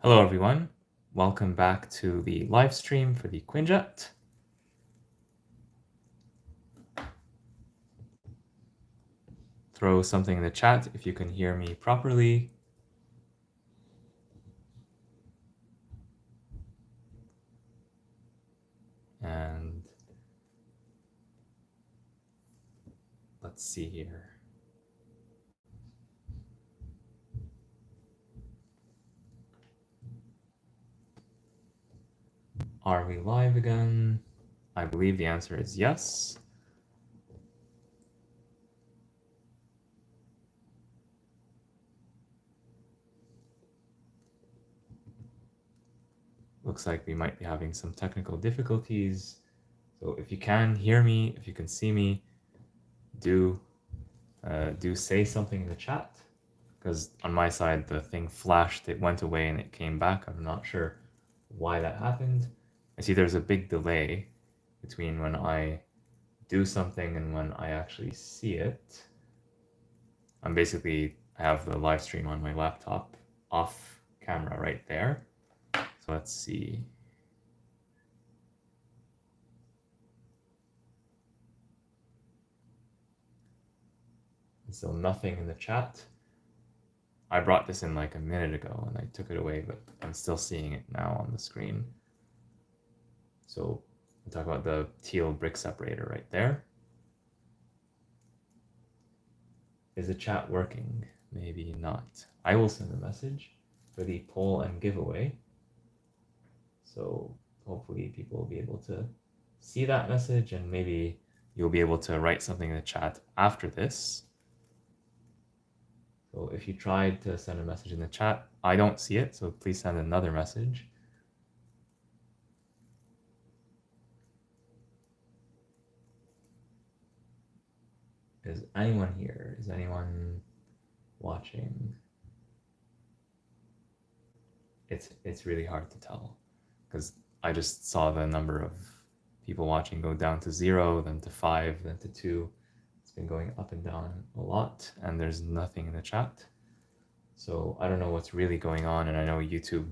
Hello everyone, welcome back to the live stream for the Quinjet. Throw something in the chat if you can hear me properly. And let's see here. Are we live again? I believe the answer is yes. Looks like we might be having some technical difficulties. So if you can hear me, if you can see me, do say something in the chat. Because on my side, the thing flashed, it went away and it came back. I'm not sure why that happened. I see there's a big delay between when I do something and when I actually see it. I have the live stream on my laptop off camera right there. So let's see. Still nothing in the chat. I brought this in like a minute ago and I took it away, but I'm still seeing it now on the screen. So we'll talk about the teal brick separator right there. Is the chat working? Maybe not. I will send a message for the poll and giveaway. So hopefully people will be able to see that message and maybe you'll be able to write something in the chat after this. So if you tried to send a message in the chat, I don't see it, so please send another message. Is anyone here? Is anyone watching? It's really hard to tell because I just saw the number of people watching go down to 0, then to 5, then to 2. It's been going up and down a lot, and there's nothing in the chat. So I don't know what's really going on, and I know YouTube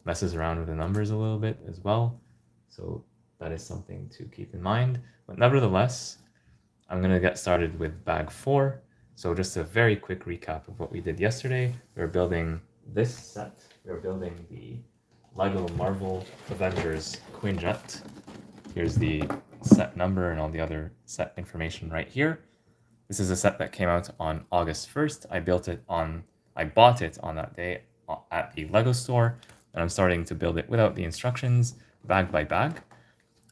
messes around with the numbers a little bit as well. So that is something to keep in mind. But nevertheless, I'm going to get started with bag 4. So just a very quick recap of what we did yesterday. We were building this set. We were building the LEGO Marvel Avengers Quinjet. Here's the set number and all the other set information right here. This is a set that came out on August 1st. I bought it on that day at the LEGO store, and I'm starting to build it without the instructions, bag by bag.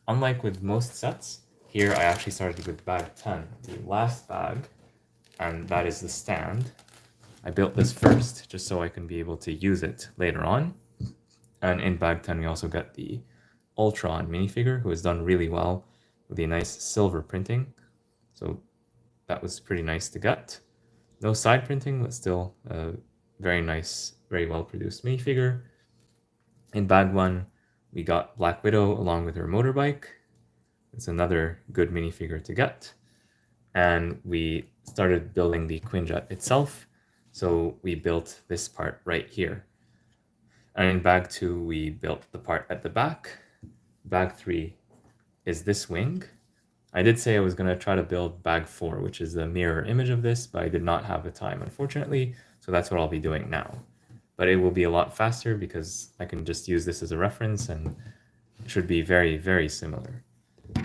Unlike with most sets, here I actually started with bag 10, the last bag, and that is the stand. I built this first just so I can be able to use it later on. And in bag 10 we also got the Ultron minifigure, who has done really well with the nice silver printing. So that was pretty nice to get. No side printing, but still a very nice, very well produced minifigure. In bag 1 we got Black Widow along with her motorbike. It's another good minifigure to get. And we started building the Quinjet itself. So we built this part right here. And in bag 2, we built the part at the back. Bag 3 is this wing. I did say I was going to try to build bag 4, which is the mirror image of this, but I did not have the time, unfortunately. So that's what I'll be doing now. But it will be a lot faster because I can just use this as a reference and it should be very, very similar.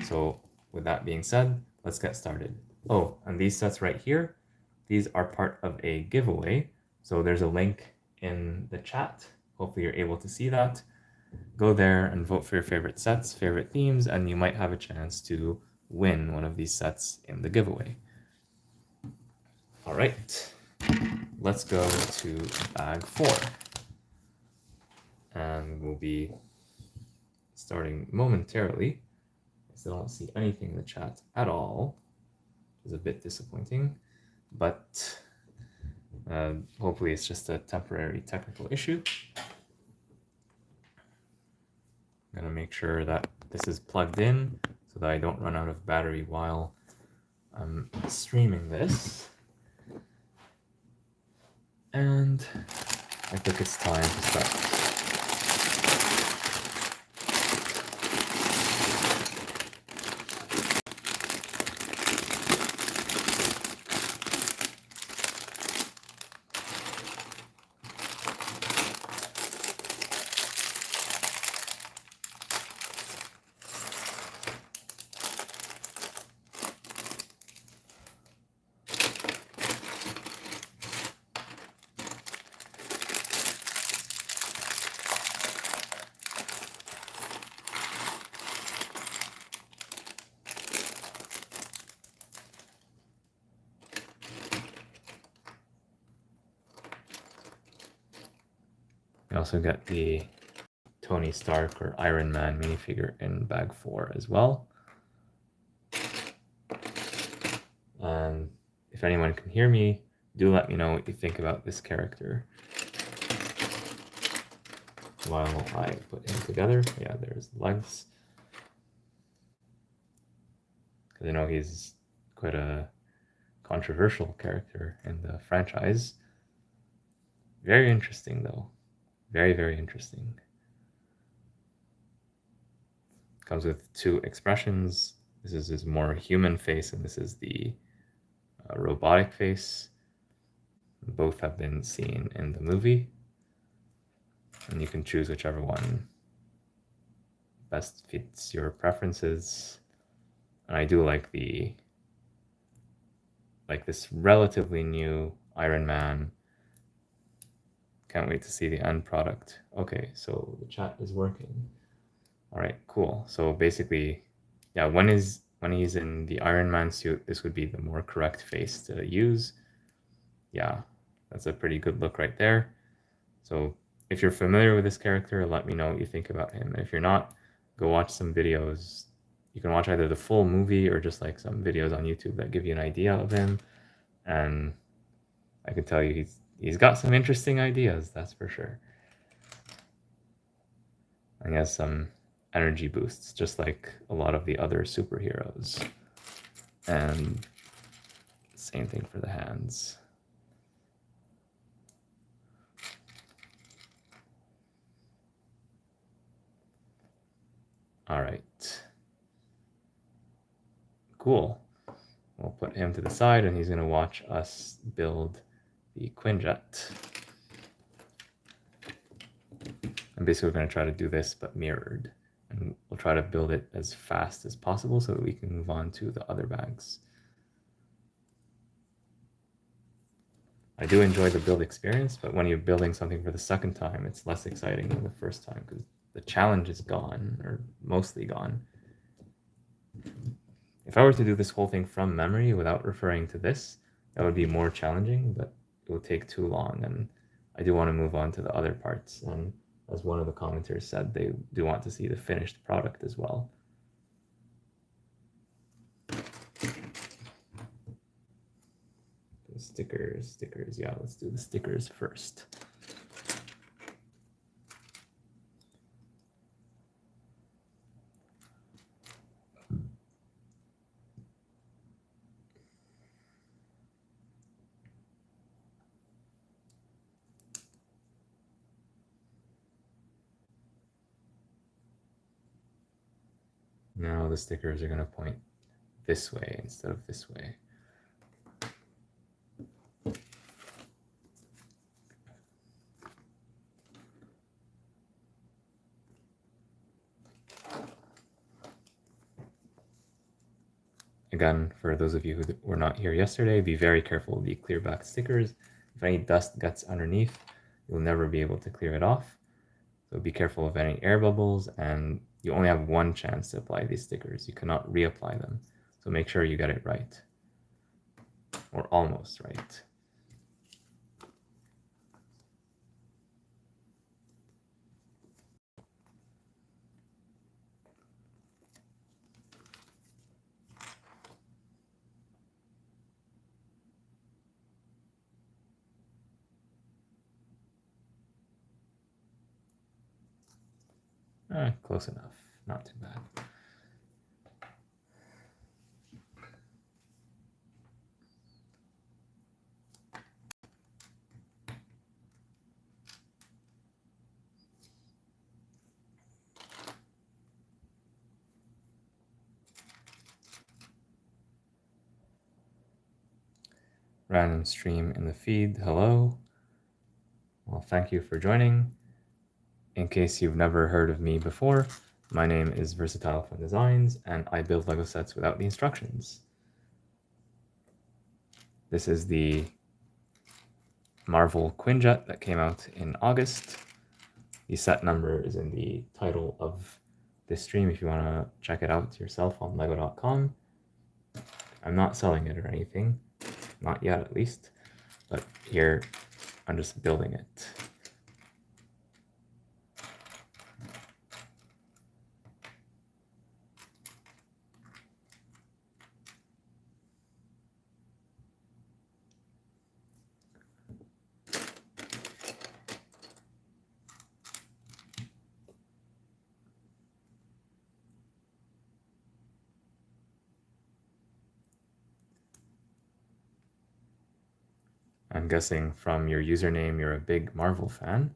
So with that being said, let's get started. Oh, and these sets right here, these are part of a giveaway. So there's a link in the chat. Hopefully you're able to see that. Go there and vote for your favorite sets, favorite themes, and you might have a chance to win one of these sets in the giveaway. All right, let's go to bag 4. And we'll be starting momentarily. I still don't see anything in the chat at all, which is a bit disappointing, but hopefully it's just a temporary technical issue. I'm gonna make sure that this is plugged in so that I don't run out of battery while I'm streaming this. And I think it's time to start. can also get the Tony Stark or Iron Man minifigure in bag 4 as well. And if anyone can hear me, do let me know what you think about this character while I put him together. Yeah, there's the legs. Because I know he's quite a controversial character in the franchise. Very interesting, though. Very, very interesting. Comes with 2 expressions. This is his more human face, and this is the robotic face. Both have been seen in the movie, and you can choose whichever one best fits your preferences. And I do like this relatively new Iron Man. Can't wait to see the end product. Okay, so the chat is working. All right, cool. So basically, yeah, when he's in the Iron Man suit, this would be the more correct face to use. Yeah, that's a pretty good look right there. So if you're familiar with this character, let me know what you think about him. And if you're not, go watch some videos. You can watch either the full movie or just like some videos on YouTube that give you an idea of him. And I can tell you he's got some interesting ideas, that's for sure. And he has some energy boosts, just like a lot of the other superheroes. And same thing for the hands. All right. Cool. We'll put him to the side, and he's going to watch us build the Quinjet. And basically, we're going to try to do this, but mirrored. And we'll try to build it as fast as possible so that we can move on to the other bags. I do enjoy the build experience, but when you're building something for the second time, it's less exciting than the first time because the challenge is gone, or mostly gone. If I were to do this whole thing from memory without referring to this, that would be more challenging, but it would take too long, and I do want to move on to the other parts. And as one of the commenters said, they do want to see the finished product as well. Stickers, yeah, let's do the stickers first. Now the stickers are going to point this way instead of this way. Again, for those of you who were not here yesterday, be very careful of the clear back stickers. If any dust gets underneath, you'll never be able to clear it off. So be careful of any air bubbles, and you only have one chance to apply these stickers. You cannot reapply them. So make sure you get it right, or almost right. Close enough, not too bad. Random stream in the feed, hello. Well, thank you for joining. In case you've never heard of me before, my name is Versatile Fun Designs, and I build Lego sets without the instructions. This is the Marvel Quinjet that came out in August. The set number is in the title of this stream if you want to check it out yourself on lego.com. I'm not selling it or anything, not yet at least, but here I'm just building it. I'm guessing from your username you're a big Marvel fan.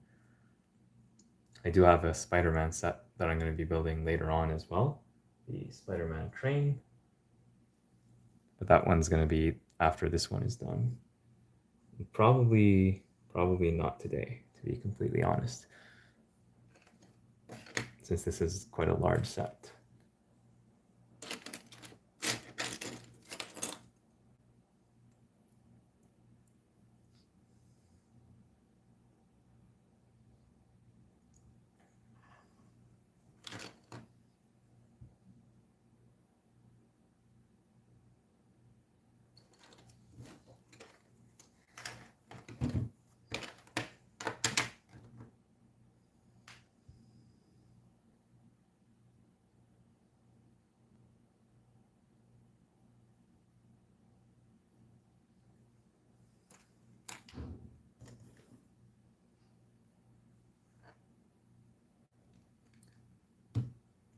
I do have a Spider-Man set that I'm going to be building later on as well, the Spider-Man train. But that one's going to be after this one is done. Probably not today, to be completely honest, since this is quite a large set.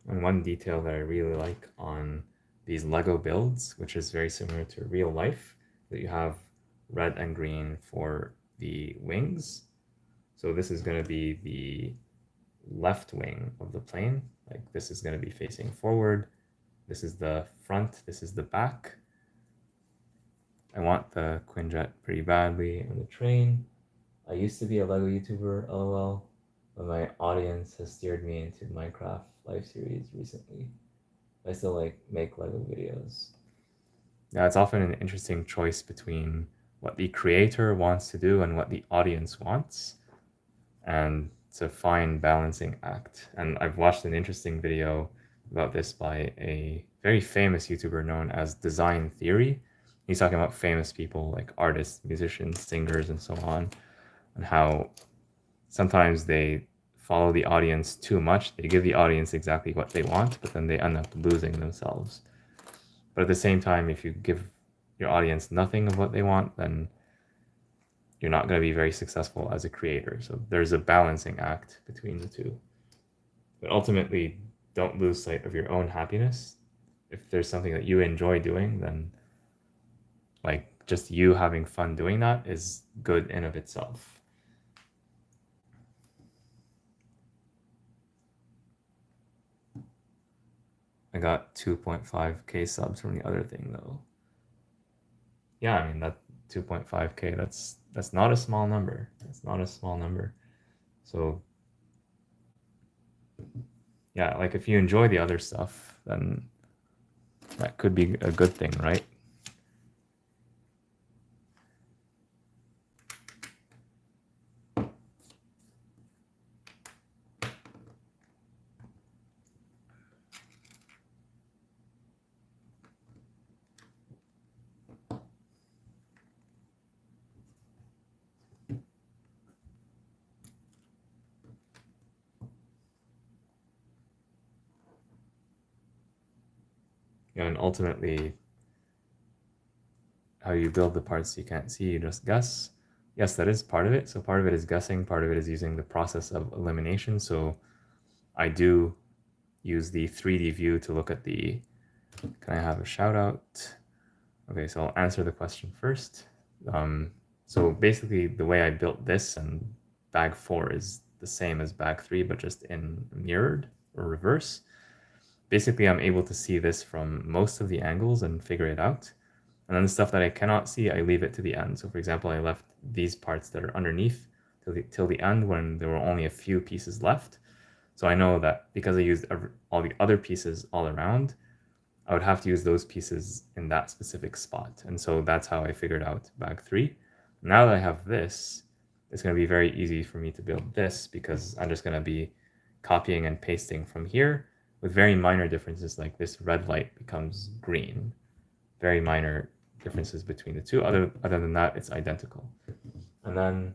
And one detail that I really like on these Lego builds, which is very similar to real life, that you have red and green for the wings. So this is going to be the left wing of the plane. Like this is going to be facing forward. This is the front. This is the back. I want the Quinjet pretty badly and the train. I used to be a Lego YouTuber, lol, but my audience has steered me into Minecraft live series recently. I still like make Lego videos. Yeah, it's often an interesting choice between what the creator wants to do and what the audience wants. And it's a fine balancing act. And I've watched an interesting video about this by a very famous YouTuber known as Design Theory. He's talking about famous people like artists, musicians, singers, and so on, and how sometimes they follow the audience too much. They give the audience exactly what they want, but then they end up losing themselves. But at the same time, if you give your audience nothing of what they want, then you're not going to be very successful as a creator. So there's a balancing act between the two. But ultimately, don't lose sight of your own happiness. If there's something that you enjoy doing, then like just you having fun doing that is good in of itself. I got 2.5k subs from the other thing though. Yeah, I mean that 2.5k, that's not a small number. That's not a small number. So yeah, like if you enjoy the other stuff, then that could be a good thing, right? And ultimately, how you build the parts you can't see, you just guess. Yes, that is part of it. So part of it is guessing, part of it is using the process of elimination. So I do use the 3D view to look at the, can I have a shout out? Okay, so I'll answer the question first. So basically the way I built this and bag 4 is the same as bag 3, but just in mirrored or reverse. Basically, I'm able to see this from most of the angles and figure it out. And then the stuff that I cannot see, I leave it to the end. So for example, I left these parts that are underneath till the end when there were only a few pieces left. So I know that because I used all the other pieces all around, I would have to use those pieces in that specific spot. And so that's how I figured out bag 3. Now that I have this, it's going to be very easy for me to build this because I'm just going to be copying and pasting from here with very minor differences, like this red light becomes green. Very minor differences between the two. Other than that, it's identical. And then,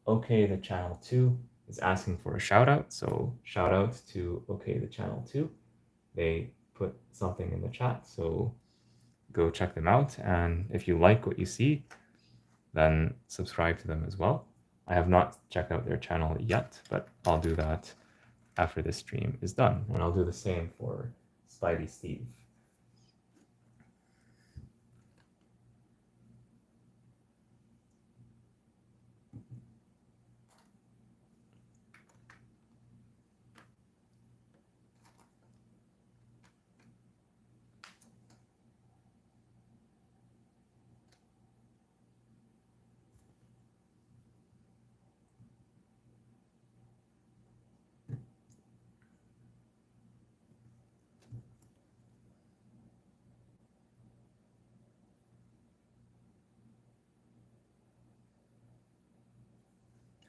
okay, the channel 2 is asking for a shout out. So shout out to okay, the channel 2. They put something in the chat, so go check them out. And if you like what you see, then subscribe to them as well. I have not checked out their channel yet, but I'll do that after this stream is done. And I'll do the same for Spidey Steve.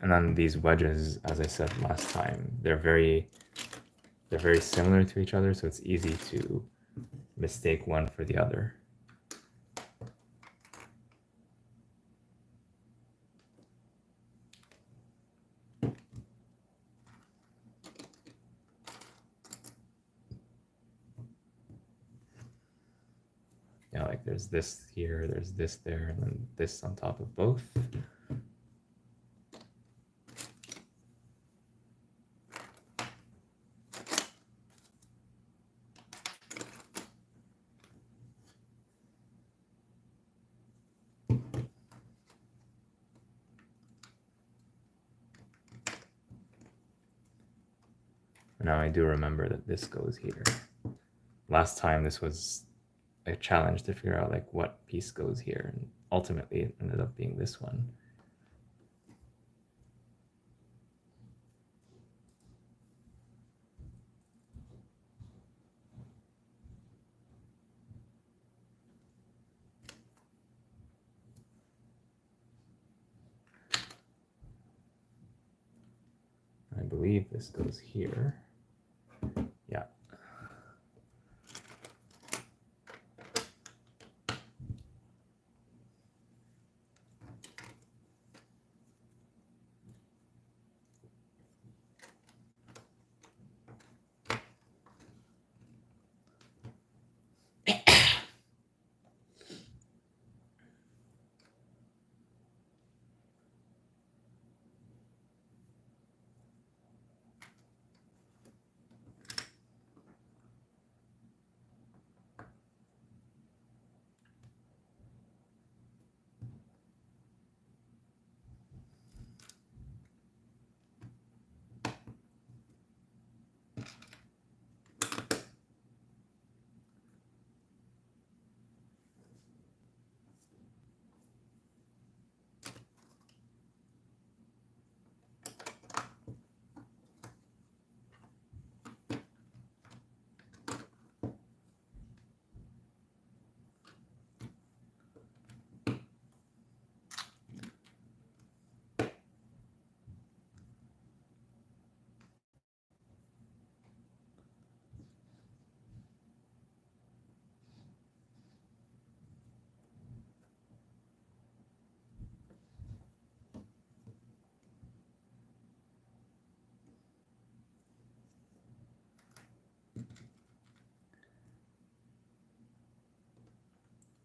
And then these wedges, as I said last time, they're very similar to each other, so it's easy to mistake one for the other. Yeah, like there's this here, there's this there, and then this on top of both. Now I do remember that this goes here. Last time this was a challenge to figure out like what piece goes here, and ultimately it ended up being this one. I believe this goes here. Yeah.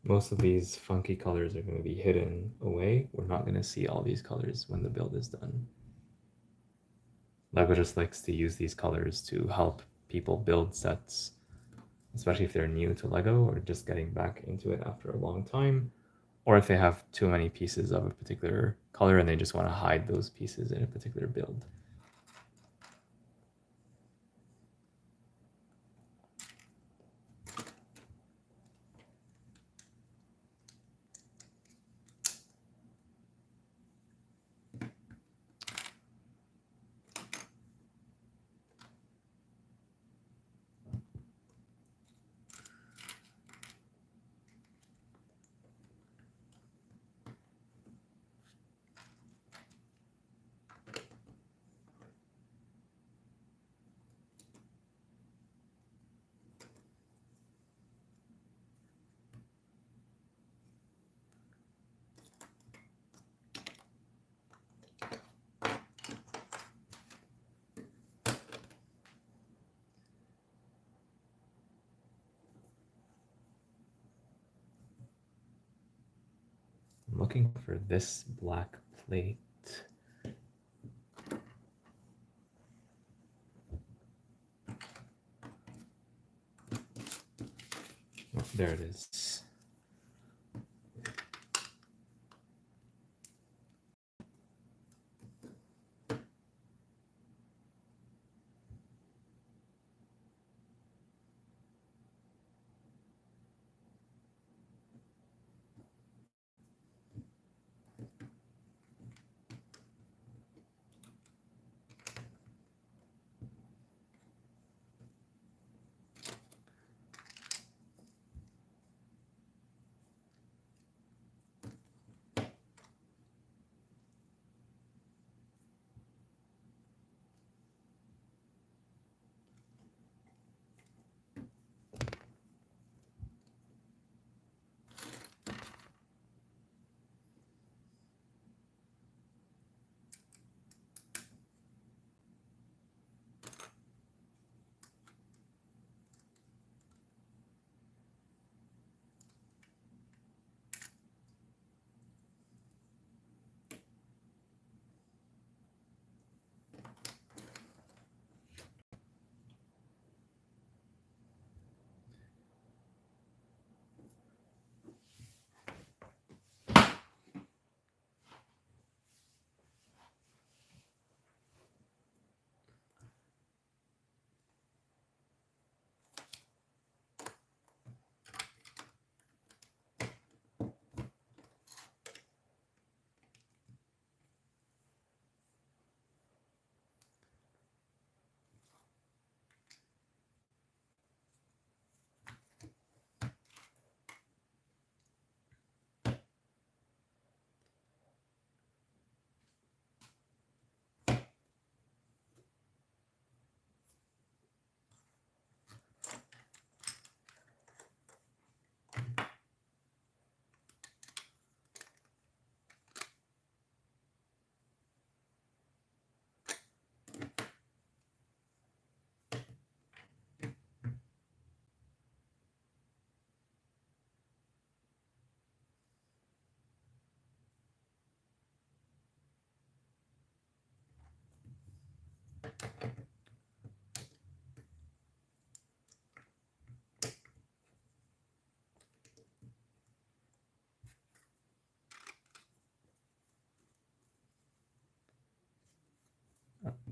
Most of these funky colors are going to be hidden away. We're not going to see all these colors when the build is done. LEGO just likes to use these colors to help people build sets, especially if they're new to LEGO or just getting back into it after a long time, or if they have too many pieces of a particular color and they just want to hide those pieces in a particular build. I'm looking for this black plate. Oh, there it is.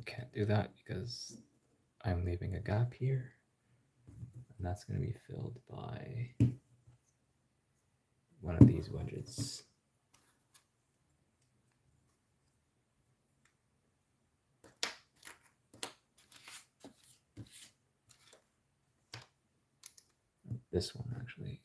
can't do that because I'm leaving a gap here, and that's going to be filled by one of these wedges. This one actually.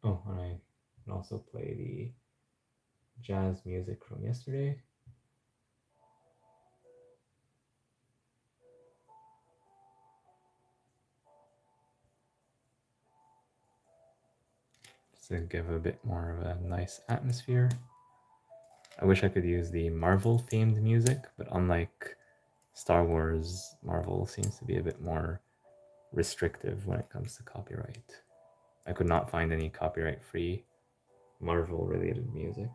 Oh, and I can also play the jazz music from yesterday. Just to give a bit more of a nice atmosphere. I wish I could use the Marvel themed music, but unlike Star Wars, Marvel seems to be a bit more restrictive when it comes to copyright. I could not find any copyright free Marvel related music.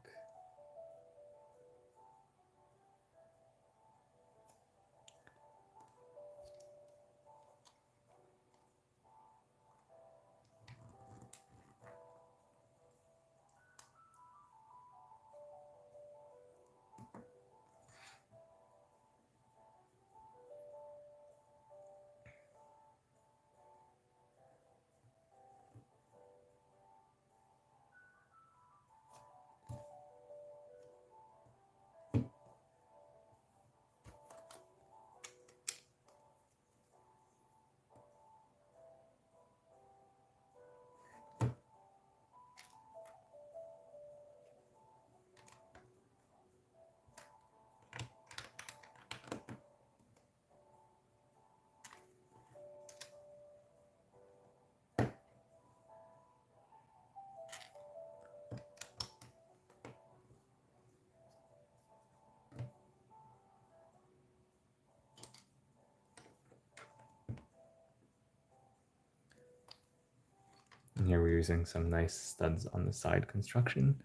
And here we're using some nice studs on the side construction.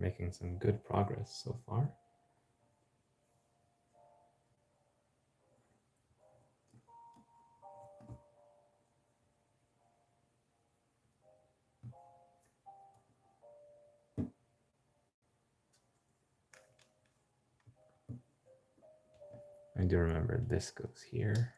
making some good progress so far. I do remember this goes here.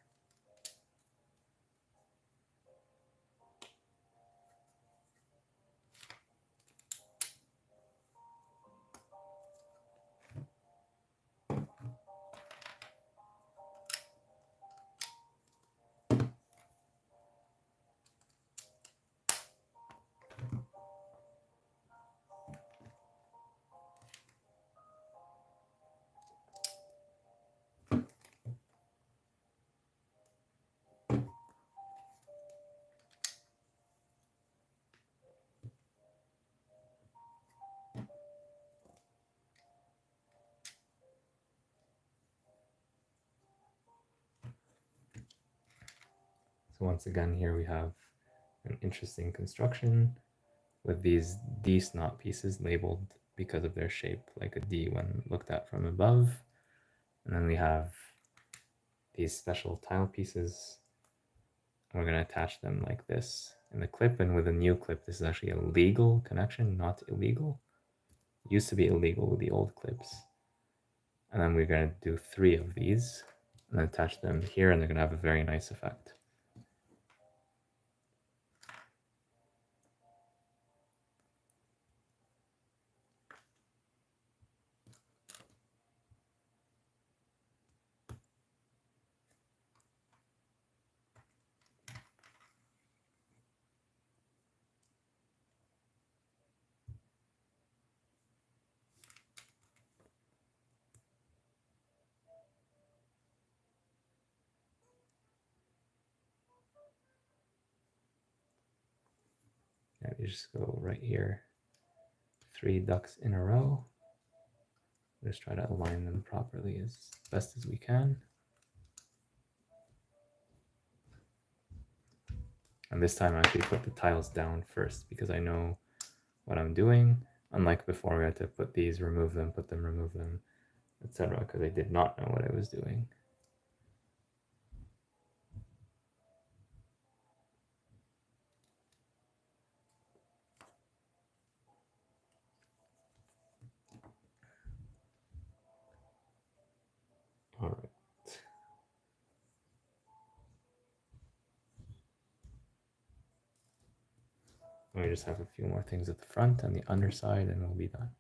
So once again, here we have an interesting construction with these D snot pieces labeled because of their shape like a D when looked at from above. And then we have these special tile pieces. And we're going to attach them like this in the clip. And with a new clip, this is actually a legal connection, not illegal. It used to be illegal with the old clips. And then we're going to do 3 of these and attach them here, and they're going to have a very nice effect. And we just go right here, 3 ducks in a row. Just try to align them properly as best as we can. And this time I actually put the tiles down first because I know what I'm doing. Unlike before, we had to put these, remove them, put them, remove them, etc. because I did not know what I was doing. All right. We just have a few more things at the front and the underside, and we'll be done.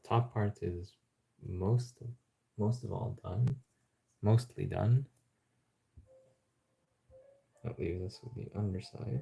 top part is most of all done, mostly done. That leaves us with the underside.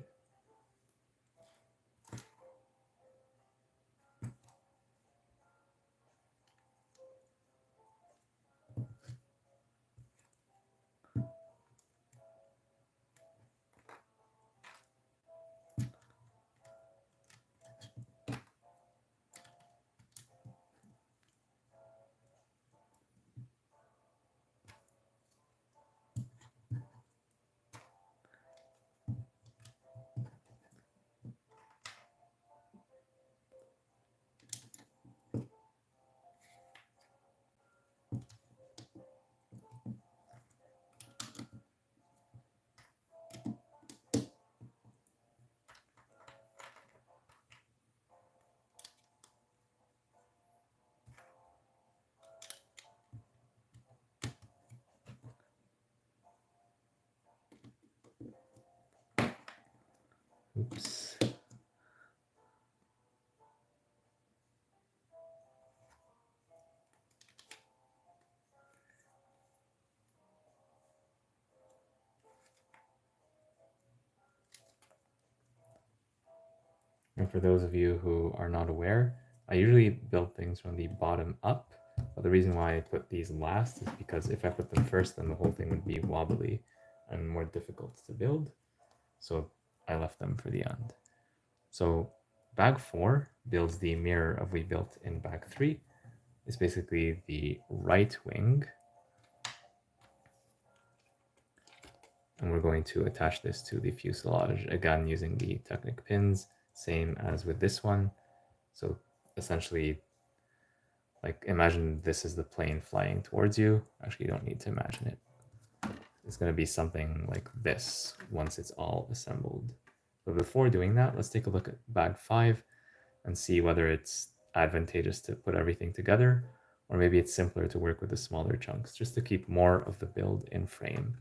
Oops. And for those of you who are not aware, I usually build things from the bottom up, but the reason why I put these last is because if I put them first, then the whole thing would be wobbly and more difficult to build. So I left them for the end. So bag 4 builds the mirror of we built in bag 3. It's basically the right wing. And we're going to attach this to the fuselage, again using the Technic pins, same as with this one. So essentially, like imagine this is the plane flying towards you. Actually, you don't need to imagine it. It's going to be something like this once it's all assembled. But before doing that, let's take a look at bag 5 and see whether it's advantageous to put everything together, or maybe it's simpler to work with the smaller chunks just to keep more of the build in frame.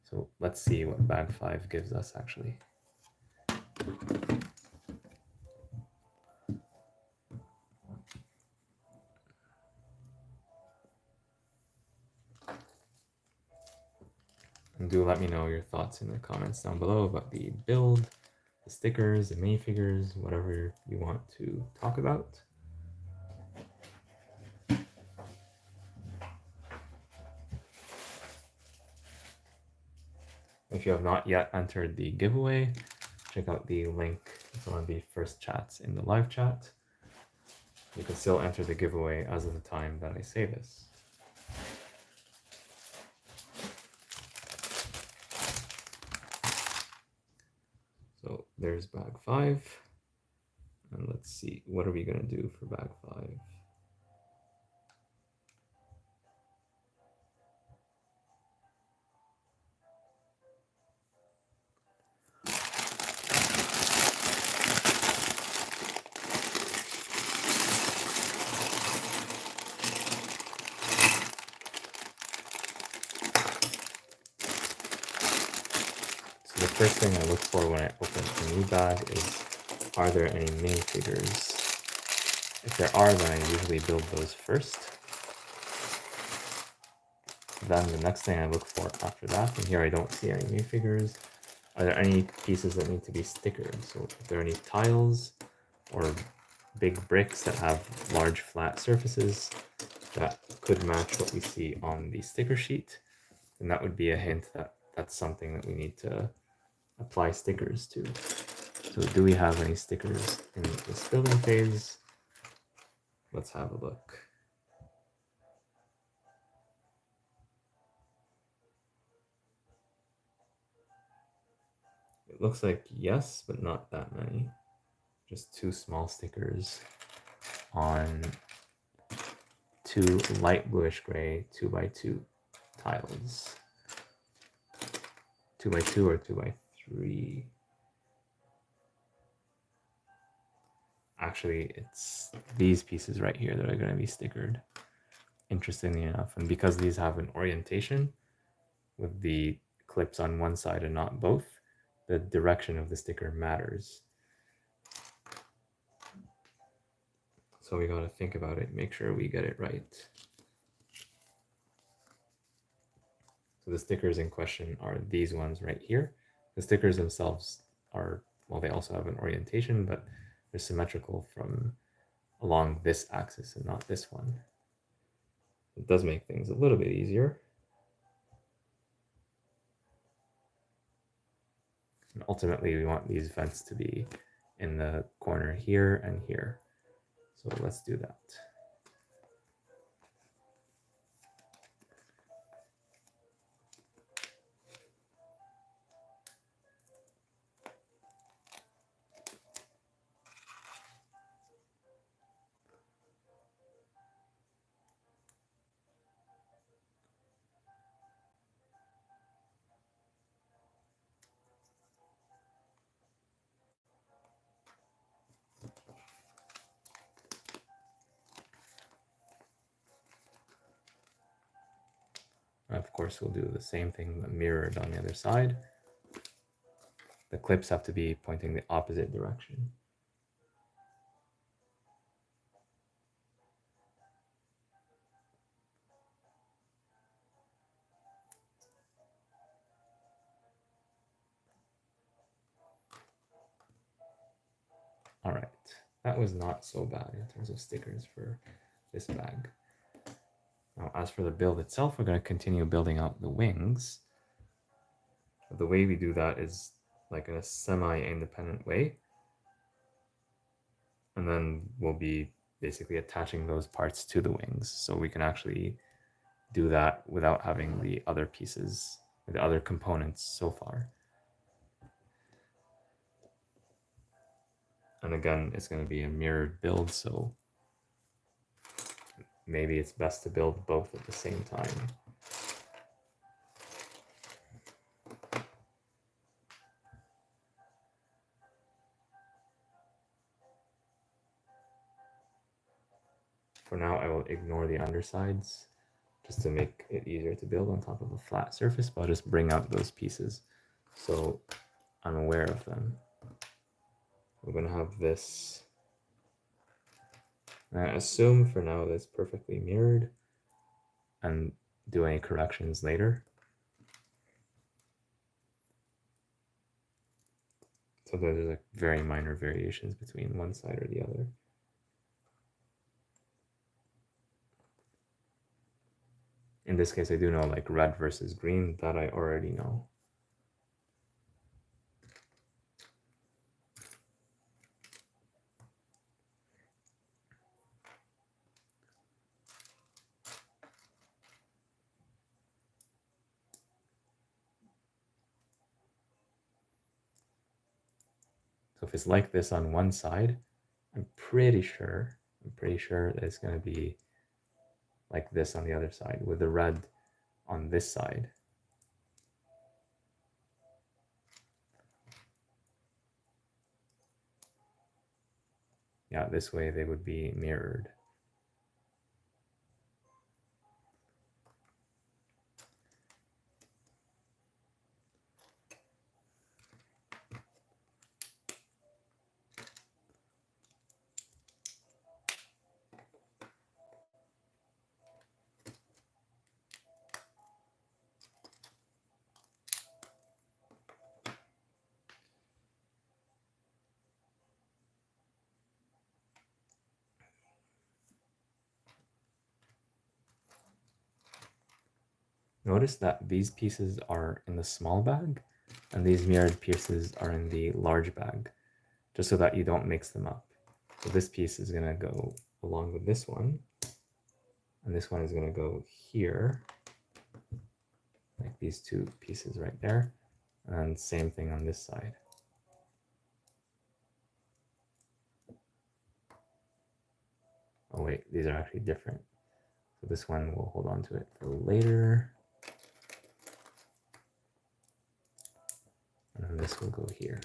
So let's see what bag 5 gives us actually. And do let me know your thoughts in the comments down below about the build, the stickers, the minifigures, whatever you want to talk about. If you have not yet entered the giveaway, check out the link. It's one of the first chats in the live chat. You can still enter the giveaway as of the time that I say this. So there's bag 5. And let's see, what are we going to do for bag 5? So the first thing I look for when I open a new bag is, are there any minifigures? If there are, then I usually build those first. Then the next thing I look for after that, and here I don't see any minifigures, are there any pieces that need to be stickered? So if there are any tiles or big bricks that have large flat surfaces that could match what we see on the sticker sheet, then that would be a hint that that's something that we need to apply stickers to. So do we have any stickers in this building phase? Let's have a look. It looks like yes, but not that many. Just 2 small stickers on 2 light bluish gray 2x2 tiles. 2x2 or 2x3. Actually, it's these pieces right here that are going to be stickered, interestingly enough. And because these have an orientation with the clips on one side and not both, the direction of the sticker matters. So we got to think about it, make sure we get it right. So the stickers in question are these ones right here. The stickers themselves are, well, they also have an orientation, but they're symmetrical from along this axis and not this one. It does make things a little bit easier. And ultimately, we want these vents to be in the corner here and here. So let's do that. Of course, we'll do the same thing mirrored on the other side. The clips have to be pointing the opposite direction. All right, that was not so bad in terms of stickers for this bag. Now, as for the build itself, we're going to continue building out the wings. The way we do that is like in a semi-independent way. And then we'll be basically attaching those parts to the wings. So we can actually do that without having the other pieces, the other components so far. And again, it's going to be a mirrored build, so maybe it's best to build both at the same time. For now, I will ignore the undersides just to make it easier to build on top of a flat surface, but I'll just bring out those pieces so I'm aware of them. We're going to have this. I assume for now that's perfectly mirrored and do any corrections later. So there's like very minor variations between one side or the other. In this case, I do know like red versus green, that I already know. So if it's like this on one side, I'm pretty sure that it's going to be like this on the other side with the red on this side. Yeah, this way they would be mirrored. Notice that these pieces are in the small bag and these mirrored pieces are in the large bag, just so that you don't mix them up. So this piece is going to go along with this one, and this one is going to go here, like these two pieces right there, and same thing on this side. Oh wait, these are actually different. So this one, we'll hold on to it for later. And then this will go here.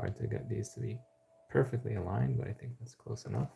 hard to get these to be perfectly aligned, but I think that's close enough.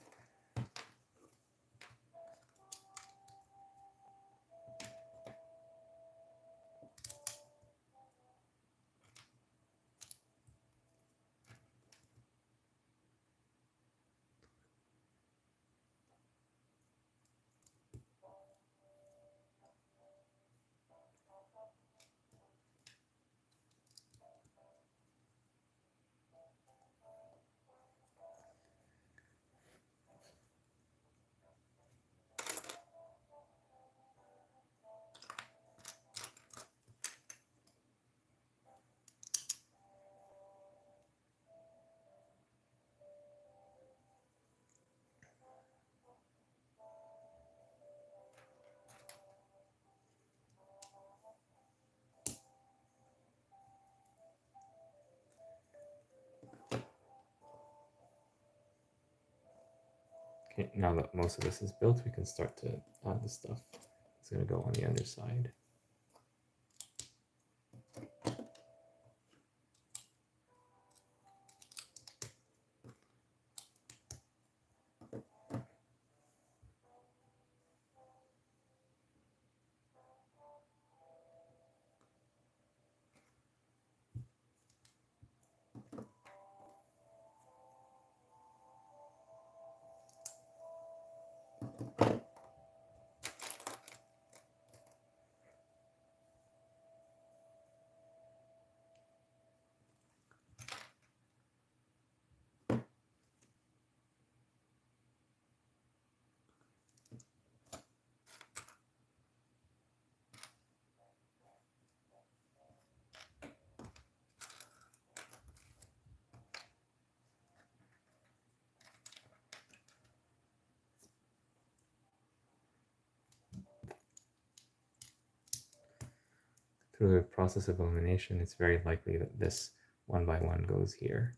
Okay, now that most of this is built, we can start to add the stuff. It's going to go on the other side. Through the process of elimination, it's very likely that this 1 by 1 goes here.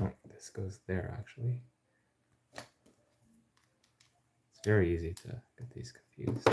Oh, this goes there actually. It's very easy to get these confused.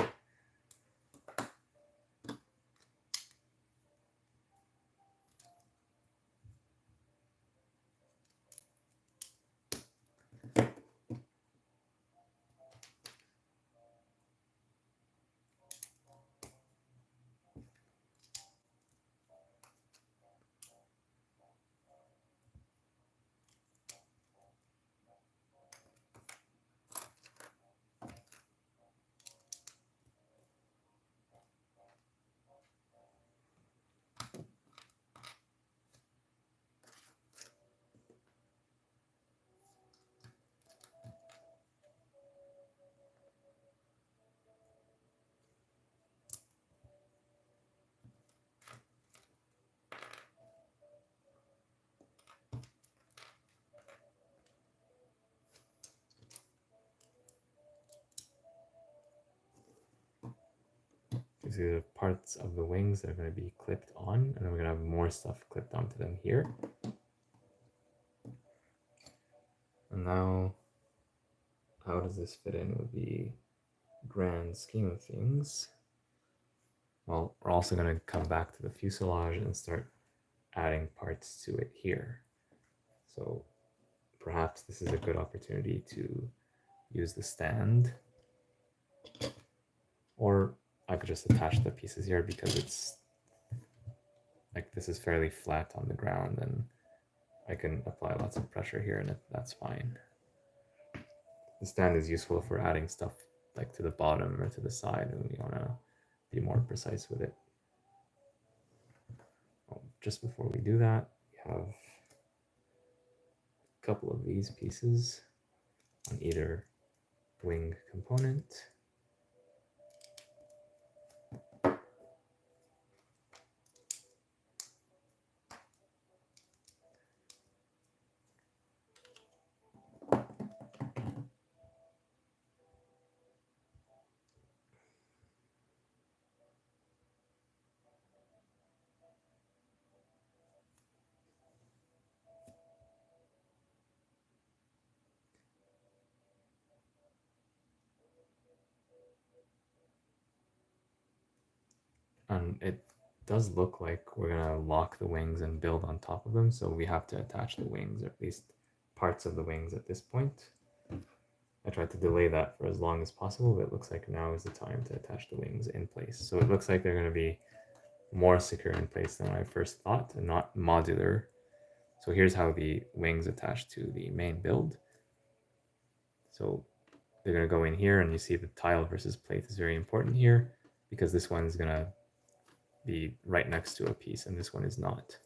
these are parts of the wings that are going to be clipped on, and then we're going to have more stuff clipped onto them here. And now, how does this fit in with the grand scheme of things? Well, we're also going to come back to the fuselage and start adding parts to it here. So perhaps this is a good opportunity to use the stand, or I could just attach the pieces here because it's like this is fairly flat on the ground, and I can apply lots of pressure here and that's fine. The stand is useful for adding stuff like to the bottom or to the side, and we want to be more precise with it. Just before we do that, we have a couple of these pieces on either wing component. And it does look like we're gonna lock the wings and build on top of them, so we have to attach the wings, or at least parts of the wings at this point. I tried to delay that for as long as possible, but it looks like now is the time to attach the wings in place. So it looks like they're going to be more secure in place than I first thought, and not modular. So here's how the wings attach to the main build. So they're going to go in here, and you see the tile versus plate is very important here, because this one's going to be right next to a piece and this one is not.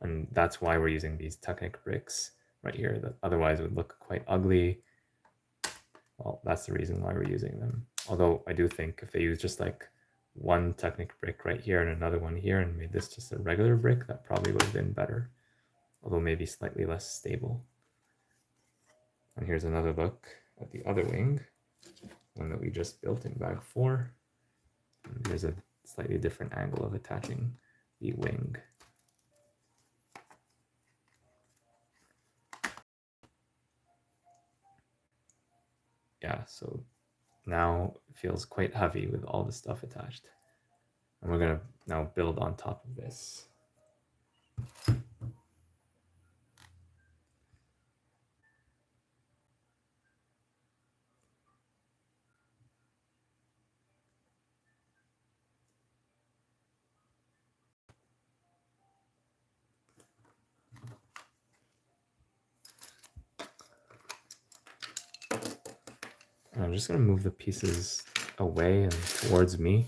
And that's why we're using these Technic bricks right here, that otherwise would look quite ugly. Well, that's the reason why we're using them. Although I do think if they use just like one Technic brick right here and another one here and made this just a regular brick, that probably would have been better, although maybe slightly less stable. And here's another look at the other wing, one that we just built in bag 4. And there's a slightly different angle of attaching the wing. Yeah, so now it feels quite heavy with all the stuff attached. And we're going to now build on top of this. And I'm just going to move the pieces away and towards me,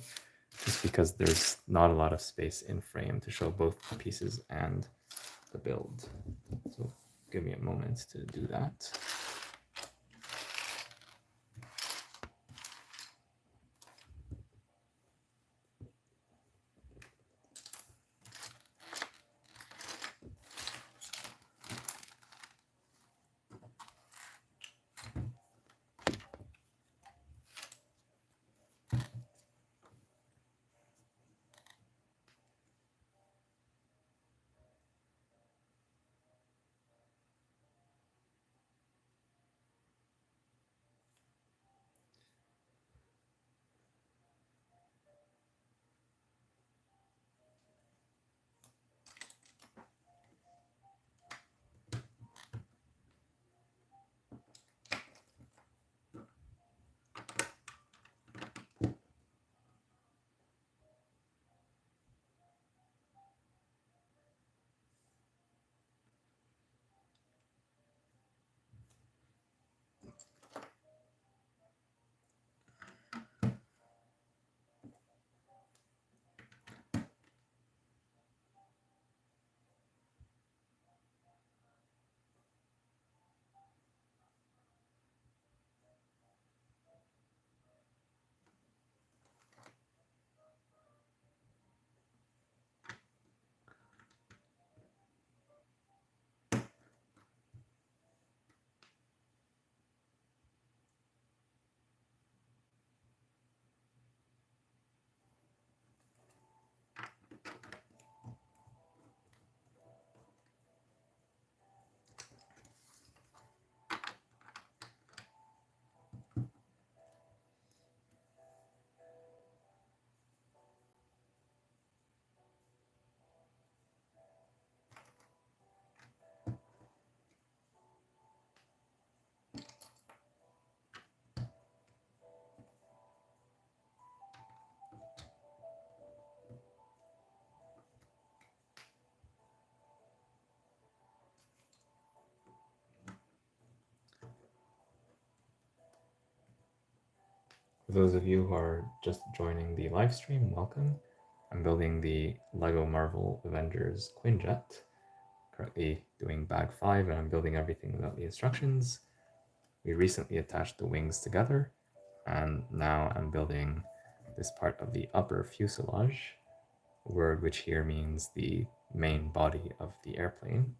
just because there's not a lot of space in frame to show both the pieces and the build. So give me a moment to do that. For those of you who are just joining the live stream, welcome. I'm building the Lego Marvel Avengers Quinjet, currently doing bag 5, and I'm building everything without the instructions. We recently attached the wings together, and now I'm building this part of the upper fuselage, a word which here means the main body of the airplane.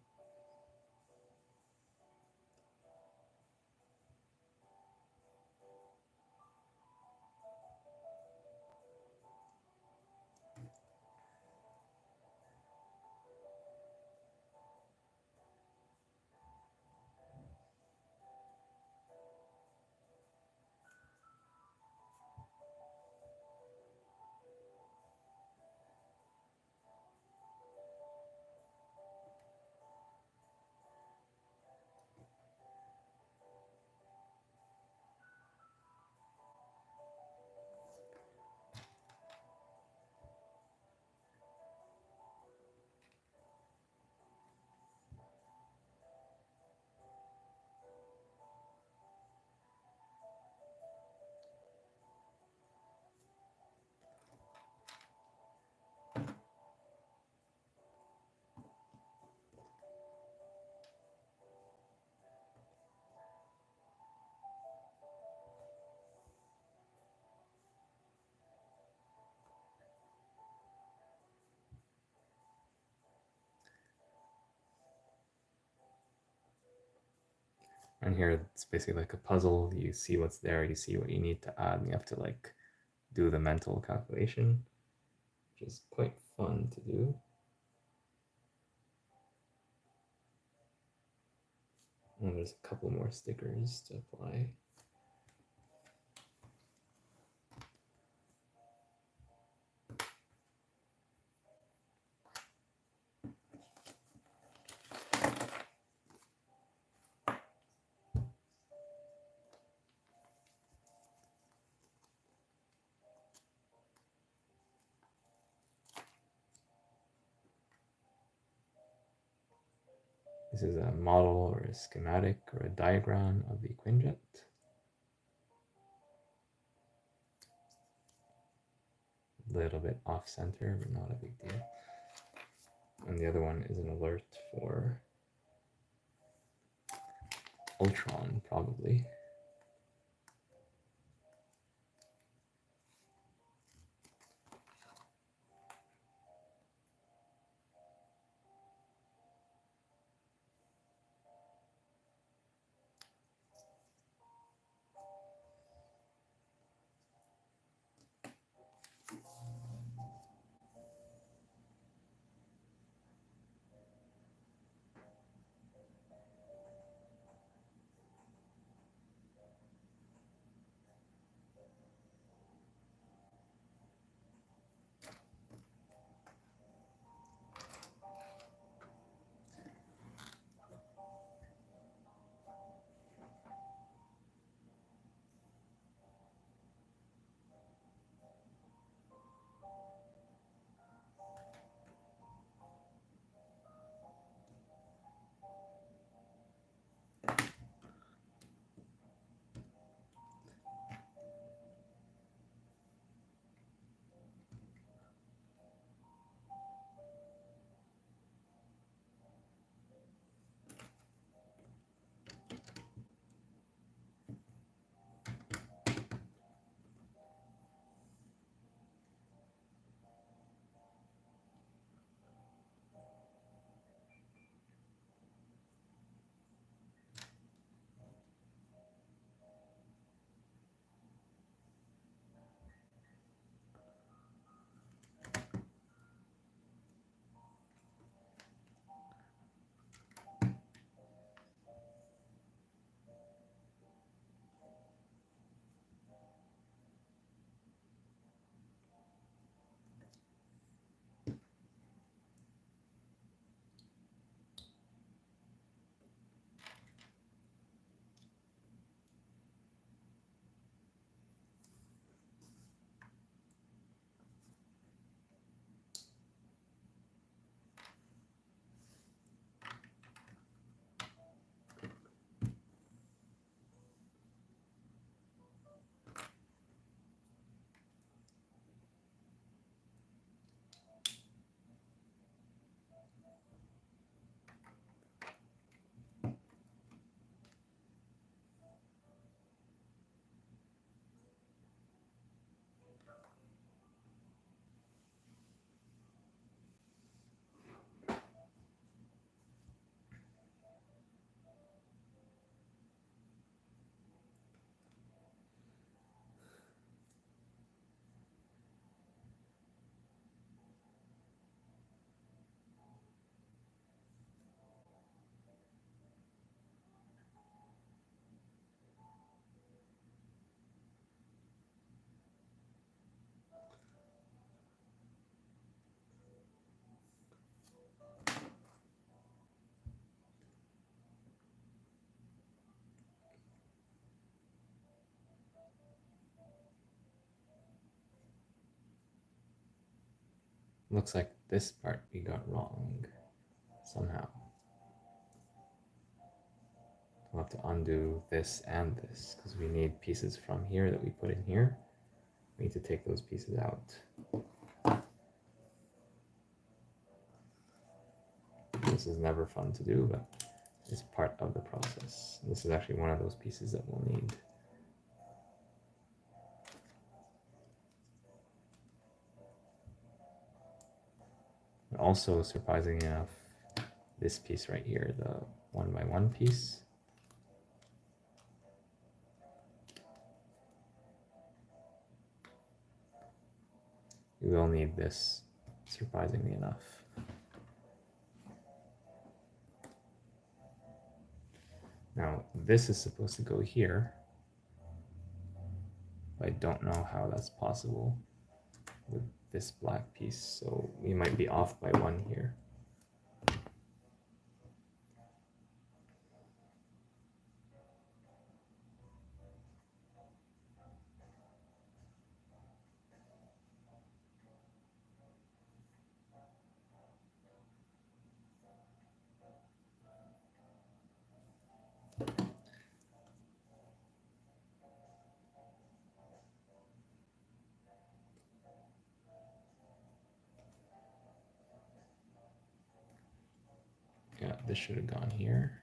And here it's basically like a puzzle. You see what's there, you see what you need to add, and you have to like do the mental calculation, which is quite fun to do. And there's a couple more stickers to apply. This is a model or a schematic or a diagram of the Quinjet. A little bit off center, but not a big deal. And the other one is an alert for Ultron, probably. looks like this part we got wrong somehow. We'll have to undo this and this because we need pieces from here that we put in here. We need to take those pieces out. This is never fun to do, but it's part of the process. This is actually one of those pieces that we'll need. And also, surprisingly enough, this piece right here, the 1x1 piece, we will need this, surprisingly enough. Now, this is supposed to go here, but I don't know how that's possible with this black piece, so we might be off by 1 here. Yeah, this should have gone here,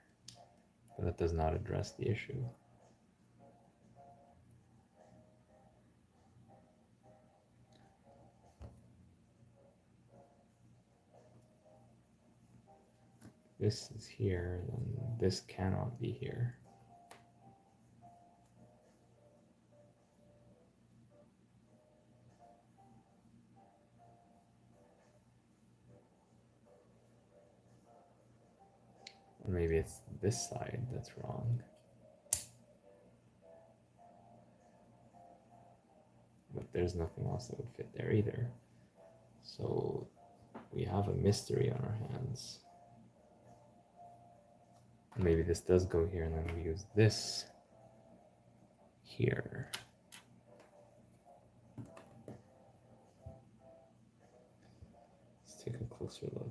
but that does not address the issue. This is here, then this cannot be here. Or maybe it's this side that's wrong. But there's nothing else that would fit there either. So we have a mystery on our hands. Maybe this does go here and then we use this here. Let's take a closer look.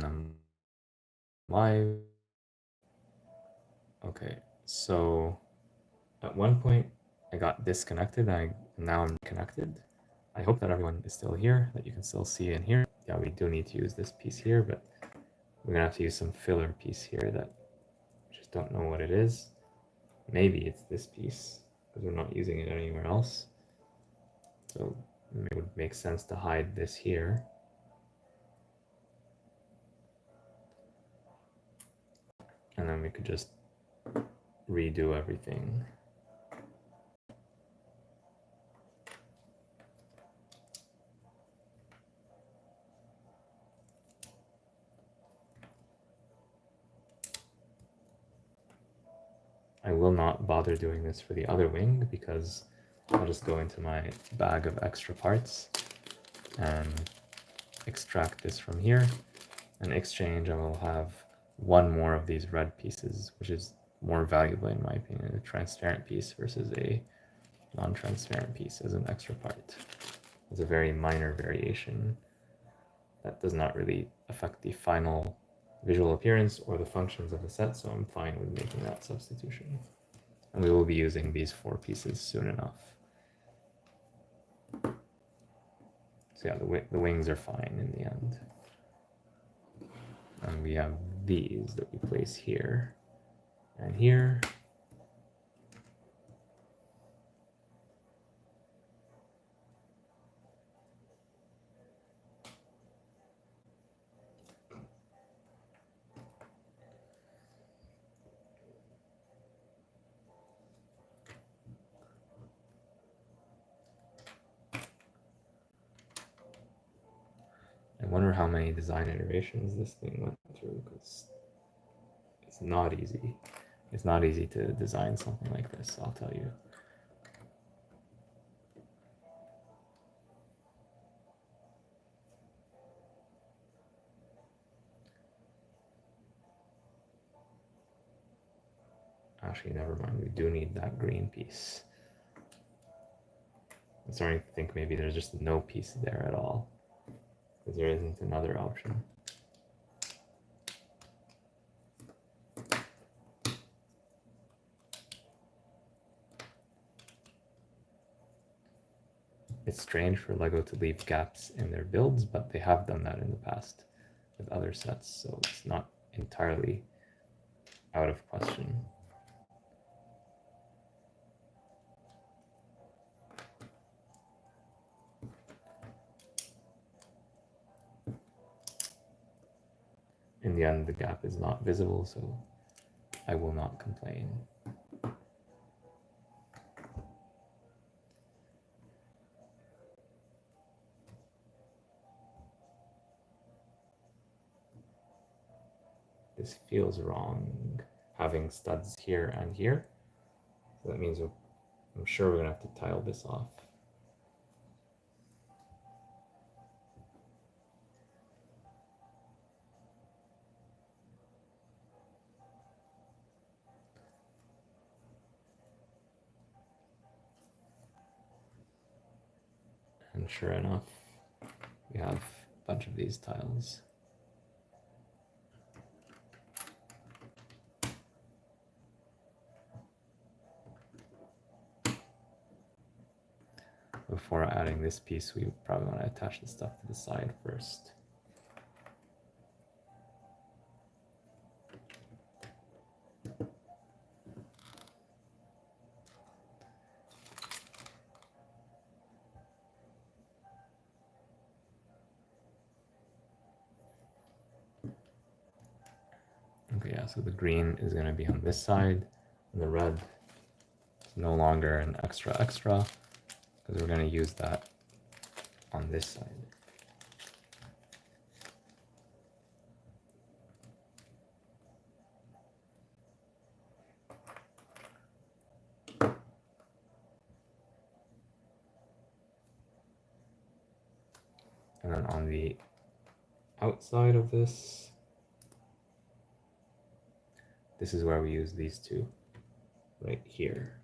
I'm live. Okay, so at one point I got disconnected and now I'm connected. I hope that everyone is still here, that you can still see and hear. Yeah, we do need to use this piece here, but we're gonna have to use some filler piece here that I just don't know what it is. Maybe it's this piece because we're not using it anywhere else. So it would make sense to hide this here. And then we could just redo everything. I will not bother doing this for the other wing because I'll just go into my bag of extra parts and extract this from here. In exchange, I will have one more of these red pieces, which is more valuable in my opinion, a transparent piece versus a non-transparent piece as an extra part. It's a very minor variation that does not really affect the final visual appearance or the functions of the set, so I'm fine with making that substitution. And we will be using these 4 pieces soon enough. So yeah, the wings are fine in the end. And we have these that we place here and here. I wonder how many design iterations this thing went through, because it's not easy. It's not easy to design something like this, I'll tell you. Actually, never mind. We do need that green piece. I'm starting to think maybe there's just no piece there at all, because there isn't another option. It's strange for LEGO to leave gaps in their builds, but they have done that in the past with other sets, so it's not entirely out of question. In the end, the gap is not visible, so I will not complain. This feels wrong, having studs here and here. So that means I'm sure we're gonna have to tile this off. And sure enough, we have a bunch of these tiles. Before adding this piece, we probably want to attach the stuff to the side first. Okay, yeah, so the green is going to be on this side, and the red is no longer an extra, because we're going to use that on this side. And then on the outside of this is where we use these two, right here.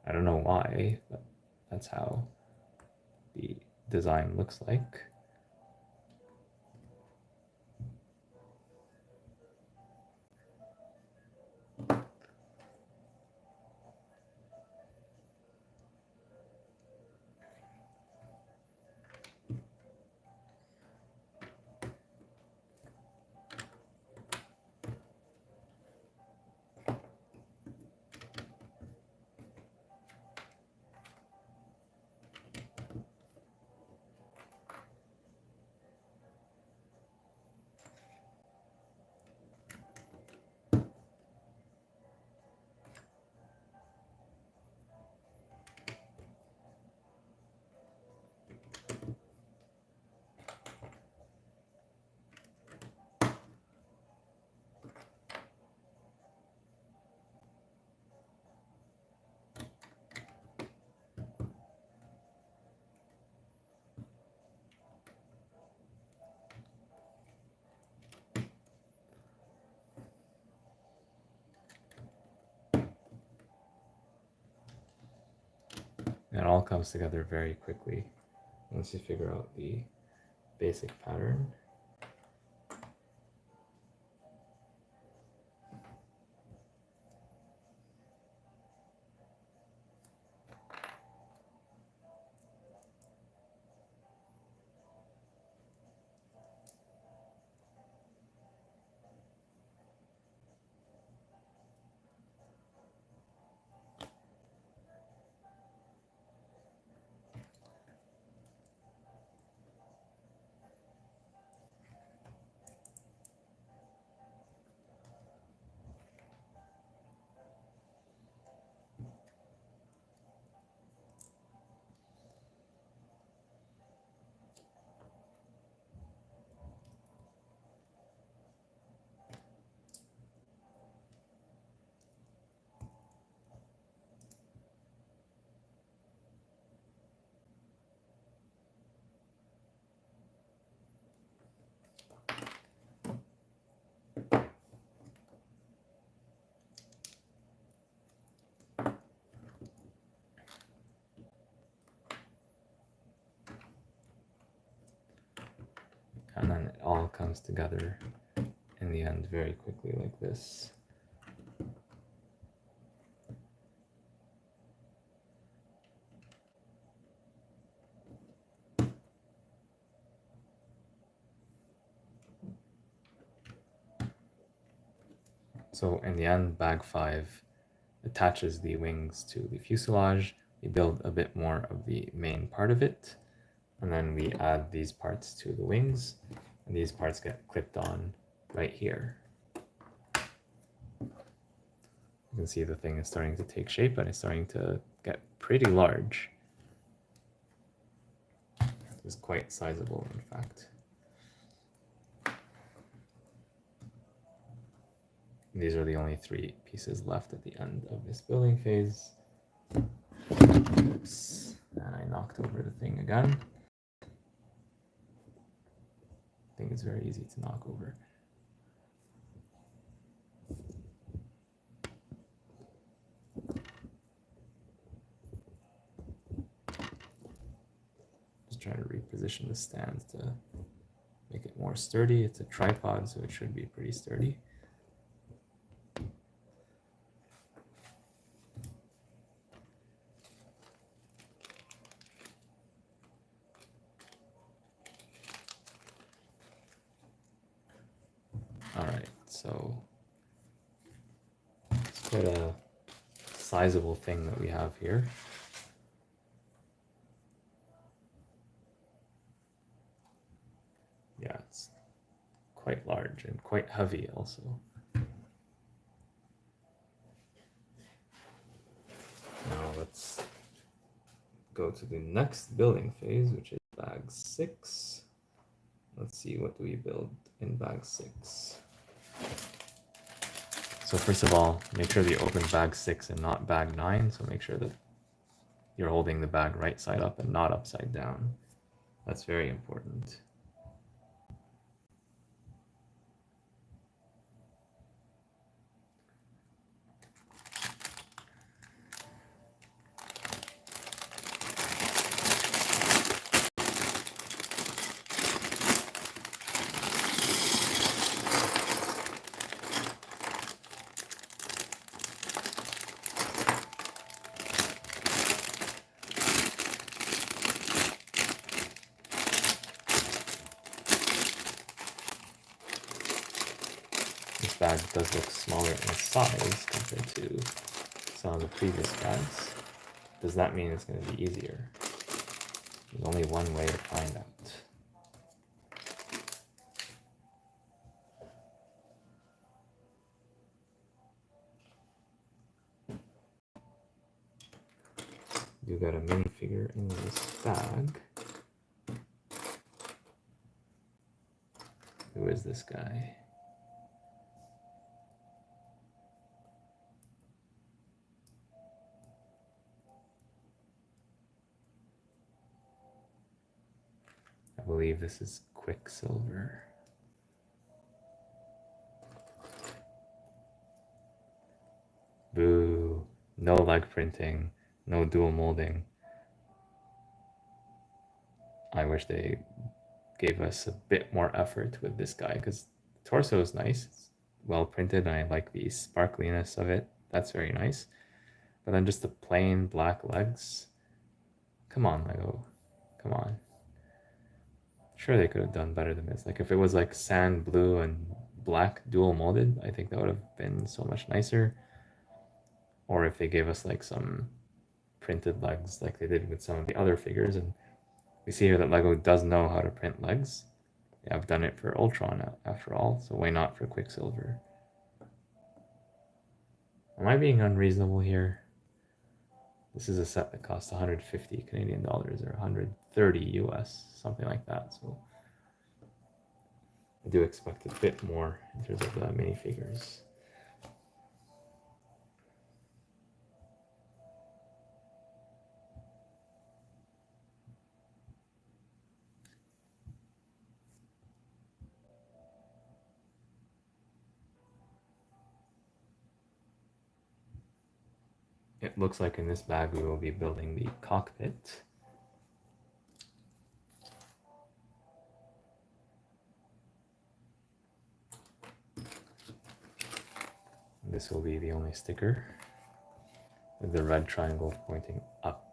I don't know why, but that's how the design looks like. It all comes together very quickly once you figure out the basic pattern. And then it all comes together in the end very quickly like this. So in the end, bag 5 attaches the wings to the fuselage. We build a bit more of the main part of it, and then we add these parts to the wings, and these parts get clipped on right here. You can see the thing is starting to take shape and it's starting to get pretty large. It's quite sizable, in fact. These are the only 3 pieces left at the end of this building phase. Oops, and I knocked over the thing again. I think it's very easy to knock over. Just trying to reposition the stand to make it more sturdy. It's a tripod, so it should be pretty sturdy. All right, so it's quite a sizable thing that we have here. Yeah, it's quite large and quite heavy also. Now let's go to the next building phase, which is bag 6. Let's see, what do we build in bag 6? So first of all, make sure that you open bag 6 and not bag 9. So make sure that you're holding the bag right side up and not upside down. That's very important. This bag does look smaller in size compared to some of the previous bags. Does that mean it's going to be easier? There's only one way to find out. You got a minifigure in this bag. Who is this guy? I believe this is Quicksilver. Boo. No leg printing, no dual molding. I wish they gave us a bit more effort with this guy, because the torso is nice. It's well printed and I like the sparkliness of it. That's very nice. But then just the plain black legs. Come on, Lego. Come on. Sure, they could have done better than this. Like if it was like sand blue and black dual molded, I think that would have been so much nicer. Or if they gave us like some printed legs like they did with some of the other figures. And we see here that Lego does know how to print legs. Yeah, I've done it for Ultron after all, so why not for Quicksilver? Am I being unreasonable here? This is a set that costs 150 Canadian dollars or 130 US, something like that. So I do expect a bit more in terms of the minifigures. It looks like in this bag we will be building the cockpit. This will be the only sticker with the red triangle pointing up.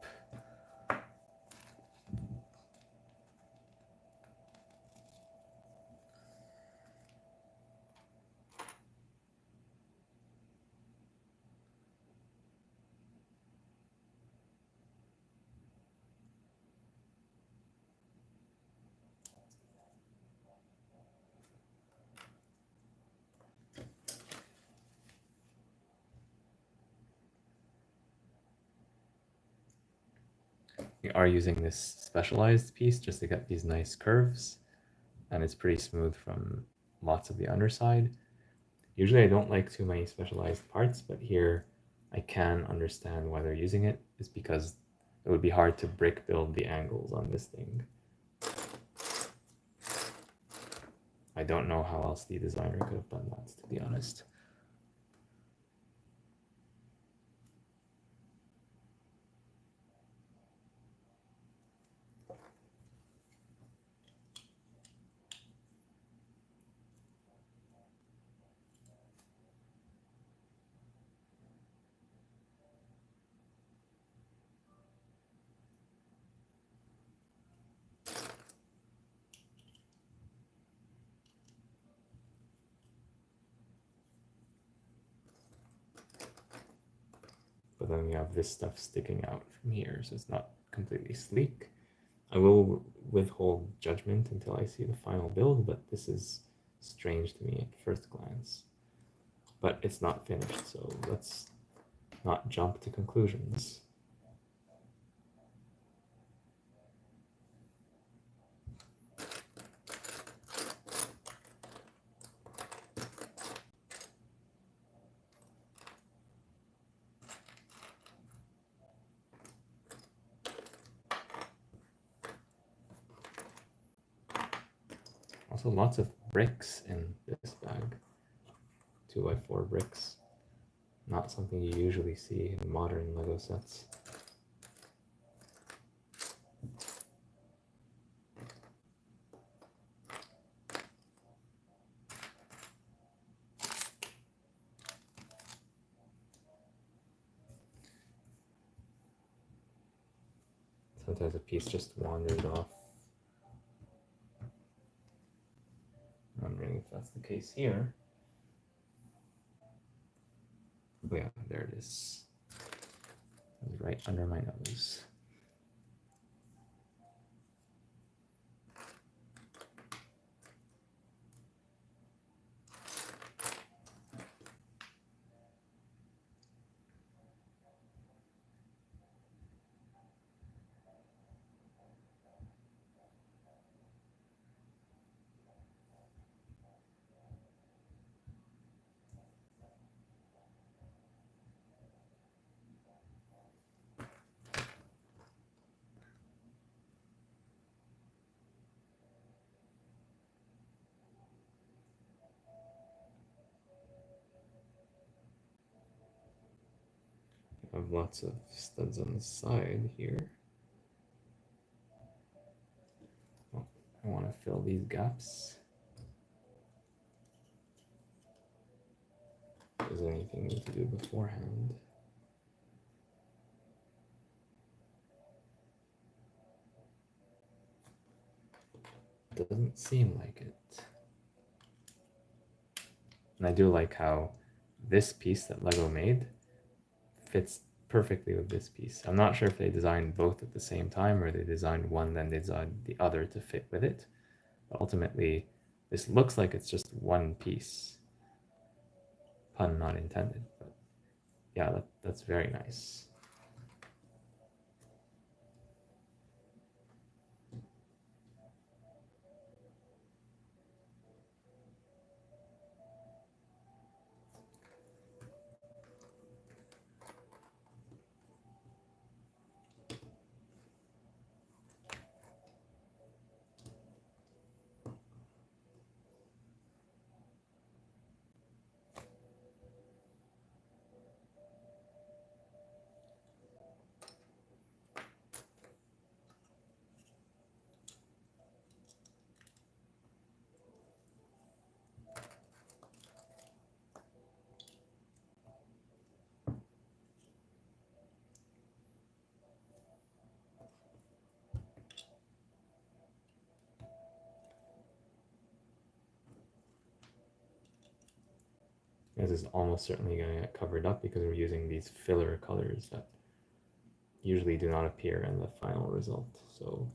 We are using this specialized piece just to get these nice curves, and it's pretty smooth from lots of the underside. Usually I don't like too many specialized parts, but here I can understand why they're using it. It's because it would be hard to brick build the angles on this thing. I don't know how else the designer could have done that, to be honest. But then we have this stuff sticking out from here, so it's not completely sleek. I will withhold judgment until I see the final build, but this is strange to me at first glance. But it's not finished, so let's not jump to conclusions. Also, lots of bricks in this bag. 2x4 bricks. Not something you usually see in modern Lego sets. Sometimes a piece just wanders off. I'm wondering if that's the case here. Oh yeah, there it is. It was right under my nose. I have lots of studs on the side here. Oh, I want to fill these gaps. Is there anything we need to do beforehand? Doesn't seem like it. And I do like how this piece that Lego made fits perfectly with this piece. I'm not sure if they designed both at the same time or they designed one then they designed the other to fit with it. But ultimately, this looks like it's just one piece. Pun not intended, but yeah, that's very nice. This is almost certainly going to get covered up because we're using these filler colors that usually do not appear in the final result. So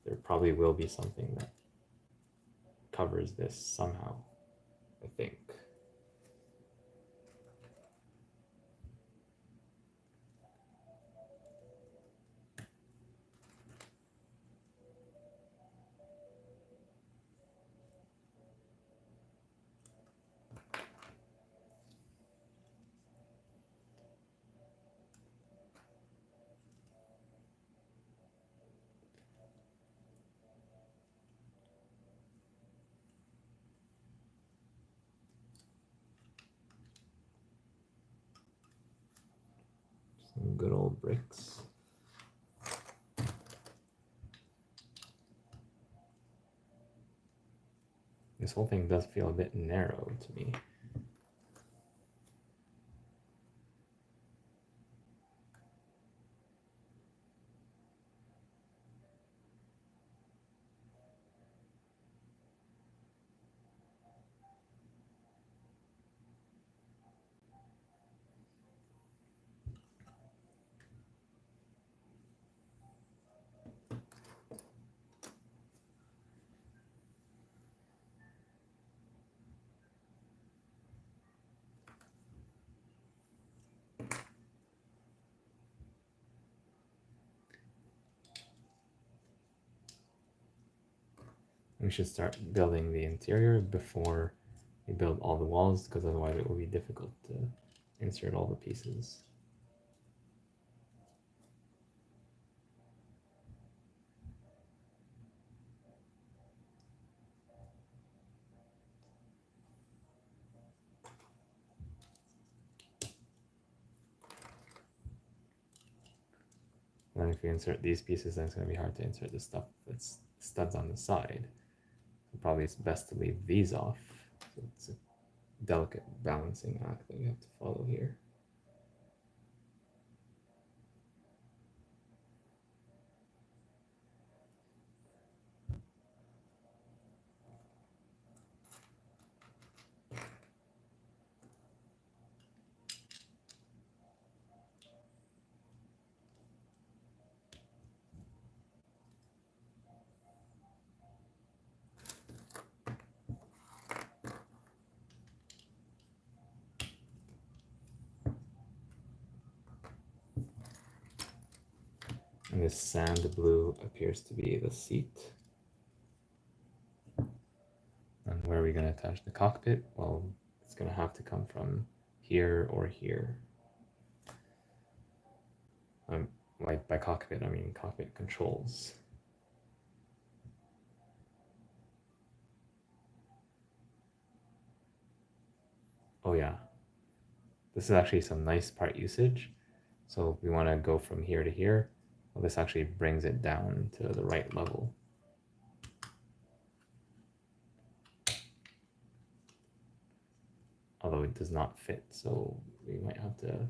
there probably will be something that covers this somehow, I think. Some good old bricks. This whole thing does feel a bit narrow to me. We should start building the interior before we build all the walls, because otherwise it will be difficult to insert all the pieces. And then if we insert these pieces, then it's going to be hard to insert the stuff that's studs on the side. So probably it's best to leave these off. So it's a delicate balancing act that we have to follow here. And this sand blue appears to be the seat. And where are we going to attach the cockpit? Well, it's going to have to come from here or here. Like by cockpit, I mean cockpit controls. Oh yeah, this is actually some nice part usage. So we want to go from here to here. Well, this actually brings it down to the right level. Although it does not fit, so we might have to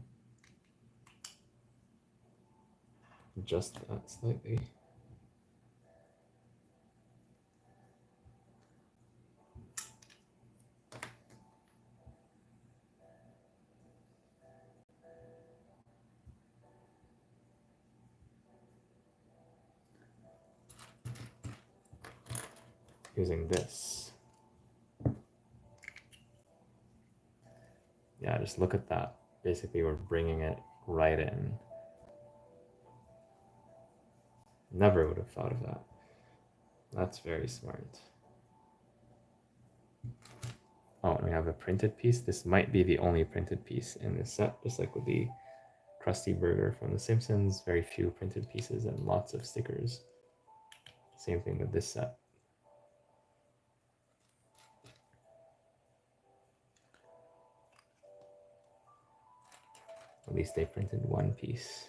adjust that slightly. Using this. Yeah, just look at that. Basically, we're bringing it right in. Never would have thought of that. That's very smart. Oh, and we have a printed piece. This might be the only printed piece in this set, just like with the Krusty Burger from The Simpsons. Very few printed pieces and lots of stickers. Same thing with this set. At least they printed one piece.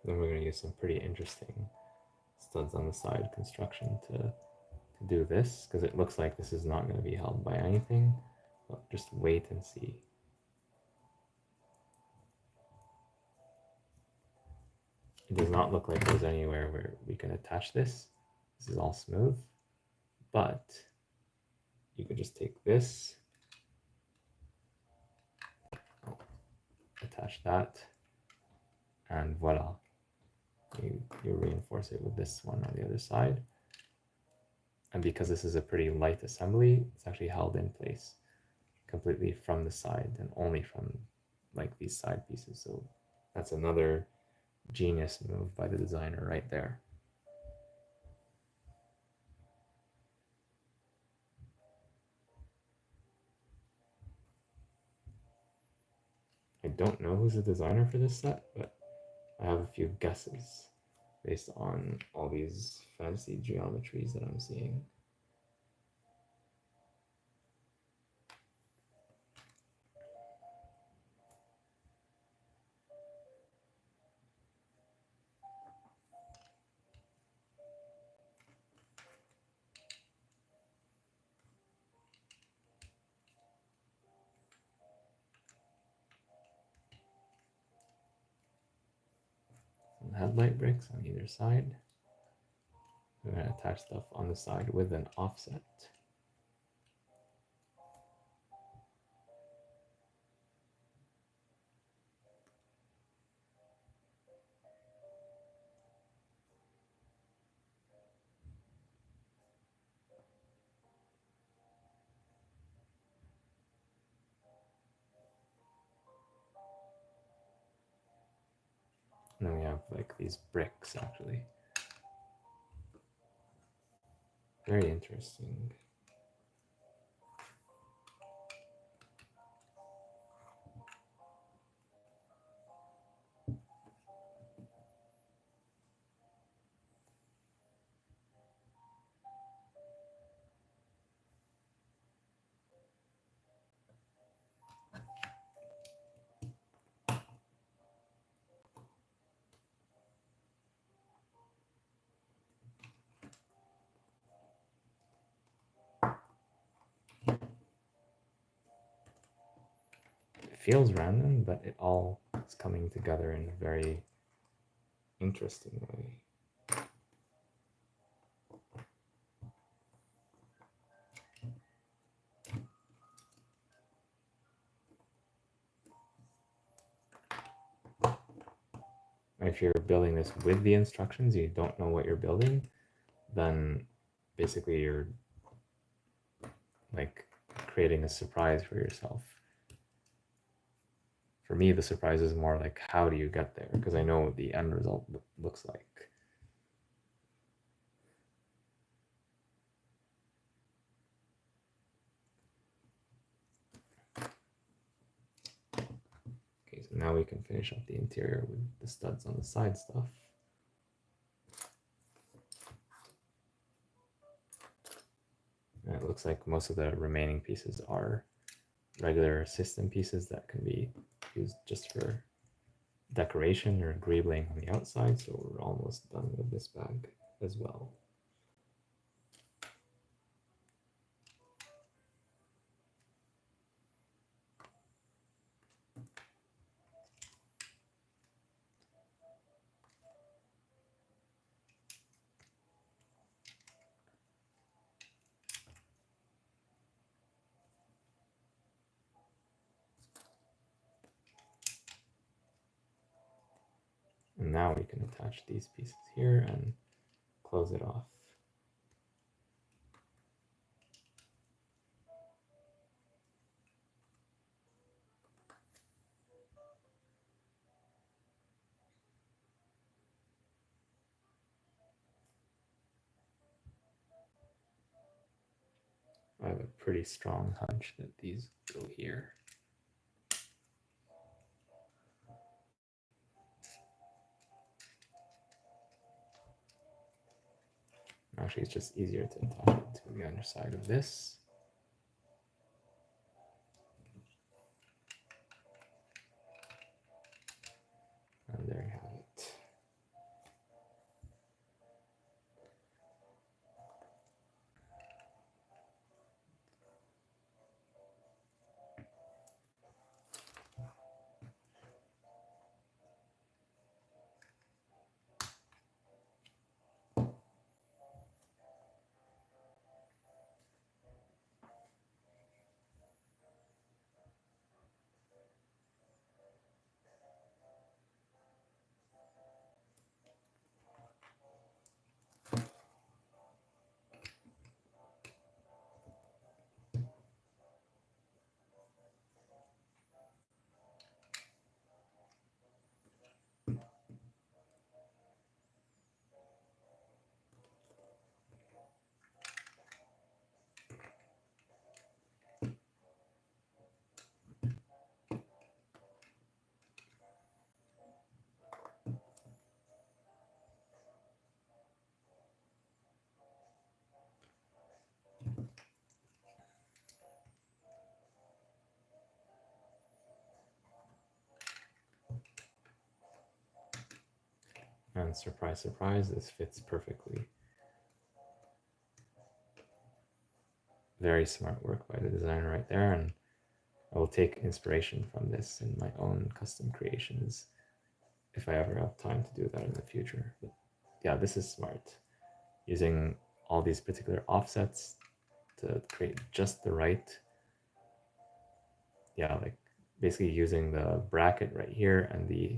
Then we're going to use some pretty interesting studs on the side construction to do this, because it looks like this is not going to be held by anything. But just wait and see. It does not look like there's anywhere where we can attach this. This is all smooth, but you could just take this, attach that, and voila. You reinforce it with this one on the other side. And because this is a pretty light assembly, it's actually held in place completely from the side and only from like these side pieces. So that's another genius move by the designer right there. I don't know who's the designer for this set, but I have a few guesses based on all these fancy geometries that I'm seeing. Some headlight bricks on either side. We're going to attach stuff on the side with an offset. And then we have like these bricks actually. Very interesting. Feels random, but it all is coming together in a very interesting way. If you're building this with the instructions, you don't know what you're building, then basically you're like creating a surprise for yourself. For me, the surprise is more like, how do you get there? Because I know what the end result looks like. Okay, so now we can finish up the interior with the studs on the side stuff. And it looks like most of the remaining pieces are regular system pieces that can be used just for decoration or greebling on the outside. So we're almost done with this bag as well. And now we can attach these pieces here and close it off. I have a pretty strong hunch that these go here. Actually, it's just easier to attach it to the underside of this. And there you have it. And surprise, surprise, this fits perfectly. Very smart work by the designer right there, and I will take inspiration from this in my own custom creations if I ever have time to do that in the future. But yeah, this is smart. Using all these particular offsets to create just the right, yeah, like basically using the bracket right here and the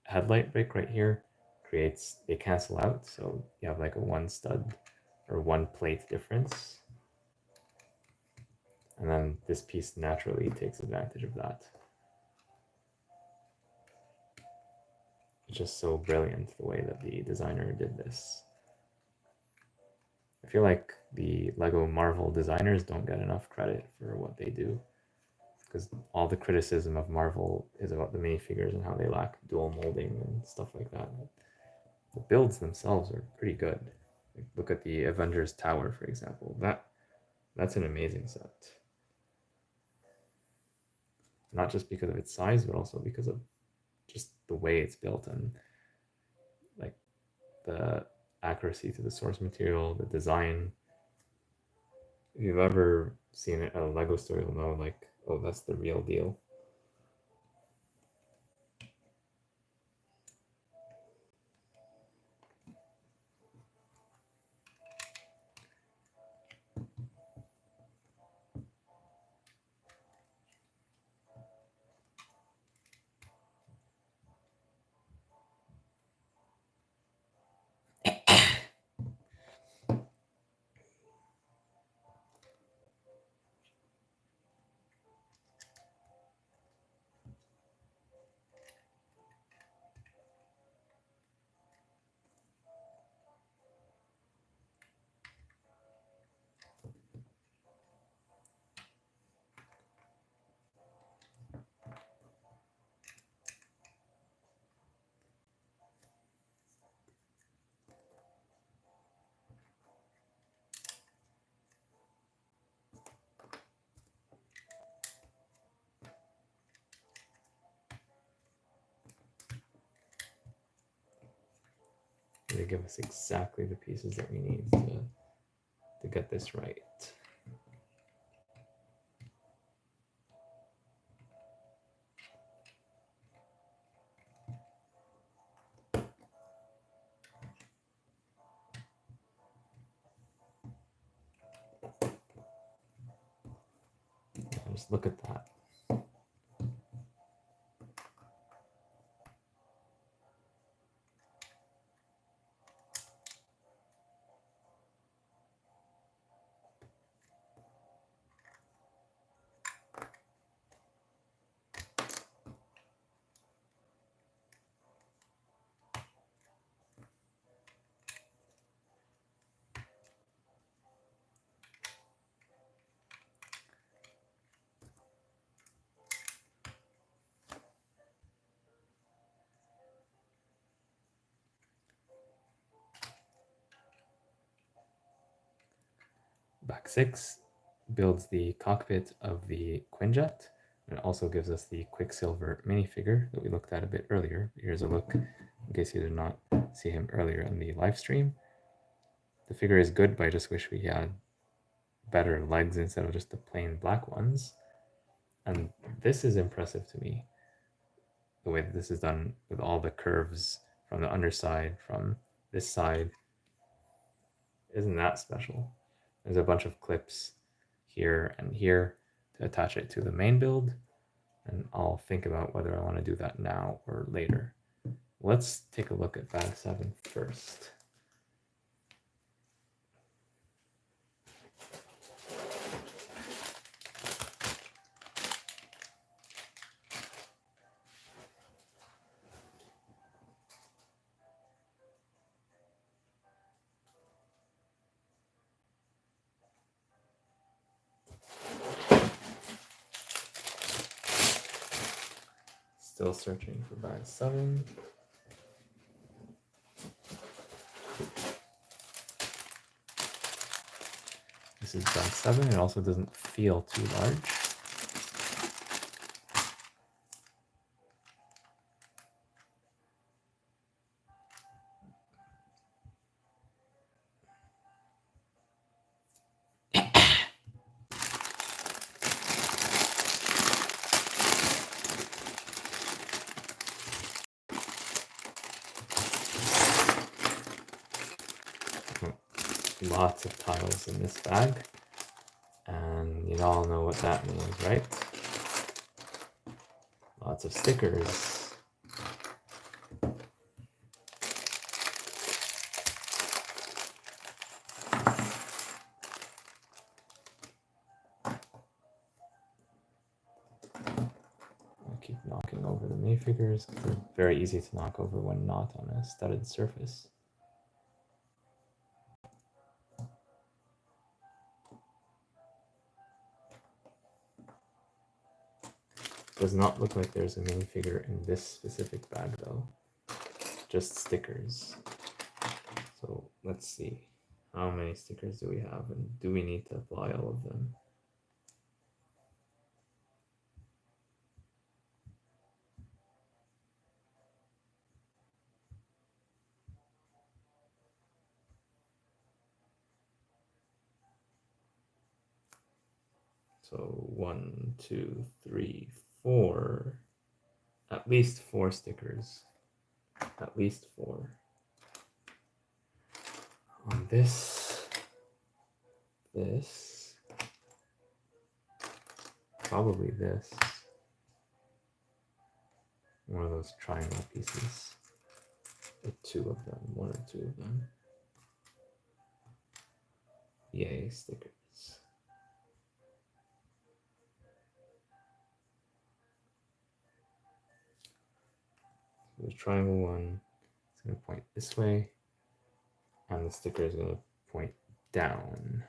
headlight brick right here creates, they cancel out. So you have like a one stud or one plate difference. And then this piece naturally takes advantage of that. It's just so brilliant the way that the designer did this. I feel like the Lego Marvel designers don't get enough credit for what they do, because all the criticism of Marvel is about the minifigures and how they lack dual molding and stuff like that. The builds themselves are pretty good. Like, look at the Avengers Tower, for example. That's an amazing set. Not just because of its size, but also because of just the way it's built and like the accuracy to the source material, the design. If you've ever seen a Lego store, you'll know like, oh, that's the real deal. They give us exactly the pieces that we need to get this right. Just look at that. Back 6 builds the cockpit of the Quinjet, and it also gives us the Quicksilver minifigure that we looked at a bit earlier. Here's a look in case you did not see him earlier in the live stream. The figure is good, but I just wish we had better legs instead of just the plain black ones. And this is impressive to me, the way that this is done with all the curves from the underside, from this side. Isn't that special? There's a bunch of clips here and here to attach it to the main build, and I'll think about whether I want to do that now or later. Let's take a look at bag 7 first. Still searching for bag 7. This is bag 7. It also doesn't feel too large. lots of tiles in this bag, and you all know what that means, right? Lots of stickers. I'll keep knocking over the minifigures because they're very easy to knock over when not on a studded surface. Does not look like there's a minifigure in this specific bag though, just stickers. So let's see, how many stickers do we have and do we need to apply all of them? So 1, 2, 3, 4, at least 4 stickers, at least 4. On this, probably this, one of those triangle pieces, or 2 of them, 1 or 2 of them. Yay, stickers. So the triangle one is going to point this way, and the sticker is going to point down.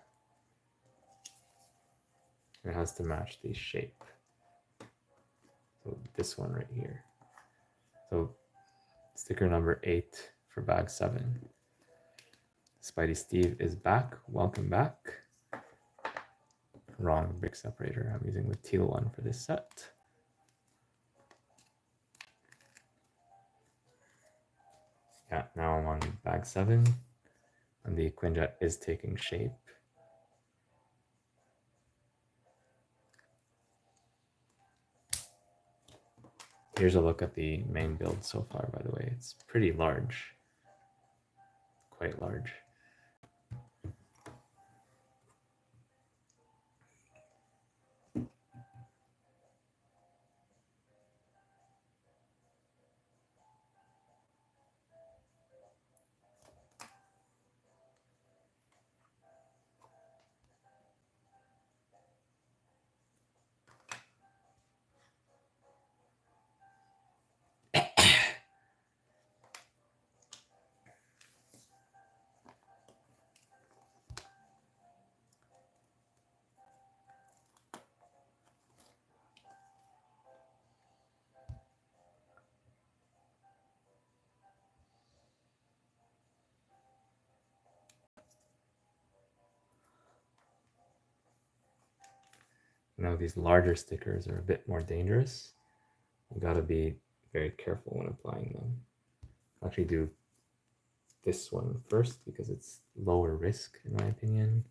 It has to match the shape. So this one right here. So sticker number 8 for bag 7. Spidey Steve is back. Welcome back. Wrong brick separator. I'm using the teal one for this set. Yeah, now I'm on bag 7, and the Quinjet is taking shape. Here's a look at the main build so far, by the way. It's pretty large, quite large. Now these larger stickers are a bit more dangerous. You gotta be very careful when applying them. I'll actually do this one first because it's lower risk in my opinion.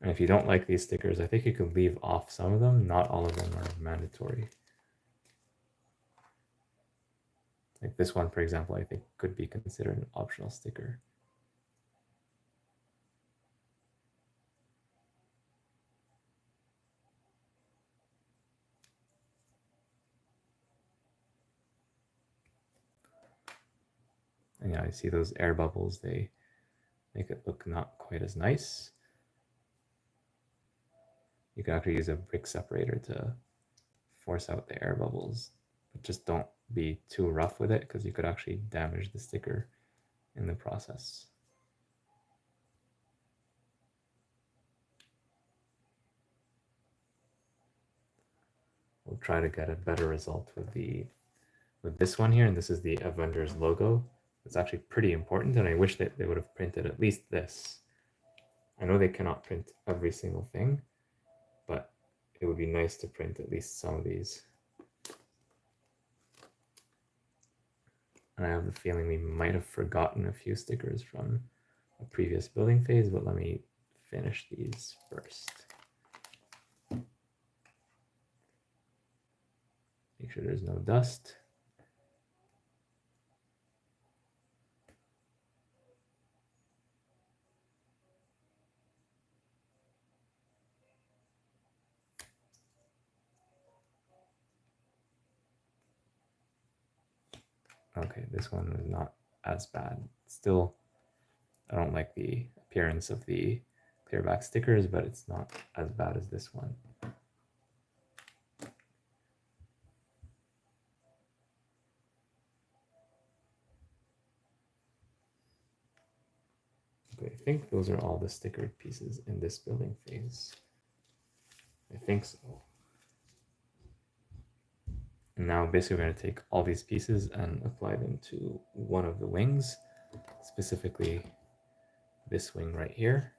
And if you don't like these stickers, I think you can leave off some of them. Not all of them are mandatory. Like this one, for example, I think could be considered an optional sticker. And yeah, I see those air bubbles, they make it look not quite as nice. You can actually use a brick separator to force out the air bubbles, but just don't be too rough with it because you could actually damage the sticker in the process. We'll try to get a better result with this one here, and this is the Avengers logo. It's actually pretty important, and I wish that they would have printed at least this. I know they cannot print every single thing, but it would be nice to print at least some of these. And I have the feeling we might have forgotten a few stickers from a previous building phase, but let me finish these first. Make Make sure there's no dust. Okay, this one was not as bad. Still, I don't like the appearance of the clearback stickers, but it's not as bad as this one. Okay, I think those are all the stickered pieces in this building phase. I think so. And now basically we're going to take all these pieces and apply them to one of the wings, specifically this wing right here.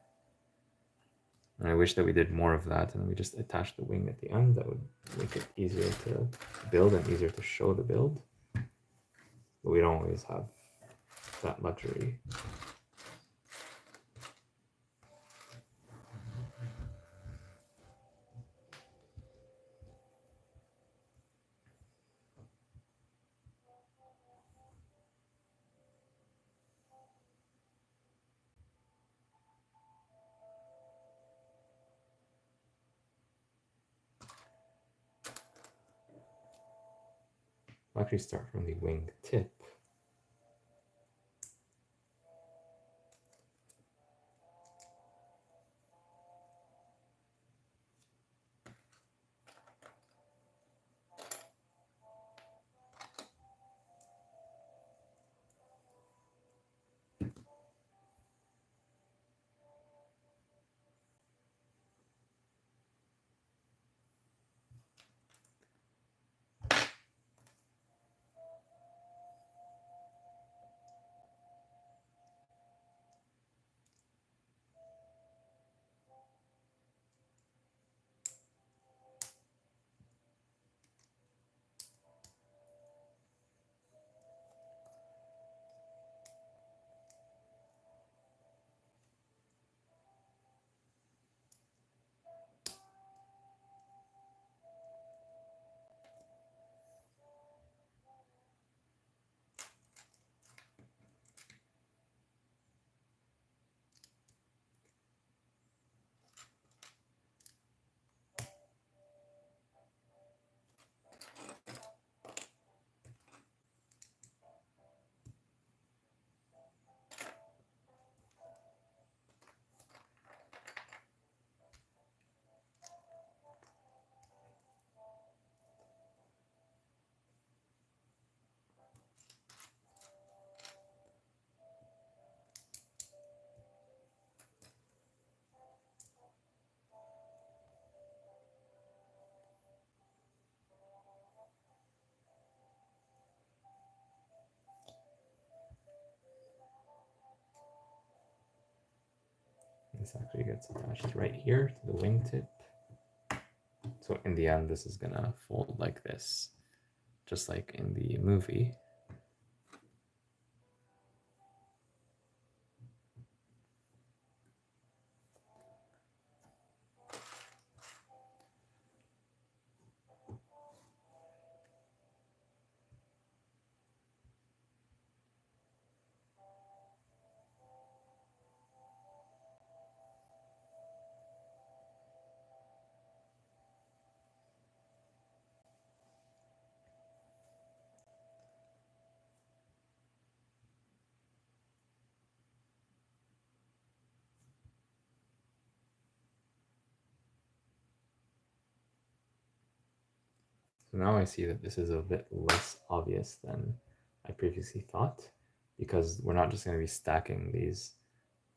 And I wish that we did more of that and we just attach the wing at the end. That would make it easier to build and easier to show the build. But we don't always have that luxury. I'll actually start from the wing tip. This actually gets attached right here to the wingtip. So in the end, this is gonna fold like this, just like in the movie. So now I see that this is a bit less obvious than I previously thought, because we're not just going to be stacking these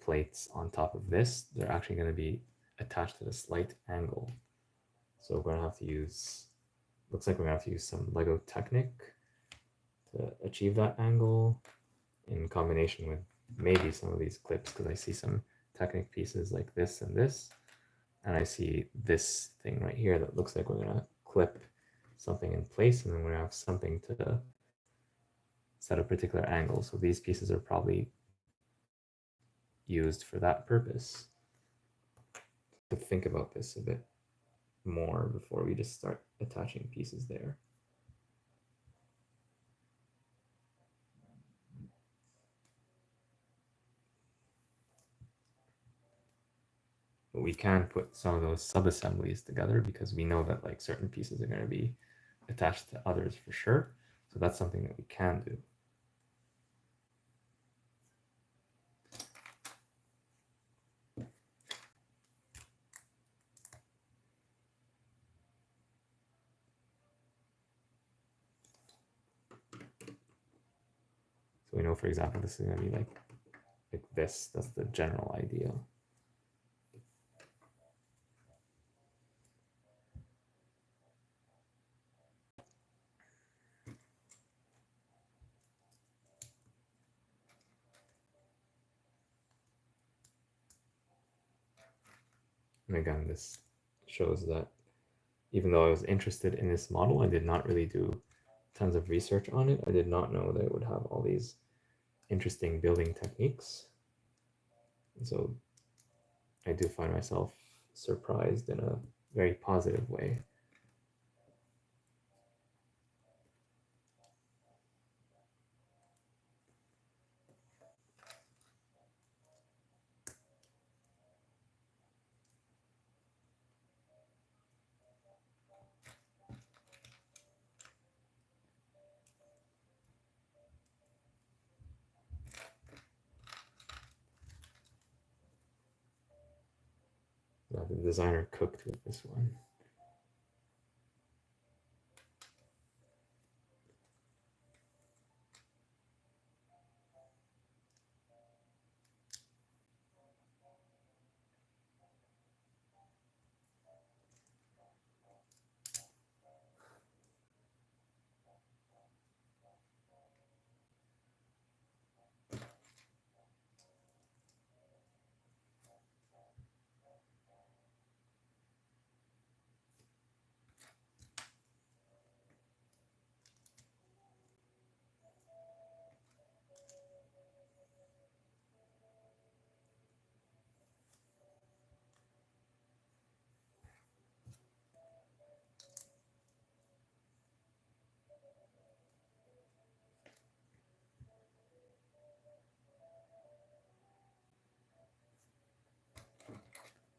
plates on top of this. They're actually going to be attached at a slight angle. So we're going to have to use, looks like we're going to have to use some Lego Technic to achieve that angle in combination with maybe some of these clips, because I see some Technic pieces like this and this. And I see this thing right here that looks like we're going to clip something in place, and then we're going to have something to set a particular angle. So these pieces are probably used for that purpose. To think about this a bit more before we just start attaching pieces there. But we can put some of those sub-assemblies together because we know that like certain pieces are going to be attached to others for sure. So that's something that we can do. So we know, for example, this is going to be like this. That's the general idea. And again, this shows that even though I was interested in this model, I did not really do tons of research on it. I did not know that it would have all these interesting building techniques. And so I do find myself surprised in a very positive way. The designer cooked with this one.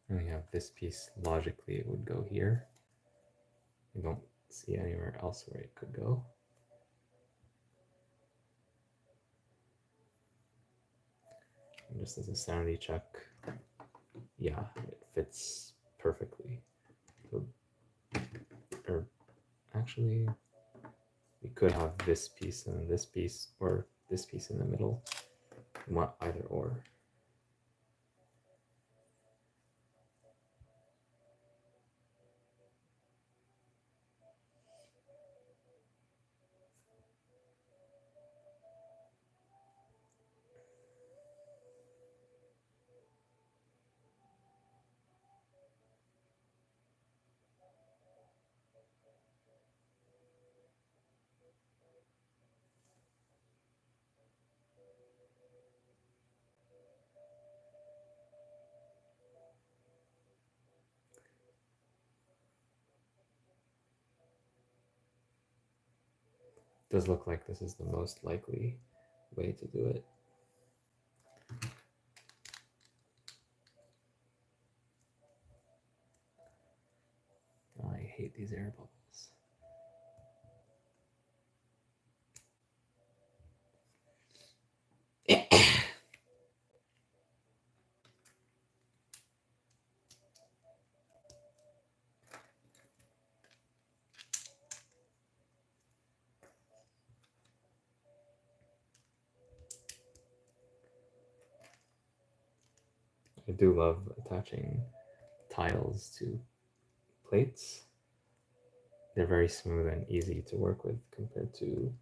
And we have this piece, logically it would go here. I don't see anywhere else where it could go. And just as a sanity check, yeah, it fits perfectly. So, or actually, we could have this piece and this piece, or this piece in the middle. Either or. It does look like this is the most likely way to do it. Oh, I hate these air bubbles. I do love attaching tiles to plates. They're very smooth and easy to work with compared to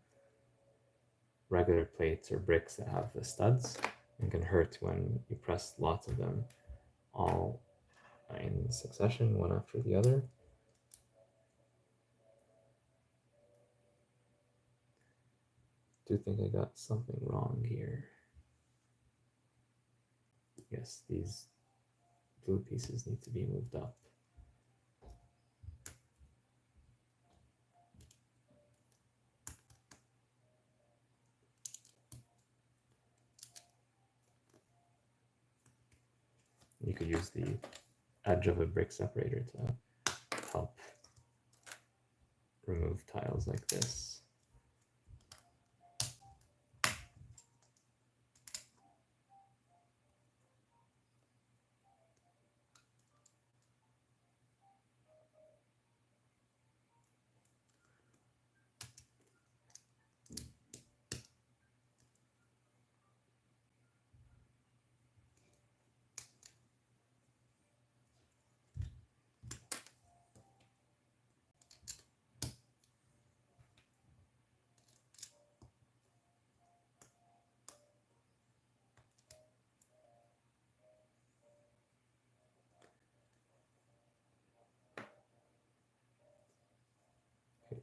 regular plates or bricks that have the studs and can hurt when you press lots of them all in succession, one after the other. I do think I got something wrong here. Yes, these blue pieces need to be moved up. You could use the edge of a brick separator to help remove tiles like this.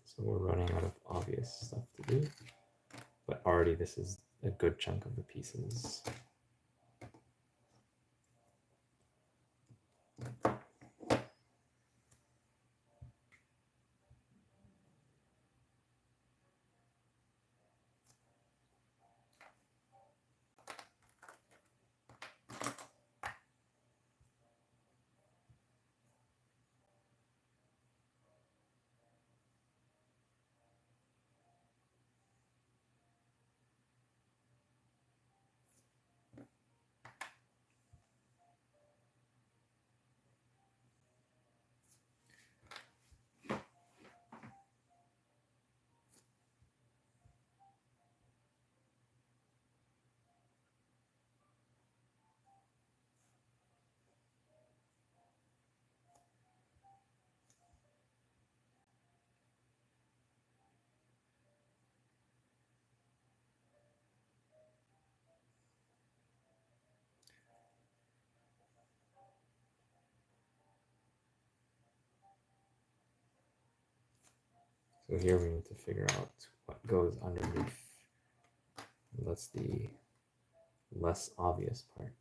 So we're running out of obvious stuff to do, but already this is a good chunk of the pieces. So here we need to figure out what goes underneath. That's the less obvious part.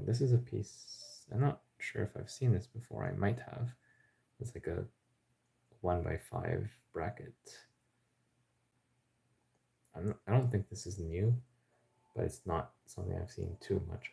This is a piece, I'm not sure if I've seen this before, I might have. It's like a 1x5 bracket. I don't think this is new, but it's not something I've seen too much.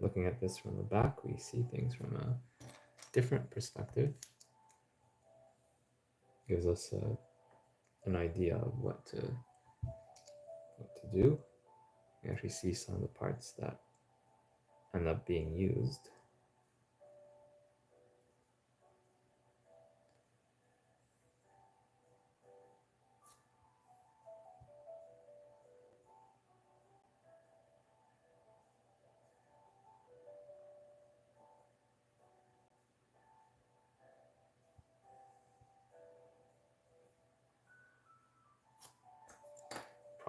Looking at this from the back, we see things from a different perspective. Gives us an idea of what to do. We actually see some of the parts that end up being used.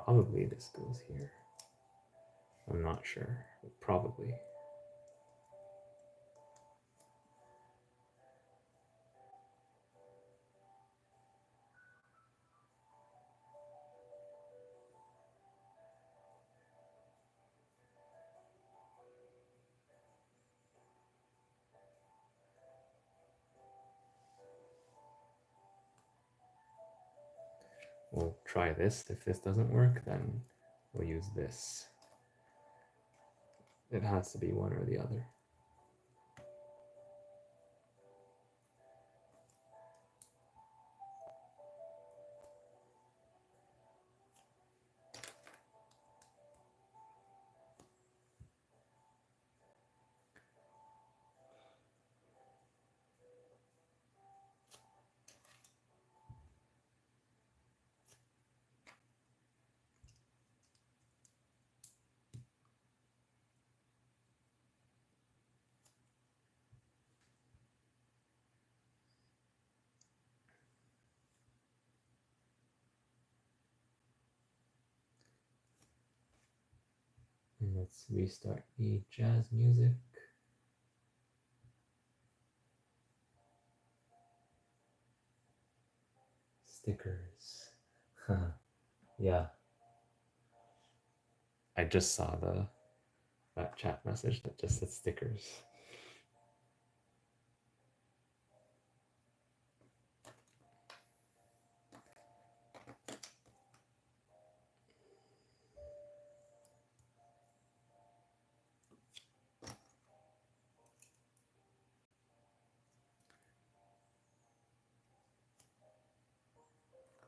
Probably this goes here. I'm not sure, but probably. We'll try this. If this doesn't work, then we'll use this. It has to be one or the other. let's restart the jazz music. Stickers. Yeah. I just saw that chat message that just said stickers.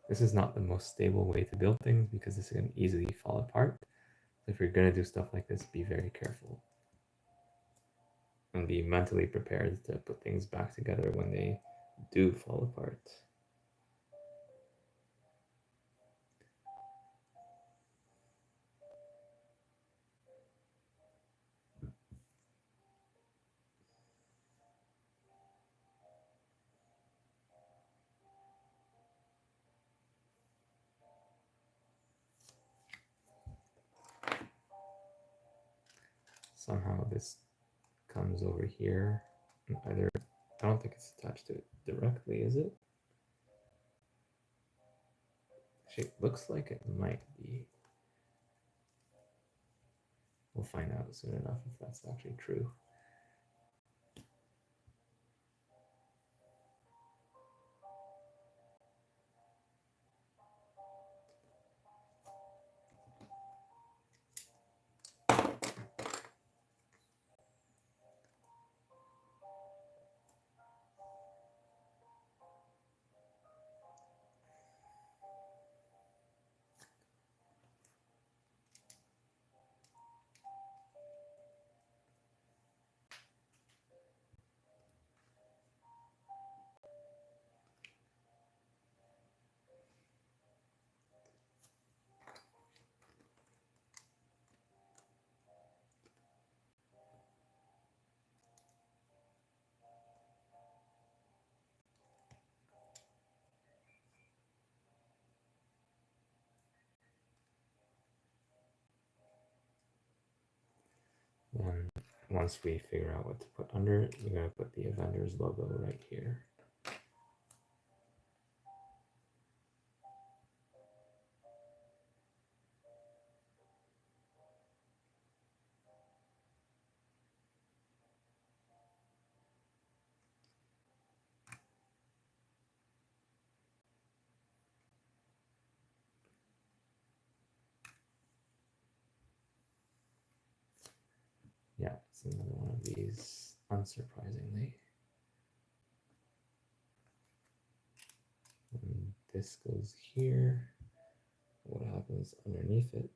This is not the most stable way to build things because this can easily fall apart. So if you're going to do stuff like this, be very careful. And be mentally prepared to put things back together when they do fall apart. Somehow this comes over here. Either I don't think it's attached to it directly, is it? Actually, it looks like it might be. We'll find out soon enough if that's actually true. And once we figure out what to put under it, we're going to put the Avengers logo right here. Yeah, it's another one of these, unsurprisingly. And this goes here. What happens underneath it?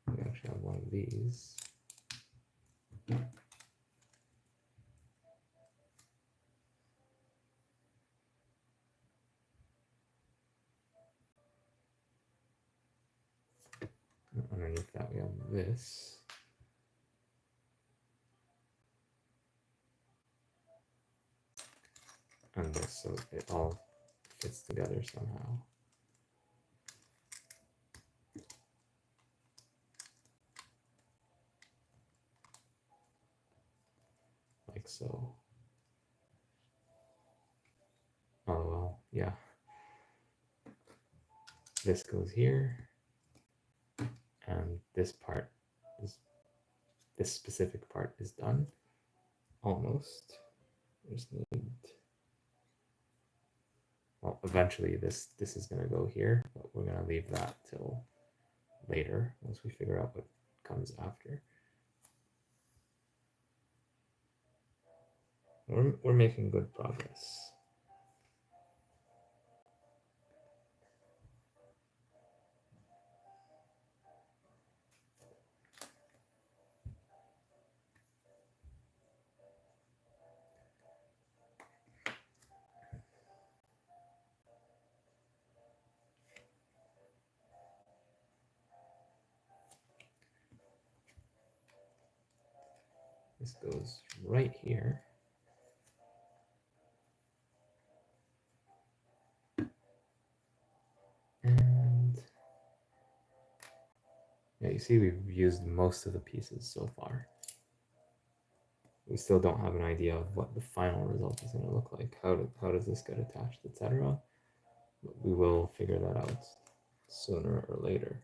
We actually have one of these. And underneath that, we have this. And this, so it all fits together somehow. Like so. Oh, well, yeah. This goes here. And this part, this specific part is done. Almost. We just need, well, eventually this is going to go here, but we're going to leave that till later once we figure out what comes after. We're making good progress. This goes right here. And Yeah, you see we've used most of the pieces so far. We still don't have an idea of what the final result is going to look like. How does this get attached, etc. But we will figure that out sooner or later.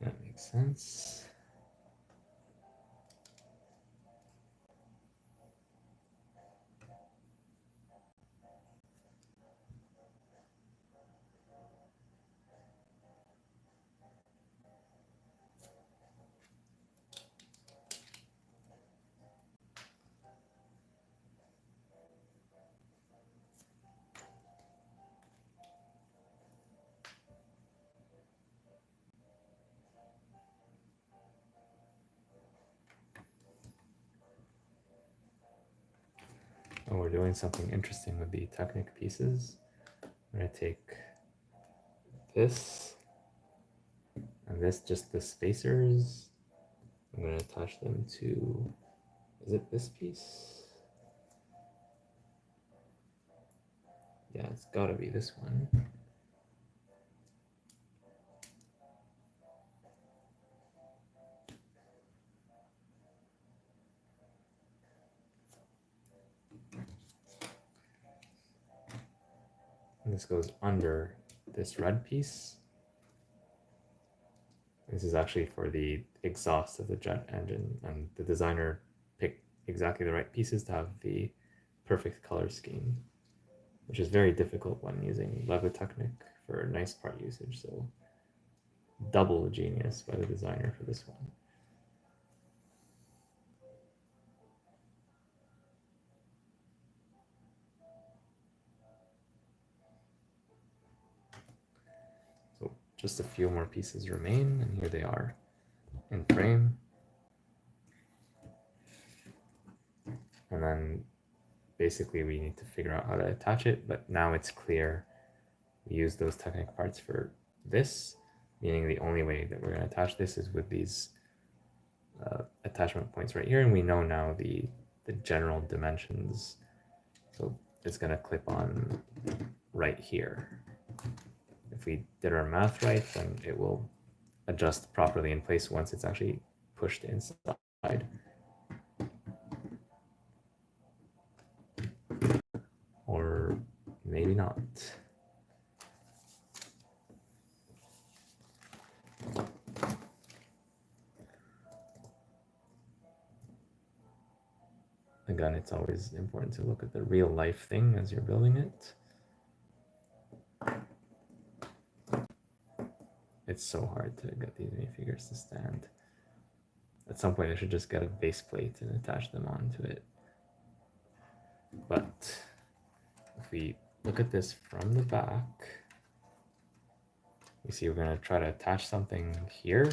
That makes sense. And we're doing something interesting with the Technic pieces. I'm going to take this and this, just the spacers. I'm going to attach them to, is it this piece? Yeah, it's got to be this one. And this goes under this red piece. This is actually for the exhaust of the jet engine, and the designer picked exactly the right pieces to have the perfect color scheme, which is very difficult when using Lego Technic for nice part usage. So double genius by the designer for this one. So just a few more pieces remain, and here they are in frame. And then basically we need to figure out how to attach it, but now it's clear we use those Technic parts for this, meaning the only way that we're going to attach this is with these attachment points right here, and we know now the general dimensions. So it's going to clip on right here. If we did our math right, then it will adjust properly in place once it's actually pushed inside. Or maybe not. Again, it's always important to look at the real life thing as you're building it. It's so hard to get these minifigures to stand. At some point I should just get a base plate and attach them onto it. But if we look at this from the back, we see we're going to try to attach something here,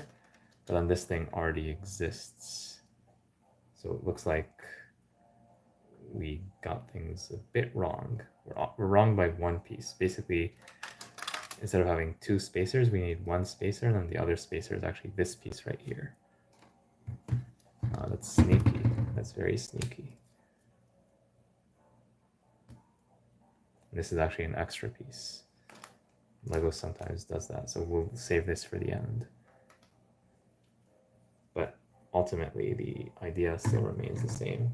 but then this thing already exists. So it looks like we got things a bit wrong. We're wrong by one piece. Basically, instead of having two spacers, we need one spacer, and then the other spacer is actually this piece right here. That's sneaky. That's very sneaky. This is actually an extra piece. Lego sometimes does that, so we'll save this for the end. But ultimately, the idea still remains the same.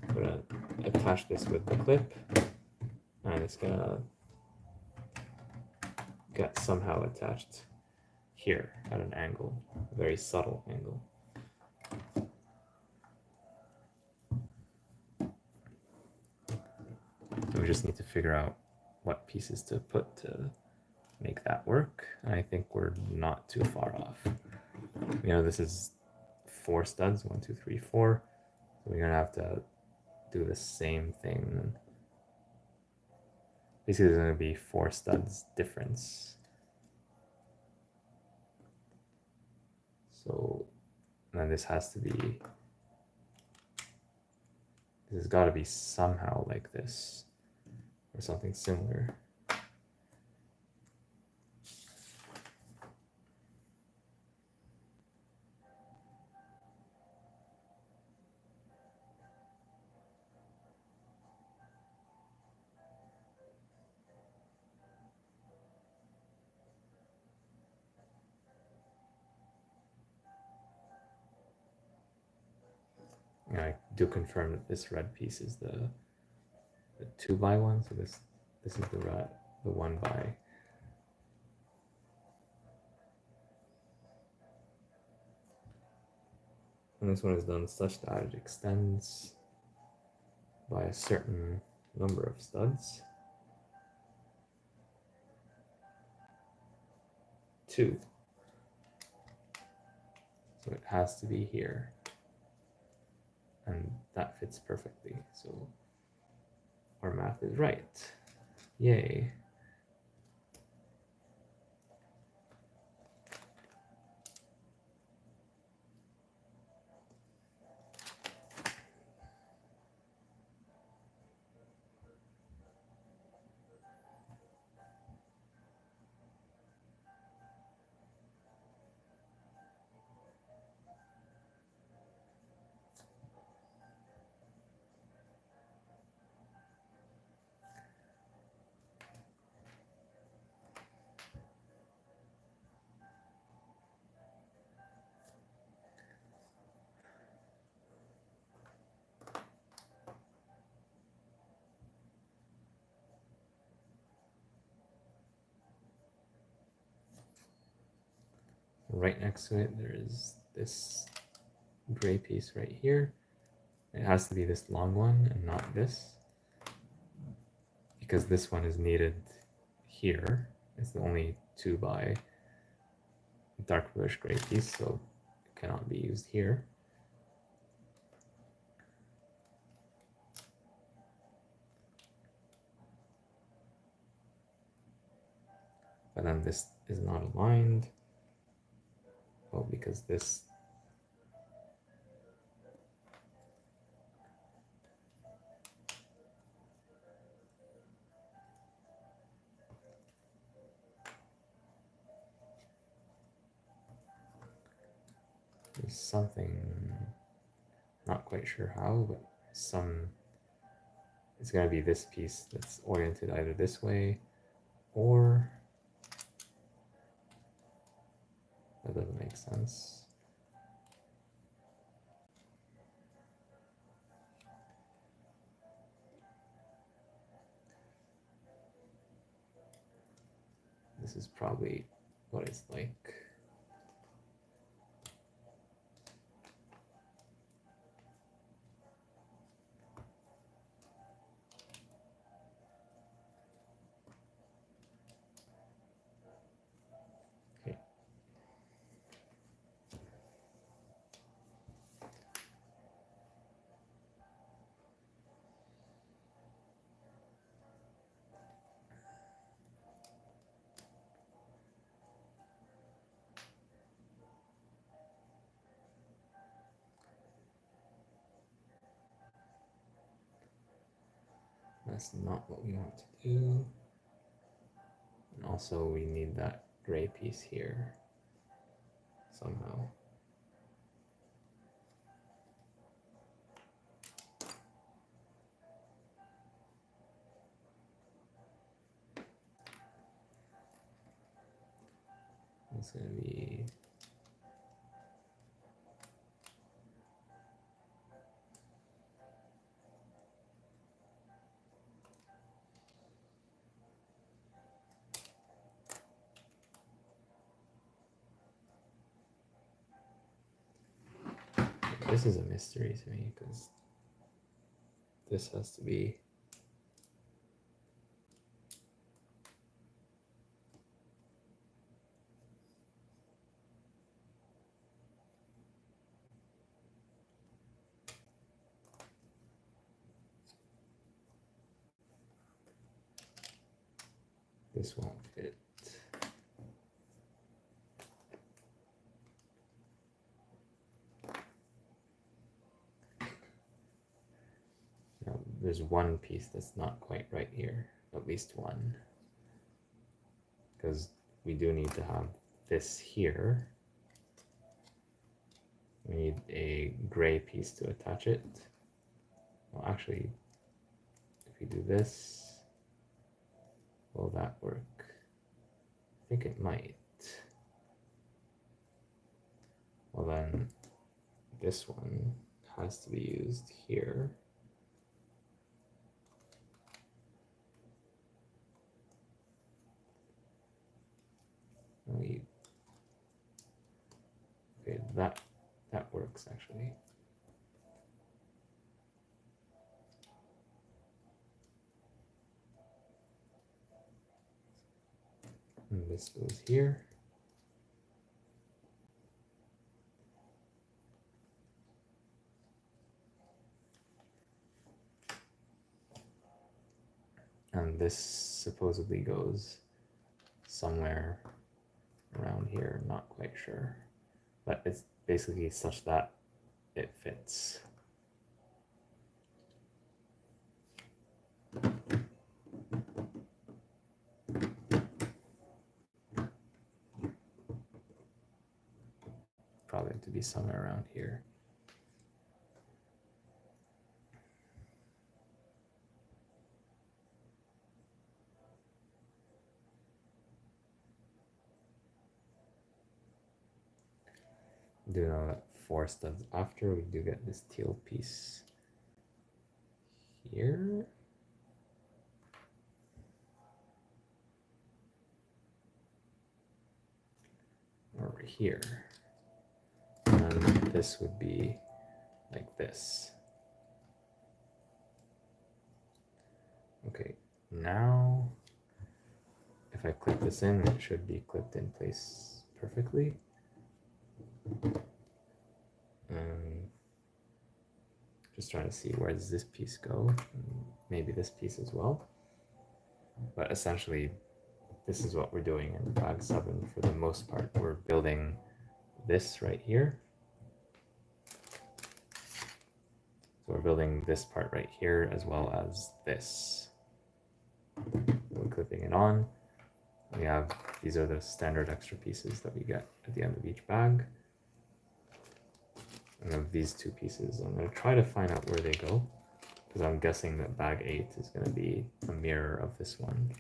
I'm gonna attach this with the clip, and it's gonna get somehow attached here at an angle, a very subtle angle. So we just need to figure out what pieces to put to make that work. And I think we're not too far off. You know, this is 4 studs, 1, 2, 3, 4. So we're gonna have to do the same thing. Basically, there's gonna be 4 studs difference. So then this has got to be somehow like this or something similar. And I do confirm that this red piece is the 2x1, so this is the 1x. And this one is done such that it extends by a certain number of studs. 2. So it has to be here. And that fits perfectly. So our math is right. Yay. Right next to it, there is this gray piece right here. It has to be this long one and not this, because this one is needed here. It's the only 2x dark bluish gray piece, so it cannot be used here. But then this is not aligned. Well, because this is something, not quite sure how, but it's going to be this piece that's oriented either this way or that doesn't make sense. This is probably what it's like. Okay. That's not what we want to do. And also we need that gray piece here somehow. It's going to be this is a mystery to me because this has to be this won't fit. there's one piece that's not quite right here, at least one. Because we do need to have this here. We need a gray piece to attach it. Well, actually, if we do this, will that work? I think it might. Well then, this one has to be used here. Okay, that works actually. And this goes here. And this supposedly goes somewhere around here, not quite sure. But it's basically such that it fits. Probably to be somewhere around here. Do know that 4 studs after we do get this teal piece here. Over here. And this would be like this. Okay, now if I clip this in, it should be clipped in place perfectly. Just trying to see where does this piece go, maybe this piece as well. But essentially, this is what we're doing in bag 7 for the most part. We're building this right here. So we're building this part right here as well as this. We're clipping it on. We have, these are the standard extra pieces that we get at the end of each bag. And of these 2 pieces, I'm going to try to find out where they go, because I'm guessing that bag 8 is going to be a mirror of this one.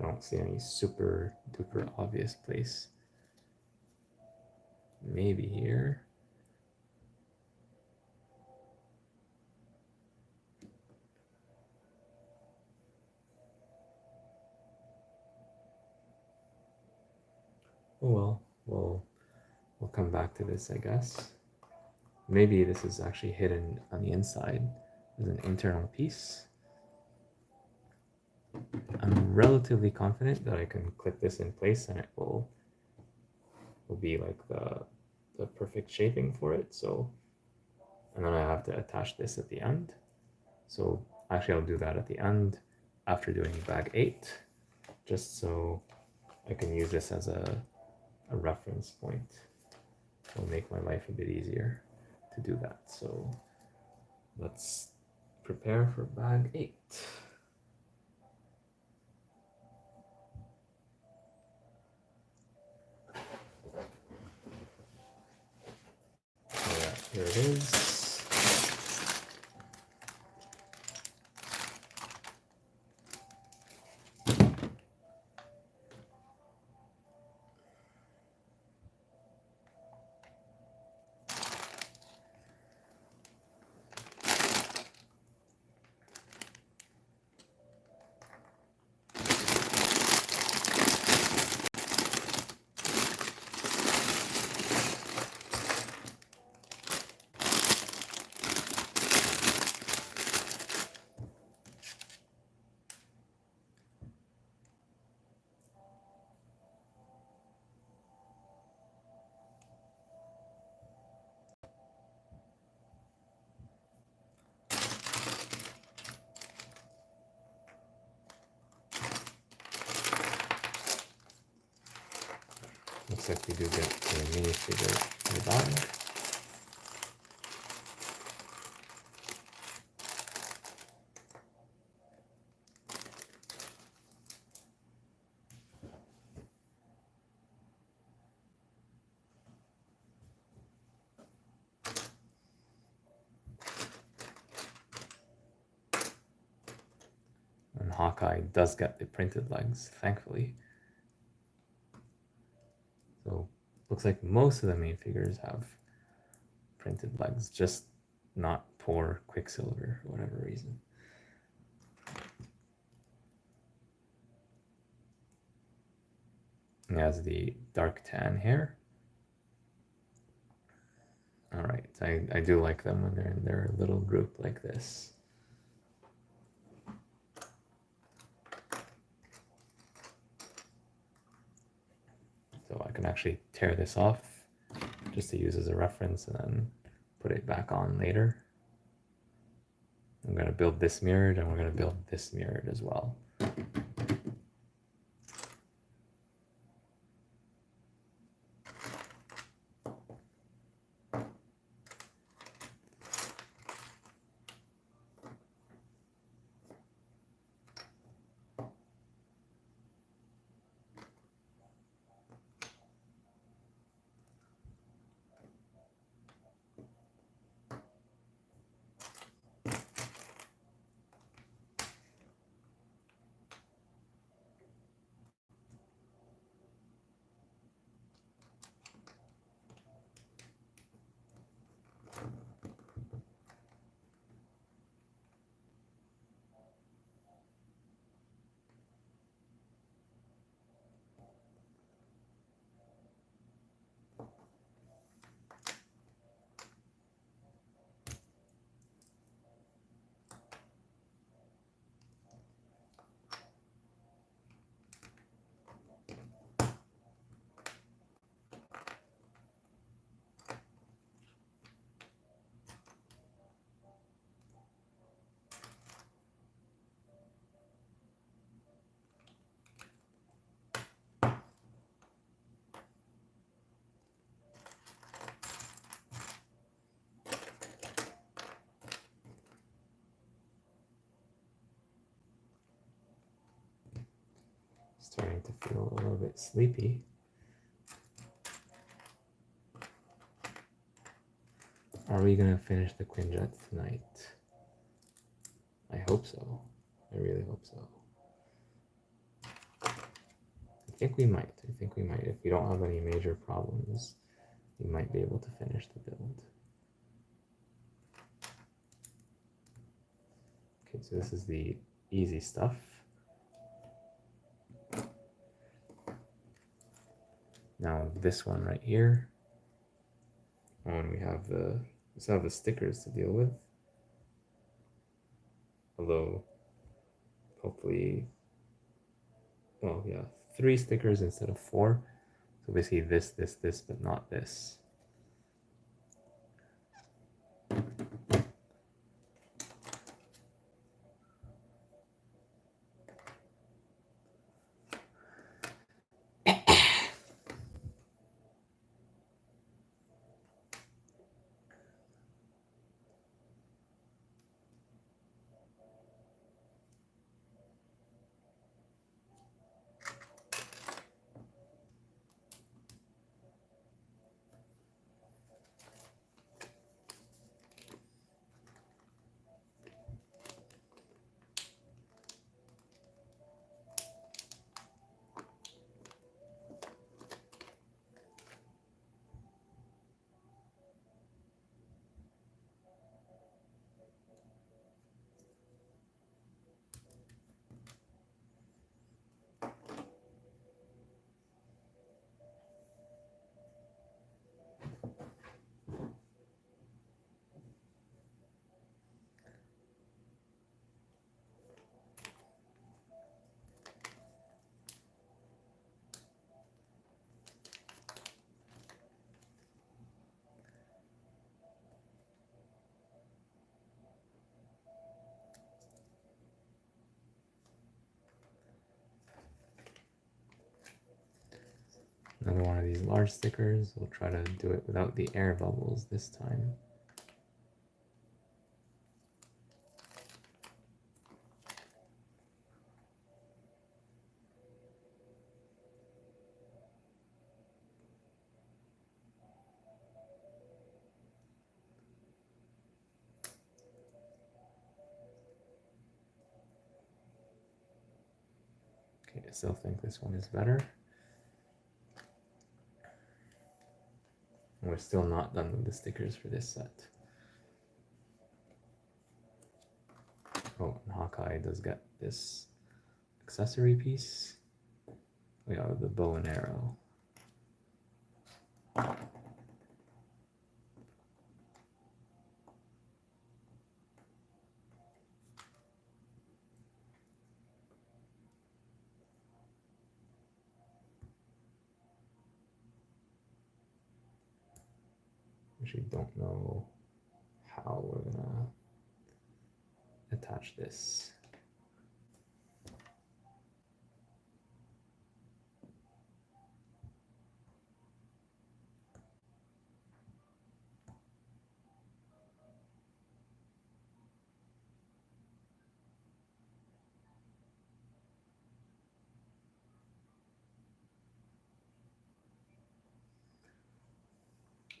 I don't see any super duper obvious place. Maybe here. Oh well, we'll come back to this, I guess. Maybe this is actually hidden on the inside as an internal piece. I'm relatively confident that I can clip this in place and it will be like the perfect shaping for it. So, and then I have to attach this at the end. So actually I'll do that at the end after doing bag 8, just so I can use this as a reference point. It'll make my life a bit easier to do that. So let's prepare for bag 8. Here it is. Looks like we do get a minifigure in the bag. And Hawkeye does get the printed legs, thankfully. So looks like most of the main figures have printed legs, just not poor Quicksilver for whatever reason. He has the dark tan hair. All right, I do like them when they're in their little group like this. So I can actually tear this off just to use as a reference and then put it back on later. I'm going to build this mirrored and we're going to build this mirrored as well. Starting to feel a little bit sleepy. Are we going to finish the Quinjet tonight? I hope so. I really hope so. I think we might. I think we might. If we don't have any major problems, we might be able to finish the build. Okay, so this is the easy stuff. Now this one right here. Oh, and we still have the stickers to deal with. Although, hopefully, well, yeah, 3 stickers instead of 4. So basically this, but not this. Another one of these large stickers. We'll try to do it without the air bubbles this time. Okay, I still think this one is better. We're still not done with the stickers for this set. Oh, and Hawkeye does get this accessory piece. We got the bow and arrow. Actually don't know how we're gonna attach this.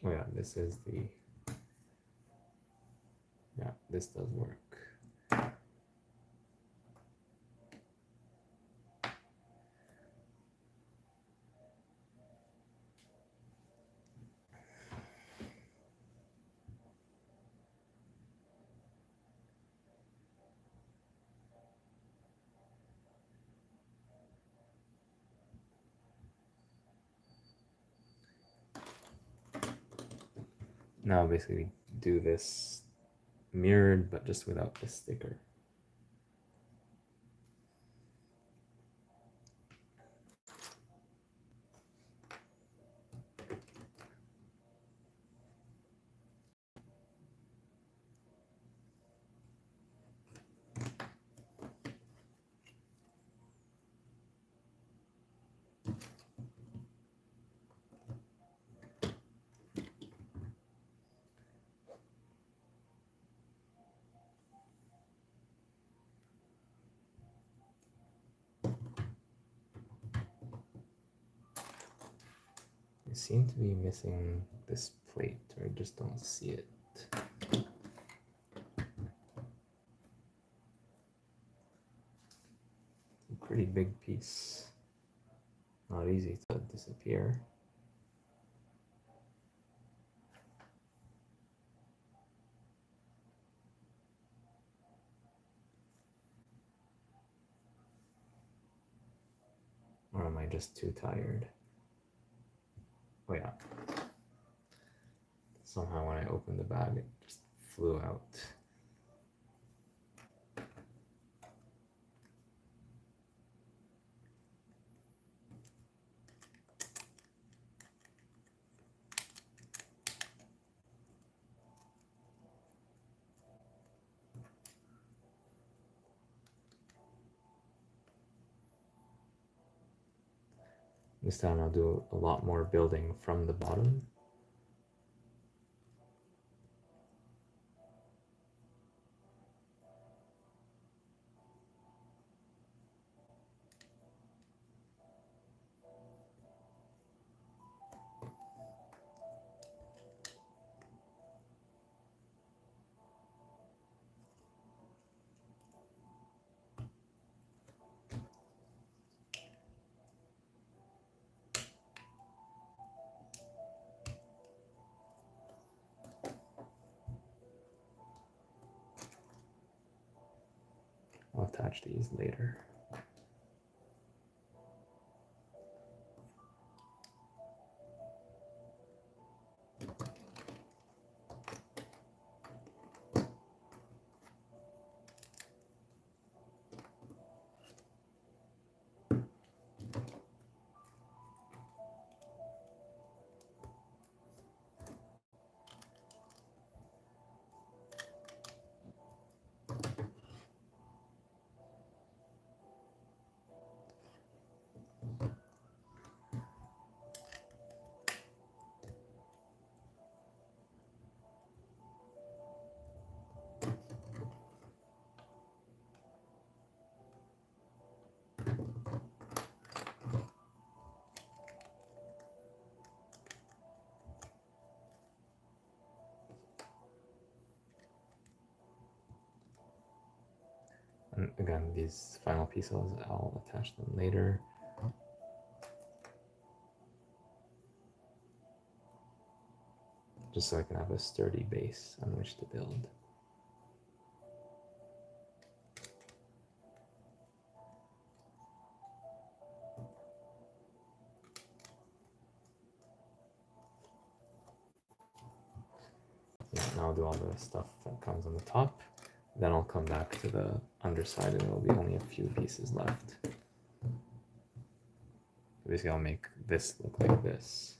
Oh yeah, this is the, yeah, this does work. Now basically do this mirrored, but just without the sticker. I seem to be missing this plate, or I just don't see it. A pretty big piece. Not easy to disappear. Or am I just too tired? Oh yeah. Somehow when I opened the bag, it just flew out. This time I'll do a lot more building from the bottom. I'll attach these later. And again, these final pieces, I'll attach them later. Just so I can have a sturdy base on which to build. Yeah, now I'll do all the stuff that comes on the top. Then I'll come back to the underside and there'll be only a few pieces left. Basically, I'll make this look like this.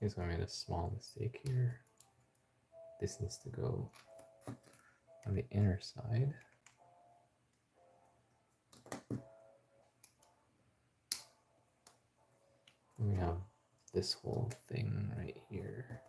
Okay, so I made a small mistake here. This needs to go on the inner side. We have this whole thing right here.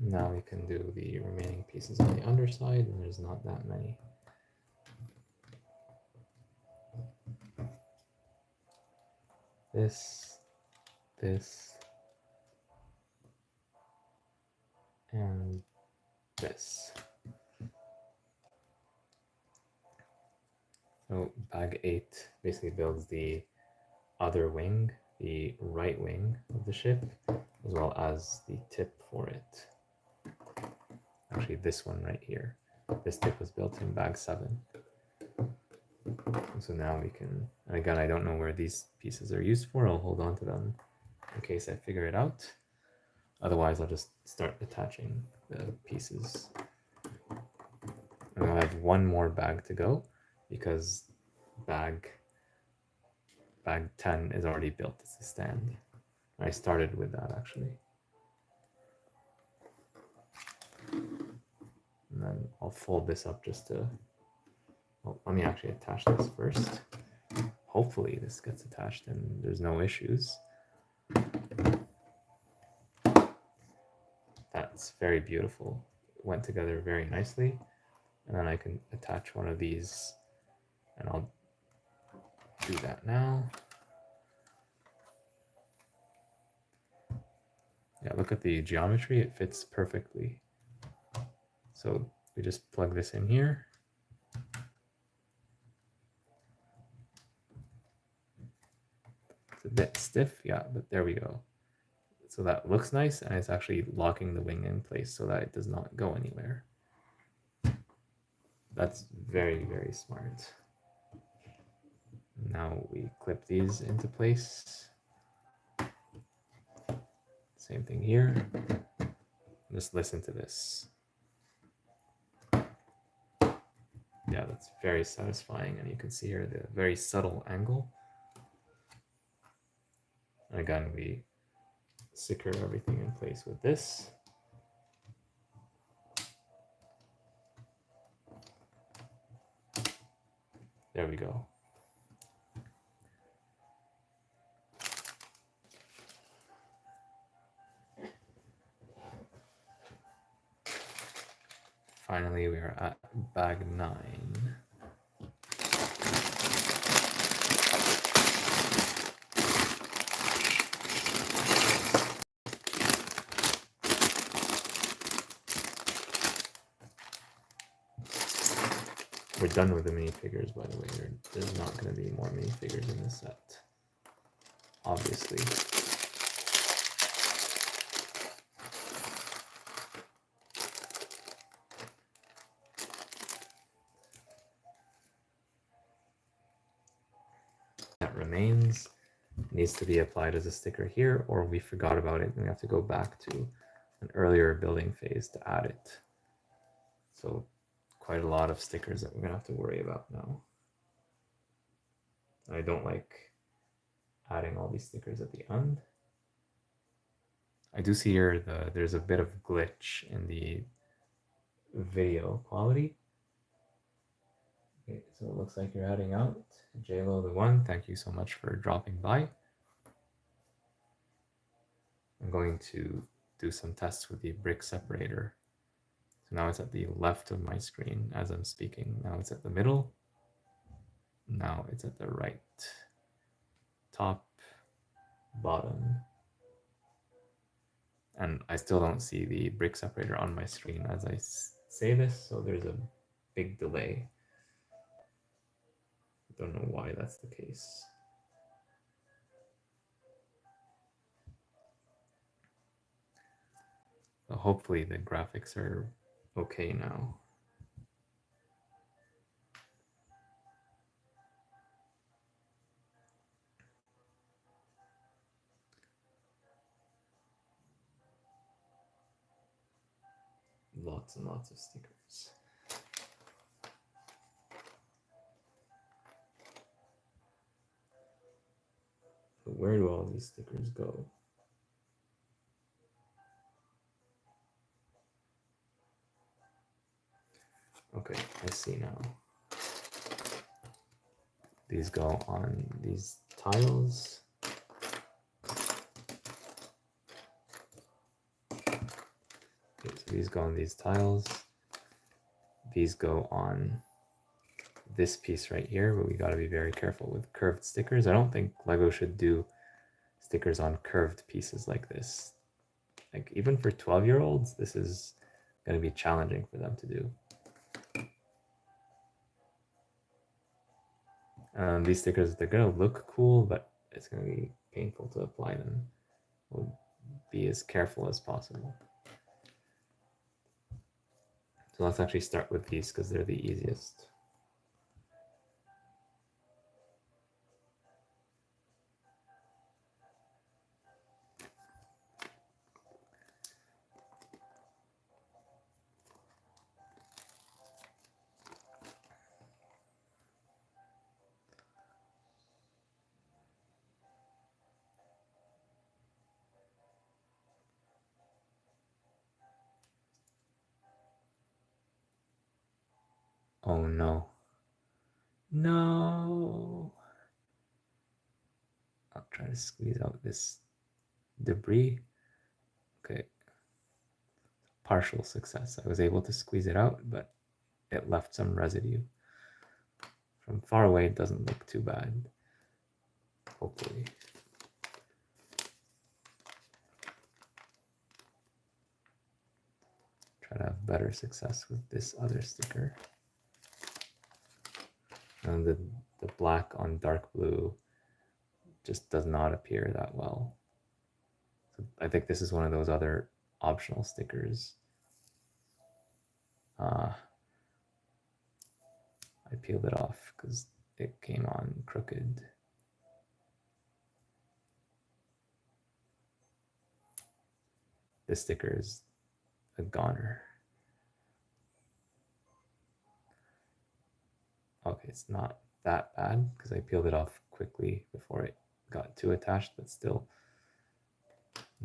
Now we can do the remaining pieces on the underside, and there's not that many. This, and this. So bag 8 basically builds the other wing, the right wing of the ship, as well as the tip for it. Actually, this one right here. This tip was built in bag 7. So now we can, and again, I don't know where these pieces are used for. I'll hold on to them in case I figure it out. Otherwise, I'll just start attaching the pieces. And I'll have one more bag to go because bag 10 is already built as a stand. I started with that actually. And then I'll fold this up just to, well, let me actually attach this first. Hopefully this gets attached and there's no issues. That's very beautiful. It went together very nicely. And then I can attach one of these, and I'll do that now. Yeah, look at the geometry, it fits perfectly. So we just plug this in here. It's a bit stiff, yeah, but there we go. So that looks nice, and it's actually locking the wing in place so that it does not go anywhere. That's very, very smart. Now we clip these into place. Same thing here. Just listen to this. Yeah, that's very satisfying, and you can see here the very subtle angle. And again, we secure everything in place with this. There we go. Finally, we are at bag 9. We're done with the minifigures, by the way. There's not going to be more minifigures in this set, obviously. That remains needs to be applied as a sticker here, or we forgot about it and we have to go back to an earlier building phase to add it. So quite a lot of stickers that we're gonna have to worry about now. I don't like adding all these stickers at the end. I do see here there's a bit of glitch in the video quality. Okay, so it looks like you're adding out. JLo the one, thank you so much for dropping by. I'm going to do some tests with the brick separator. So now it's at the left of my screen as I'm speaking. Now it's at the middle. Now it's at the right. Top, bottom. And I still don't see the brick separator on my screen as I say this, so there's a big delay. I don't know why that's the case. So hopefully the graphics are okay now. Lots and lots of stickers. But where do all these stickers go? Okay, I see now. These go on these tiles. Okay, so these go on these tiles. These go on this piece right here, but we got to be very careful with curved stickers. I don't think Lego should do stickers on curved pieces like this. Like even for 12-year-olds, this is going to be challenging for them to do. These stickers, they're going to look cool, but it's going to be painful to apply them. We'll be as careful as possible. So let's actually start with these because they're the easiest. Oh no. No. I'll try to squeeze out this debris. Okay. Partial success. I was able to squeeze it out, but it left some residue. From far away, it doesn't look too bad. Hopefully. Try to have better success with this other sticker. And the black on dark blue just does not appear that well. So I think this is one of those other optional stickers. I peeled it off because it came on crooked. This sticker is a goner. Okay, it's not that bad because I peeled it off quickly before it got too attached, but still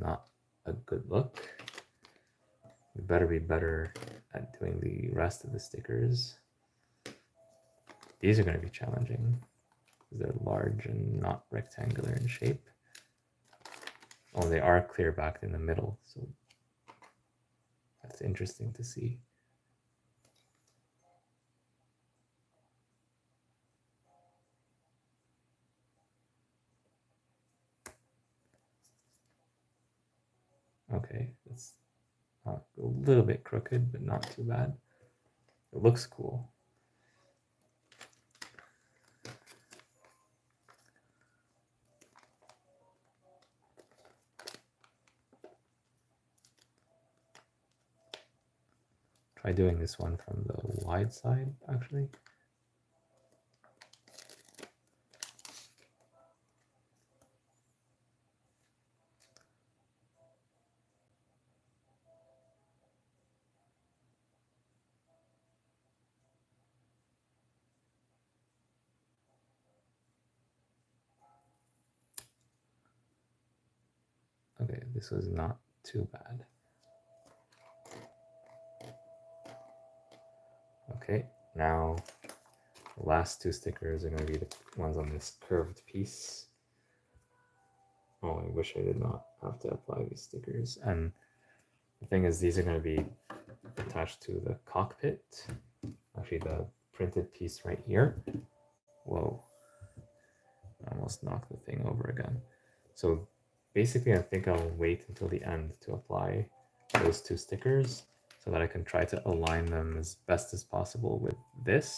not a good look. We better be better at doing the rest of the stickers. These are going to be challenging because they're large and not rectangular in shape. Oh, they are clear back in the middle, so that's interesting to see. Okay, it's a little bit crooked, but not too bad. It looks cool. Try doing this one from the wide side, actually. Okay, this was not too bad. Okay, now the last two stickers are going to be the ones on this curved piece. Oh, I wish I did not have to apply these stickers. And the thing is, these are going to be attached to the cockpit. Actually, the printed piece right here. Whoa, I almost knocked the thing over again. So basically I think I'll wait until the end to apply those two stickers so that I can try to align them as best as possible with this,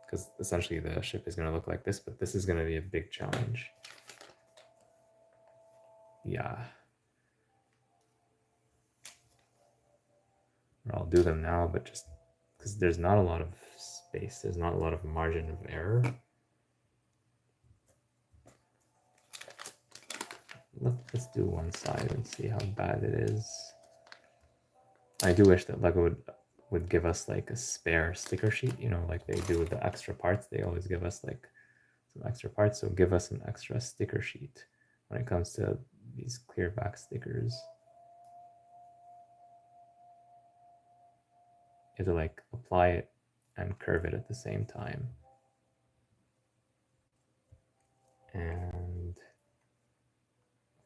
because essentially the ship is going to look like this, but this is going to be a big challenge. Yeah. Or I'll do them now, but just because there's not a lot of space, there's not a lot of margin of error. Let's do one side and see how bad it is. I do wish that Lego would give us like a spare sticker sheet, you know, like they do with the extra parts. They always give us like some extra parts, so give us an extra sticker sheet when it comes to these clear back stickers. You have to like apply it and curve it at the same time. And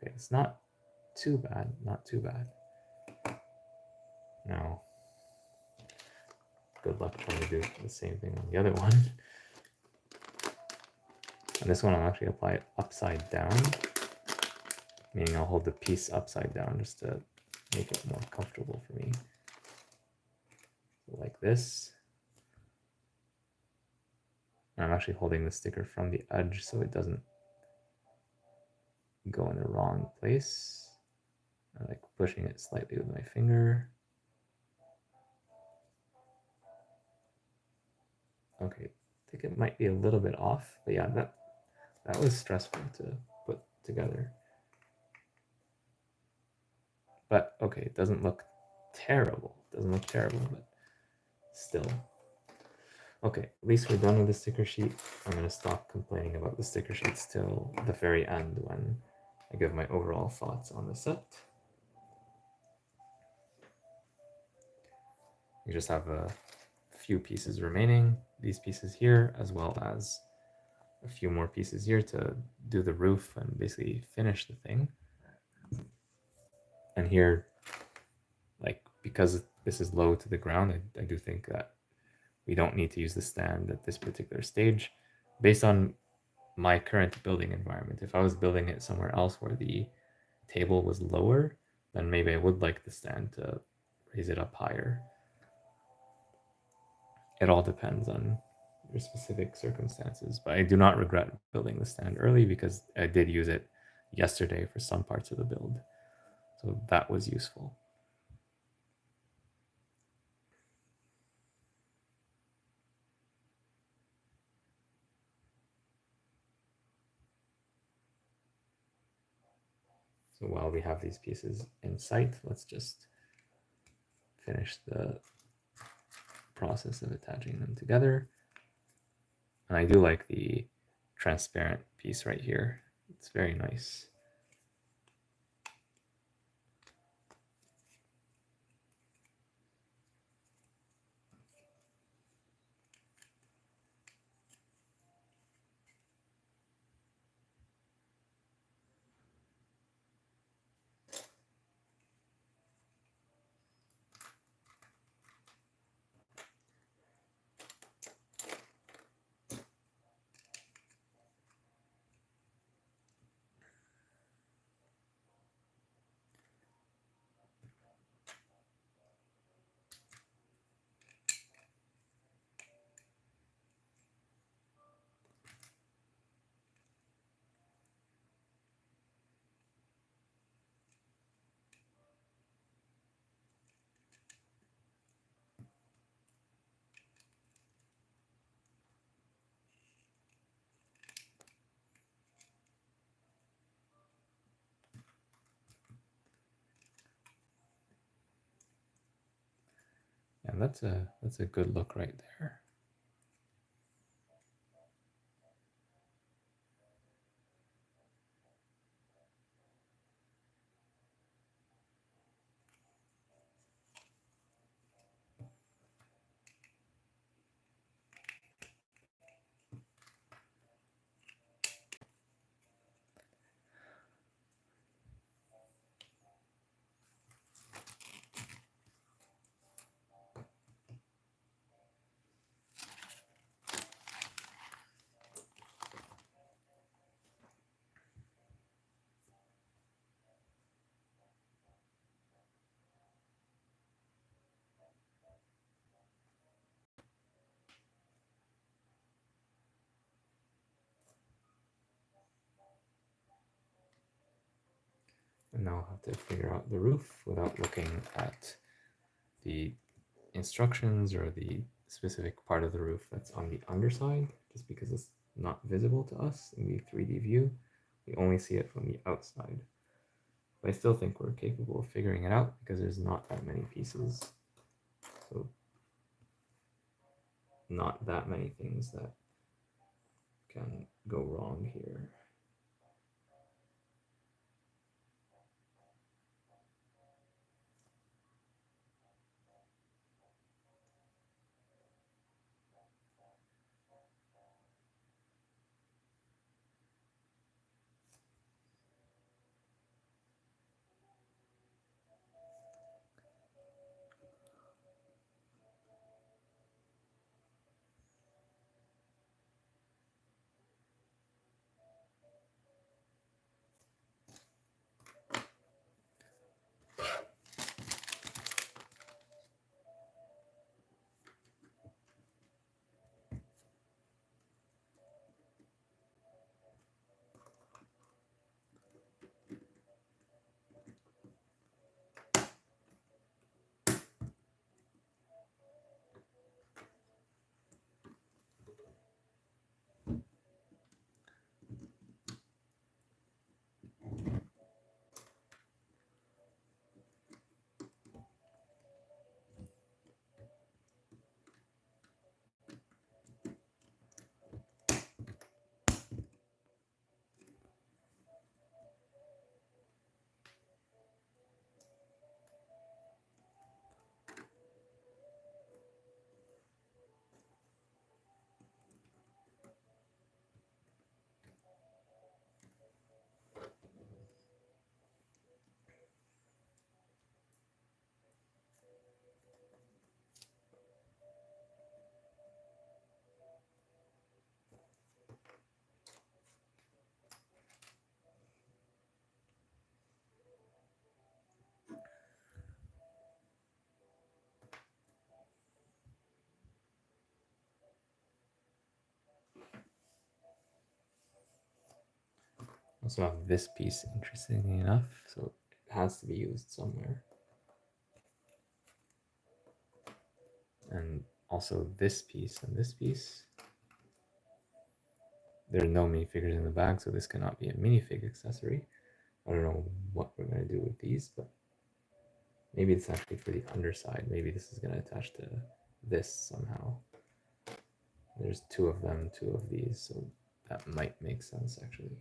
okay, it's not too bad, not too bad. Now, good luck trying to do the same thing on the other one. And this one I'll actually apply it upside down, meaning I'll hold the piece upside down just to make it more comfortable for me. So like this. And I'm actually holding the sticker from the edge so it doesn't go in the wrong place. I like pushing it slightly with my finger. Okay, I think it might be a little bit off, but yeah, that was stressful to put together. But okay, it doesn't look terrible. It doesn't look terrible, but still. Okay, at least we're done with the sticker sheet. I'm going to stop complaining about the sticker sheets till the very end when I give my overall thoughts on the set. You just have a few pieces remaining, these pieces here, as well as a few more pieces here to do the roof and basically finish the thing. And here, like, because this is low to the ground, I do think that we don't need to use the stand at this particular stage based on my current building environment. If I was building it somewhere else where the table was lower, then maybe I would like the stand to raise it up higher. It all depends on your specific circumstances, but I do not regret building the stand early because I did use it yesterday for some parts of the build. So that was useful. So while we have these pieces in sight, let's just finish the process of attaching them together. And I do like the transparent piece right here. It's very nice. And that's a good look right there. now have to figure out the roof without looking at the instructions or the specific part of the roof that's on the underside, just because it's not visible to us in the 3D view. We only see it from the outside. But I still think we're capable of figuring it out because there's not that many pieces. So not that many things that can go wrong here. Also have this piece, interestingly enough, so it has to be used somewhere. And also this piece and this piece. There are no minifigures in the bag, so this cannot be a minifig accessory. I don't know what we're going to do with these, but maybe it's actually for the underside. Maybe this is going to attach to this somehow. There's two of them, two of these, so that might make sense actually.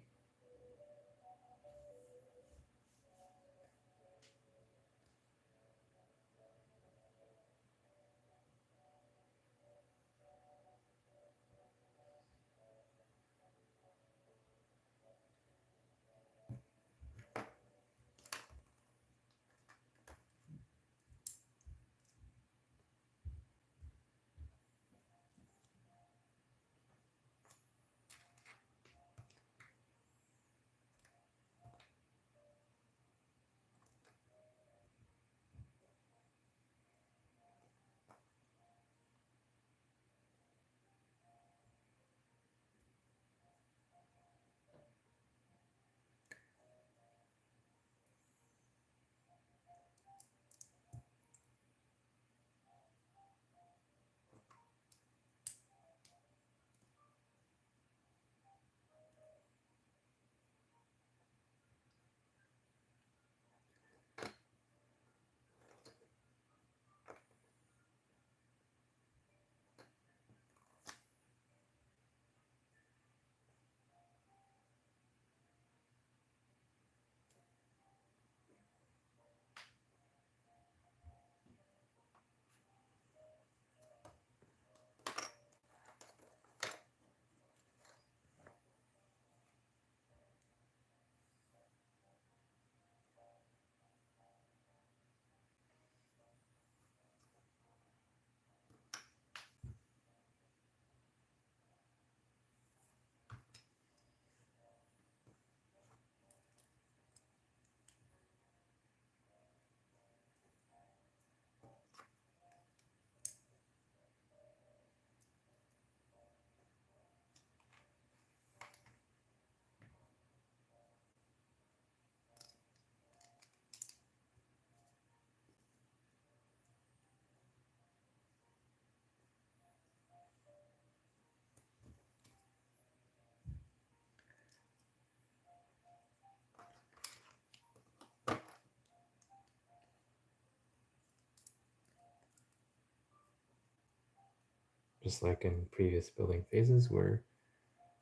Just like in previous building phases, we're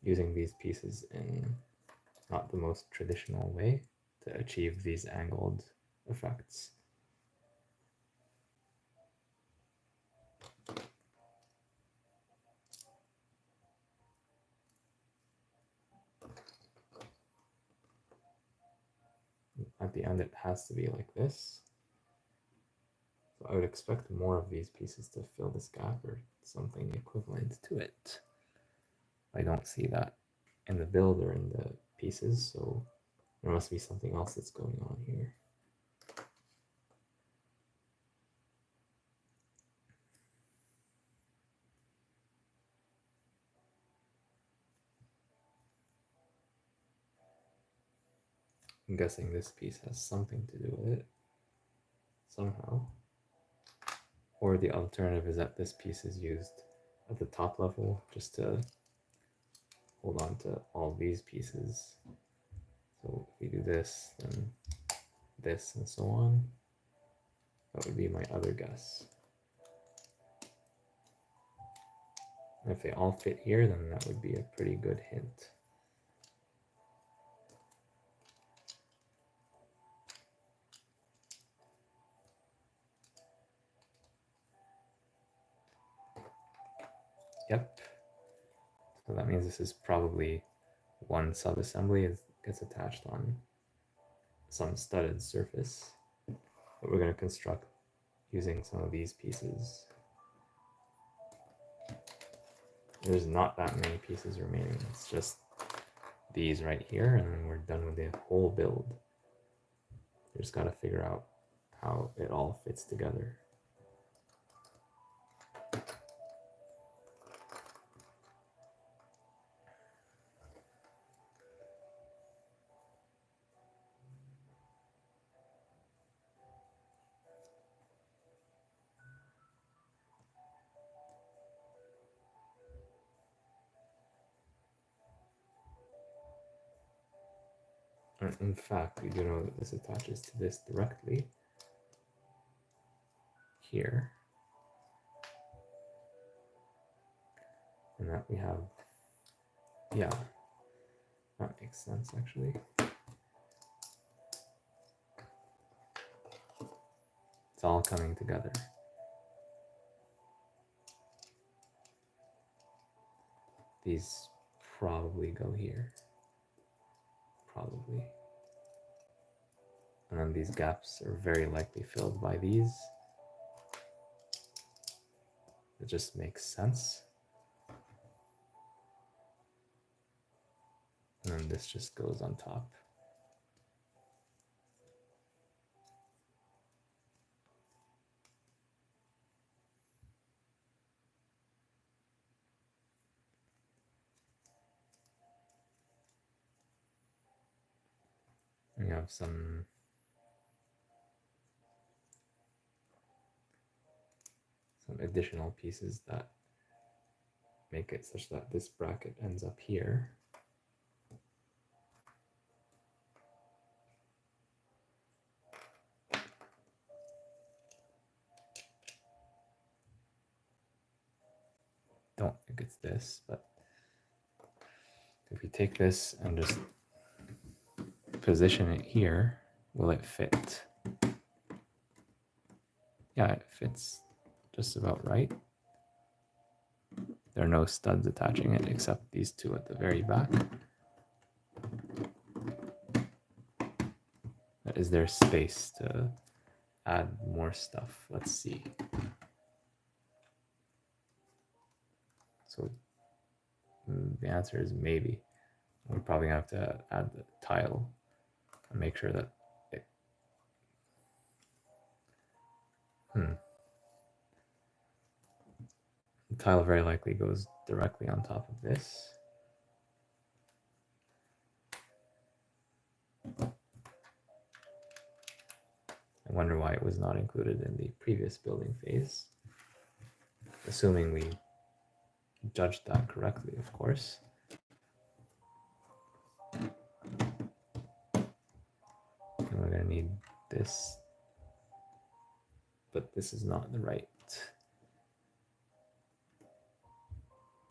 using these pieces in not the most traditional way to achieve these angled effects. At the end, it has to be like this. So I would expect more of these pieces to fill this gap or something equivalent to it. I don't see that in the build or in the pieces, so there must be something else that's going on here. I'm guessing this piece has something to do with it somehow. Or the alternative is that this piece is used at the top level just to hold on to all these pieces. So if we do this, then this, and so on. That would be my other guess. And if they all fit here, then that would be a pretty good hint. Yep. So that means this is probably one sub-assembly. It gets attached on some studded surface that we're going to construct using some of these pieces. There's not that many pieces remaining. It's just these right here, and then we're done with the whole build. We just got to figure out how it all fits together. And in fact, we do know that this attaches to this directly here. And that we have, yeah, that makes sense actually. It's all coming together. These probably go here. Probably. And then these gaps are very likely filled by these. It just makes sense. And then this just goes on top. We have some additional pieces that make it such that this bracket ends up here. Don't think it's this, but if we take this and just position it here, will it fit? Yeah, it fits just about right. There are no studs attaching it except these two at the very back. Is there space to add more stuff? Let's see. So the answer is maybe. We're probably gonna have to add the tile and make sure that it, the tile very likely goes directly on top of this. I wonder why it was not included in the previous building phase. Assuming we judged that correctly, of course. And we're gonna need this, but this is not the right.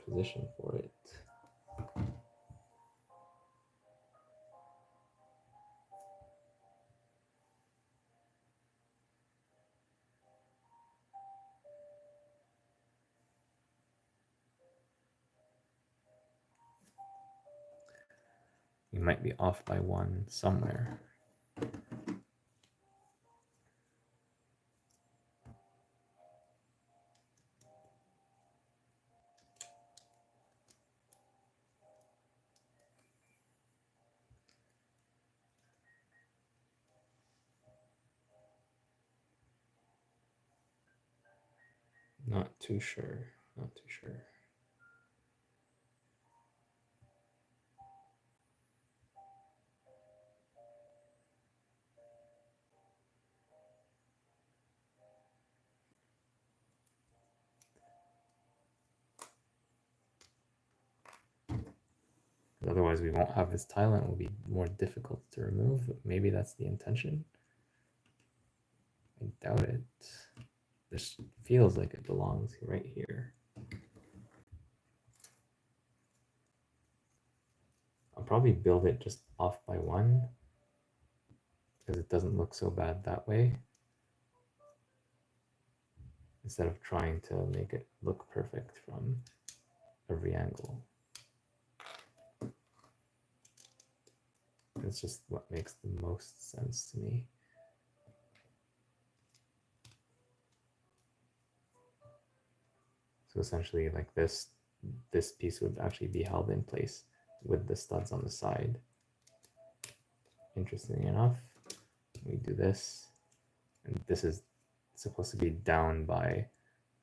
position for it. You might be off by one somewhere. Not too sure. Not too sure. Otherwise, we won't have this tile and it will be more difficult to remove. Maybe that's the intention. I doubt it. This feels like it belongs right here. I'll probably build it just off by one because it doesn't look so bad that way, instead of trying to make it look perfect from every angle. It's just what makes the most sense to me. So essentially, like this piece would actually be held in place with the studs on the side. Interestingly enough, we do this, and this is supposed to be down by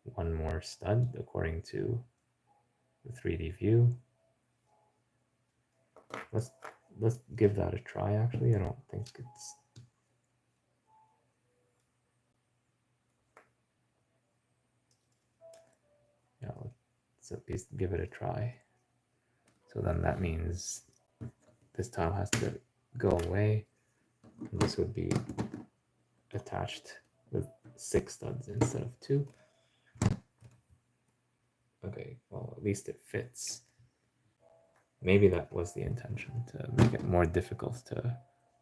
one more stud according to the 3D view. Let's give that a try. Actually, I don't think it's let's at least give it a try. So then that means this tile has to go away. And this would be attached with 6 studs instead of 2. Okay, well, at least it fits. Maybe that was the intention, to make it more difficult to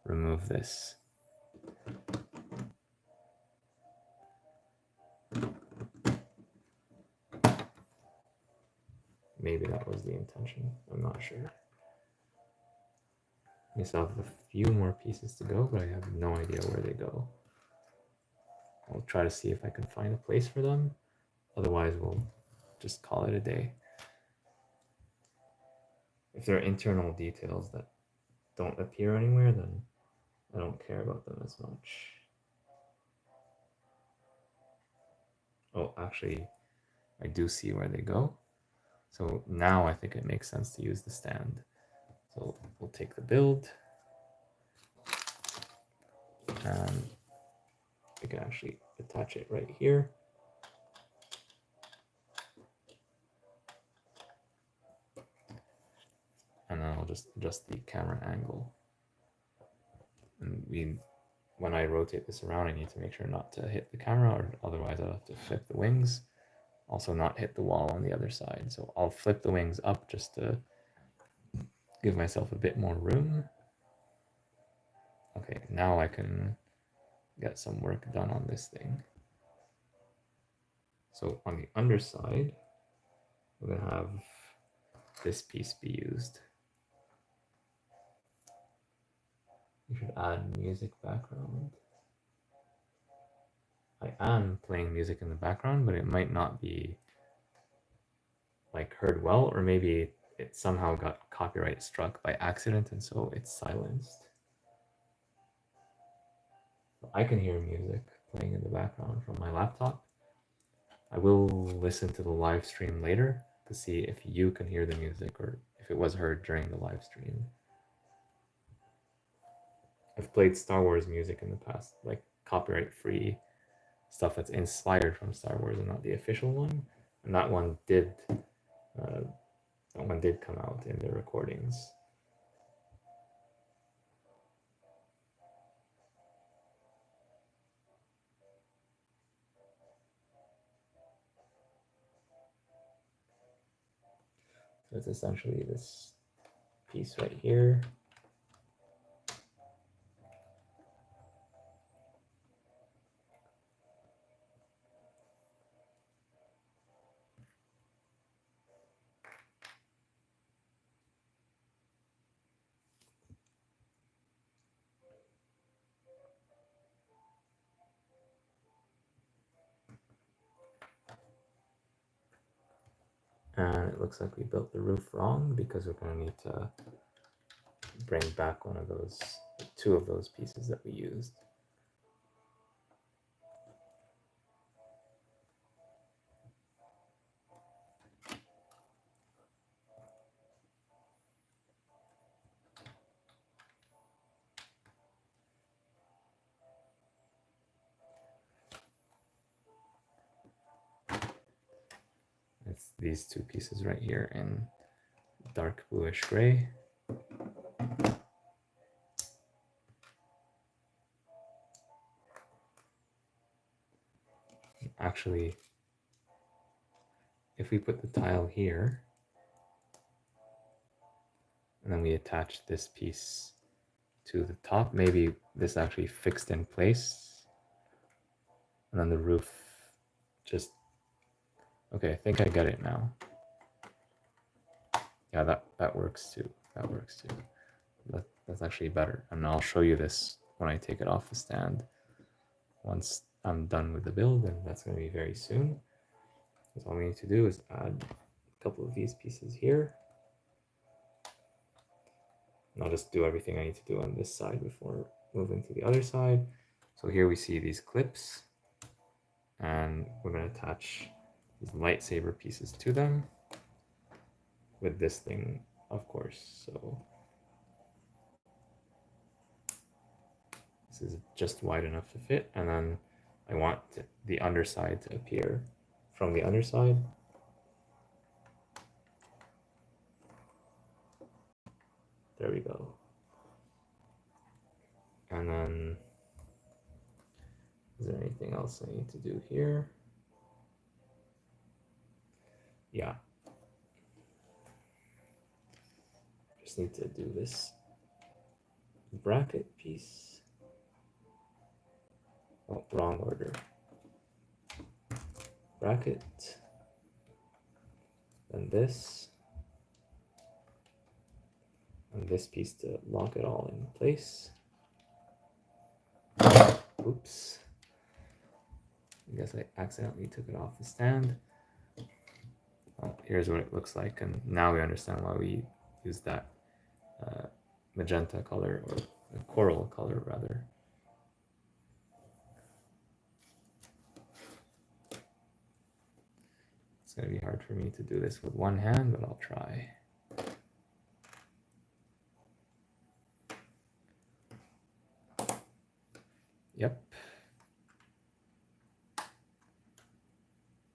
remove this. Maybe that was the intention. I'm not sure. I still have a few more pieces to go, but I have no idea where they go. I'll try to see if I can find a place for them. Otherwise, we'll just call it a day. If there are internal details that don't appear anywhere, then I don't care about them as much. Oh, actually, I do see where they go. So now I think it makes sense to use the stand. So we'll take the build, and we can actually attach it right here. And then I'll just adjust the camera angle. And when I rotate this around, I need to make sure not to hit the camera, or otherwise I'll have to flip the wings. Also not hit the wall on the other side. So I'll flip the wings up just to give myself a bit more room. Okay, now I can get some work done on this thing. So on the underside, we're gonna have this piece be used. You should add music background. I am playing music in the background, but it might not be like heard well, or maybe it somehow got copyright struck by accident and so it's silenced. I can hear music playing in the background from my laptop. I will listen to the live stream later to see if you can hear the music or if it was heard during the live stream. I've played Star Wars music in the past, like copyright-free stuff that's inspired from Star Wars and not the official one. And that one did come out in the recordings. So it's essentially this piece right here. And it looks like we built the roof wrong because we're going to need to bring back two of those pieces that we used. It's these two pieces right here in dark bluish gray. Actually, if we put the tile here, and then we attach this piece to the top, maybe this actually fixed in place, and then the roof just, okay, I think I get it now. Yeah, that works too. That works too. That's actually better. And I'll show you this when I take it off the stand. Once I'm done with the build, and that's going to be very soon. Because all we need to do is add a couple of these pieces here. And I'll just do everything I need to do on this side before moving to the other side. So here we see these clips, and we're going to attach these lightsaber pieces to them with this thing, of course. So this is just wide enough to fit, and then I want the underside to appear from the underside. There we go. And then, is there anything else I need to do here? Yeah. Just need to do this bracket piece. Oh, wrong order. Bracket, then this, and this piece to lock it all in place. Oops. I guess I accidentally took it off the stand. Well, here's what it looks like, and now we understand why we use that magenta color, or the coral color rather. It's going to be hard for me to do this with one hand, but I'll try. Yep.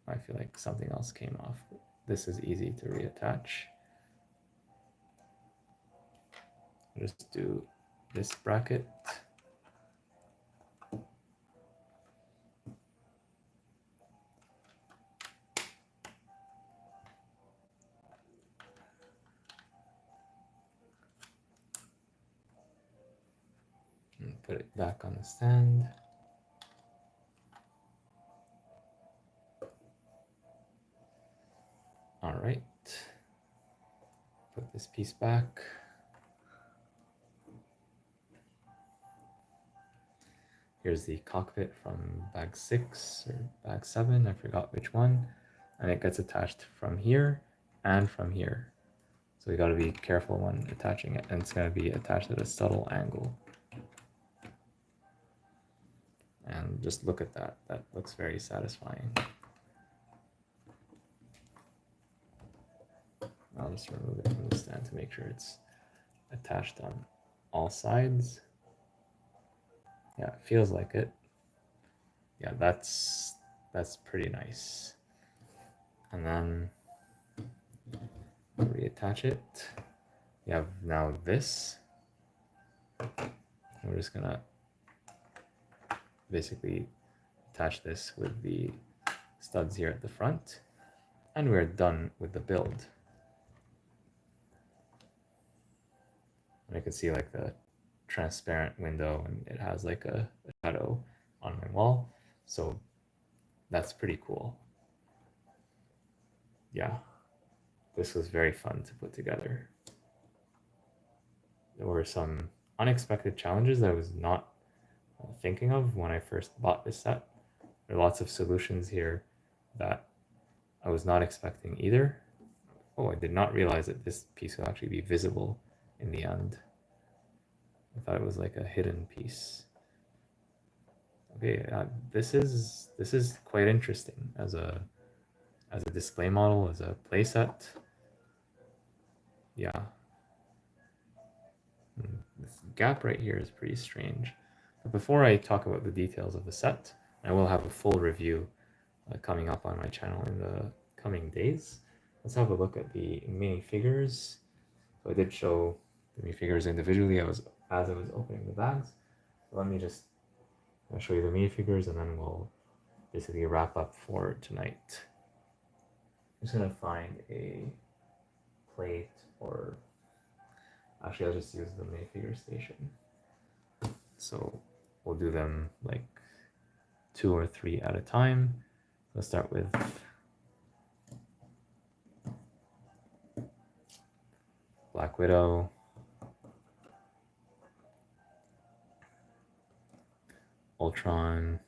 I feel like something else came off. This is easy to reattach. I'll just do this bracket. And put it back on the stand. All right, put this piece back. Here's the cockpit from bag 6 or bag 7, I forgot which one. And it gets attached from here and from here. So we gotta be careful when attaching it, and it's gonna be attached at a subtle angle. And just look at that, that looks very satisfying. I'll just remove it from the stand to make sure it's attached on all sides. Yeah, it feels like it. Yeah, that's pretty nice. And then reattach it. You have now this. We're just gonna basically attach this with the studs here at the front, and we're done with the build. And I can see like the transparent window, and it has like a shadow on my wall. So that's pretty cool. Yeah, this was very fun to put together. There were some unexpected challenges I was not thinking of when I first bought this set. There are lots of solutions here that I was not expecting either. Oh, I did not realize that this piece will actually be visible in the end. I thought it was like a hidden piece. Okay, this is quite interesting as a display model, as a playset. Yeah. This gap right here is pretty strange. But before I talk about the details of the set, I will have a full review coming up on my channel in the coming days. Let's have a look at the minifigures. So I did show the minifigures individually as I was opening the bags. So let me just show you the minifigures, and then we'll basically wrap up for tonight. I'm just gonna find a plate, or actually I'll just use the minifigure station. So we'll do them like 2 or 3 at a time. Let's start with Black Widow, Ultron,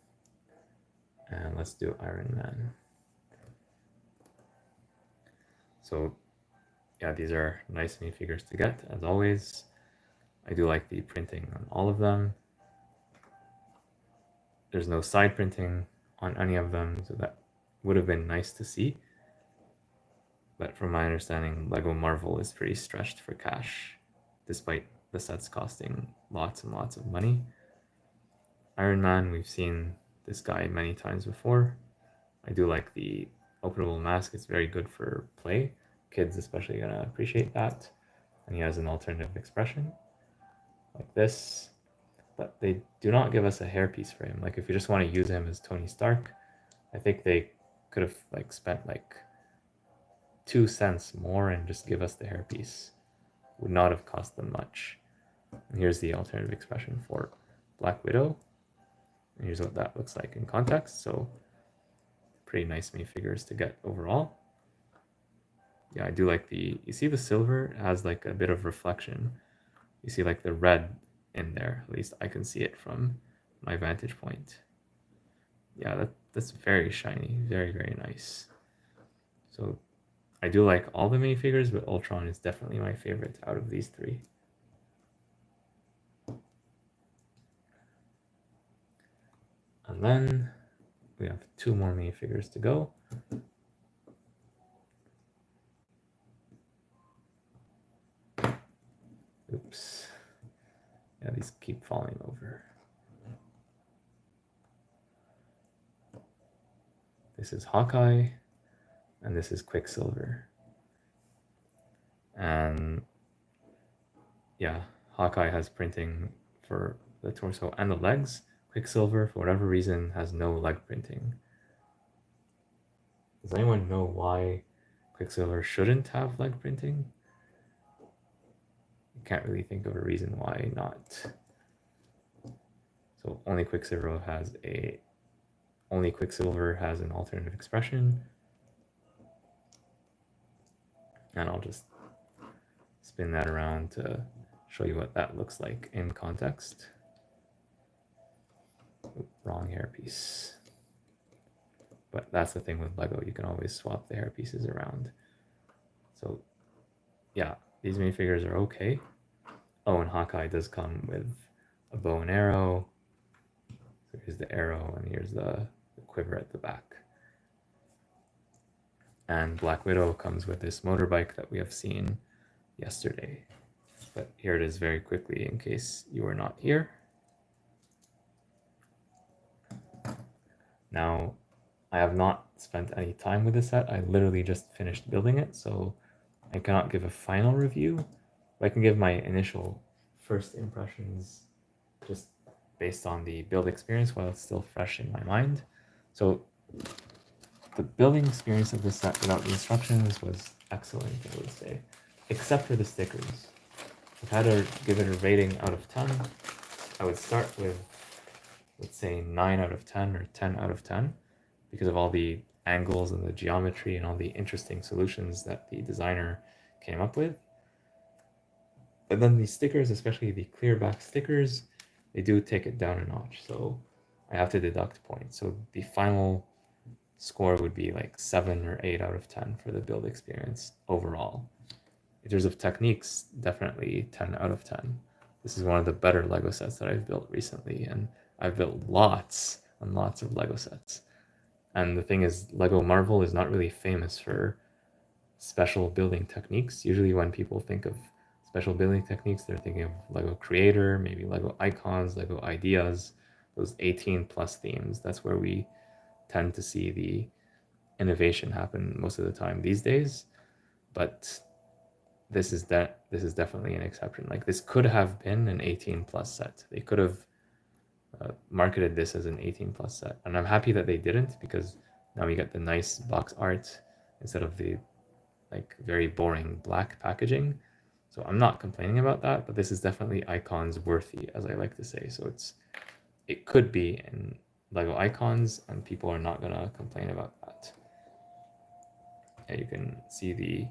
and let's do Iron Man. So yeah, these are nice minifigures to get, as always. I do like the printing on all of them. There's no side printing on any of them, so that would have been nice to see. But from my understanding, LEGO Marvel is pretty stretched for cash, despite the sets costing lots and lots of money. Iron Man, we've seen this guy many times before. I do like the openable mask. It's very good for play. Kids especially gonna appreciate that. And he has an alternative expression like this, but they do not give us a hairpiece for him. Like if you just want to use him as Tony Stark, I think they could have like spent like 2 cents more and just give us the hairpiece. Would not have cost them much. And here's the alternative expression for Black Widow. And here's what that looks like in context. So pretty nice minifigures to get overall. Yeah, I do like you see the silver has like a bit of reflection. You see like the red in there, at least I can see it from my vantage point. Yeah, that's very shiny, very, very nice. So I do like all the minifigures, but Ultron is definitely my favorite out of these 3. And then we have 2 more minifigures to go. Oops. Yeah, these keep falling over. This is Hawkeye, and this is Quicksilver. And yeah, Hawkeye has printing for the torso and the legs. Quicksilver, for whatever reason, has no leg printing. Does anyone know why Quicksilver shouldn't have leg printing? I can't really think of a reason why not. So only Quicksilver has an alternative expression. And I'll just spin that around to show you what that looks like in context. Wrong hairpiece. But that's the thing with LEGO, you can always swap the hair pieces around. So yeah, these minifigures are okay. Oh, and Hawkeye does come with a bow and arrow. So here's the arrow, and here's the quiver at the back. And Black Widow comes with this motorbike that we have seen yesterday. But here it is very quickly in case you were not here. Now, I have not spent any time with this set. I literally just finished building it, so I cannot give a final review. But I can give my initial first impressions just based on the build experience while it's still fresh in my mind. So the building experience of this set without the instructions was excellent, I would say, except for the stickers. if I had to give it a rating out of 10, I would start with, let's say, 9 out of 10 or 10 out of 10 because of all the angles and the geometry and all the interesting solutions that the designer came up with. But then the stickers, especially the clear back stickers, they do take it down a notch. So I have to deduct points. So the final score would be like 7 or 8 out of 10 for the build experience overall. In terms of techniques, definitely 10 out of 10. This is one of the better Lego sets that I've built recently, and I've built lots and lots of Lego sets. And the thing is, Lego Marvel is not really famous for special building techniques. Usually when people think of special building techniques, they're thinking of Lego Creator, maybe Lego Icons, Lego Ideas, those 18 plus themes. That's where we tend to see the innovation happen most of the time these days. But this is definitely an exception. Like, this could have been an 18 plus set. They could have marketed this as an 18 plus set, and I'm happy that they didn't, because now we get the nice box art instead of the like very boring black packaging. So I'm not complaining about that, but this is definitely icons worthy, as I like to say. So it could be in Lego Icons, and people are not gonna complain about that. And you can see the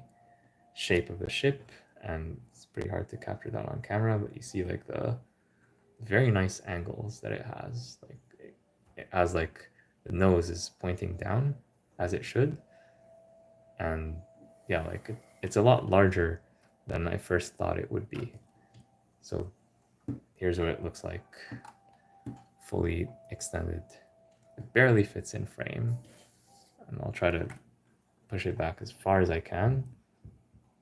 shape of the ship, and it's pretty hard to capture that on camera, but you see like the very nice angles that it has. Like it has like the nose is pointing down as it should, and yeah, like it's a lot larger than I first thought it would be. So here's what it looks like fully extended. It barely fits in frame, and I'll try to push it back as far as I can.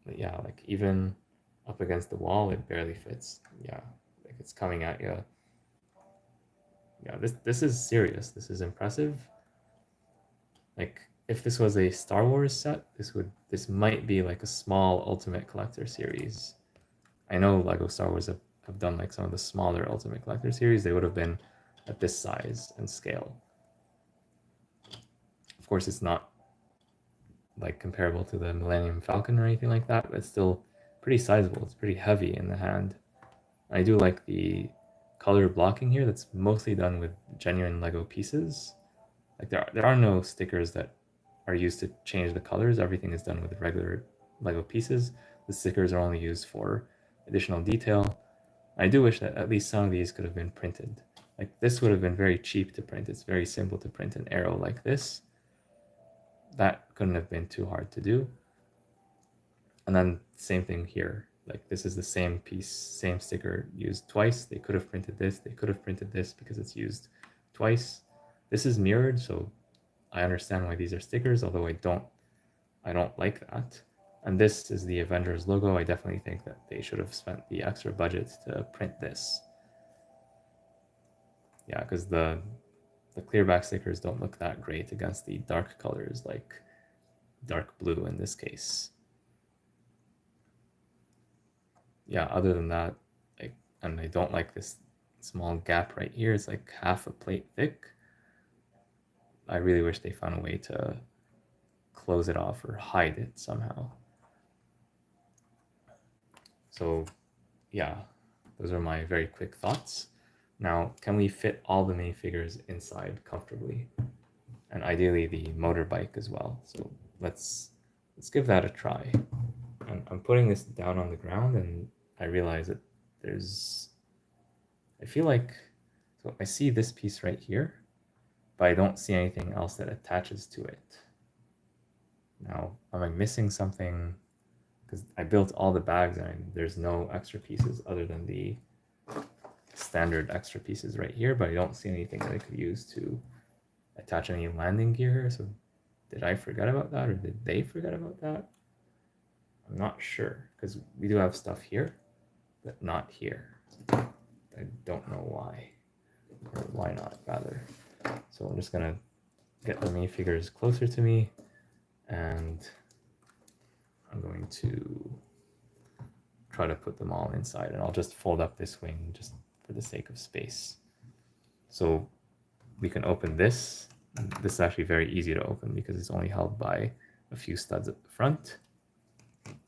But yeah, like even up against the wall, it barely fits. Yeah, like it's coming at you. Yeah, this is serious. This is impressive. Like, if this was a Star Wars set, this might be like a small Ultimate Collector series. I know Lego Star Wars have done like some of the smaller Ultimate Collector series. They would have been at this size and scale. Of course, it's not like comparable to the Millennium Falcon or anything like that, but it's still pretty sizable. It's pretty heavy in the hand. I do like the color blocking here. That's mostly done with genuine Lego pieces. Like there are no stickers that are used to change the colors. Everything is done with regular Lego pieces. The stickers are only used for additional detail. I do wish that at least some of these could have been printed. Like, this would have been very cheap to print. It's very simple to print an arrow like this. That couldn't have been too hard to do. And then same thing here. Like, this is the same piece, same sticker used twice. They could have printed this. They could have printed this because it's used twice. This is mirrored, so I understand why these are stickers, although I don't like that. And this is the Avengers logo. I definitely think that they should have spent the extra budget to print this. Yeah, because the clear back stickers don't look that great against the dark colors, like dark blue in this case. Yeah, other than that, and I don't like this small gap right here. It's like half a plate thick. I really wish they found a way to close it off or hide it somehow. So yeah, those are my very quick thoughts. Now, can we fit all the minifigures inside comfortably? And ideally the motorbike as well. So let's give that a try. And I'm putting this down on the ground, and I realize that I feel like, so I see this piece right here, but I don't see anything else that attaches to it. Now, am I missing something? Because I built all the bags and there's no extra pieces other than the standard extra pieces right here, but I don't see anything that I could use to attach any landing gear. So did I forget about that, or did they forget about that? I'm not sure, because we do have stuff here, but not here. I don't know why, or why not, rather. So I'm just gonna get the minifigures closer to me, and I'm going to try to put them all inside, and I'll just fold up this wing just for the sake of space. So we can open this. This is actually very easy to open because it's only held by a few studs at the front.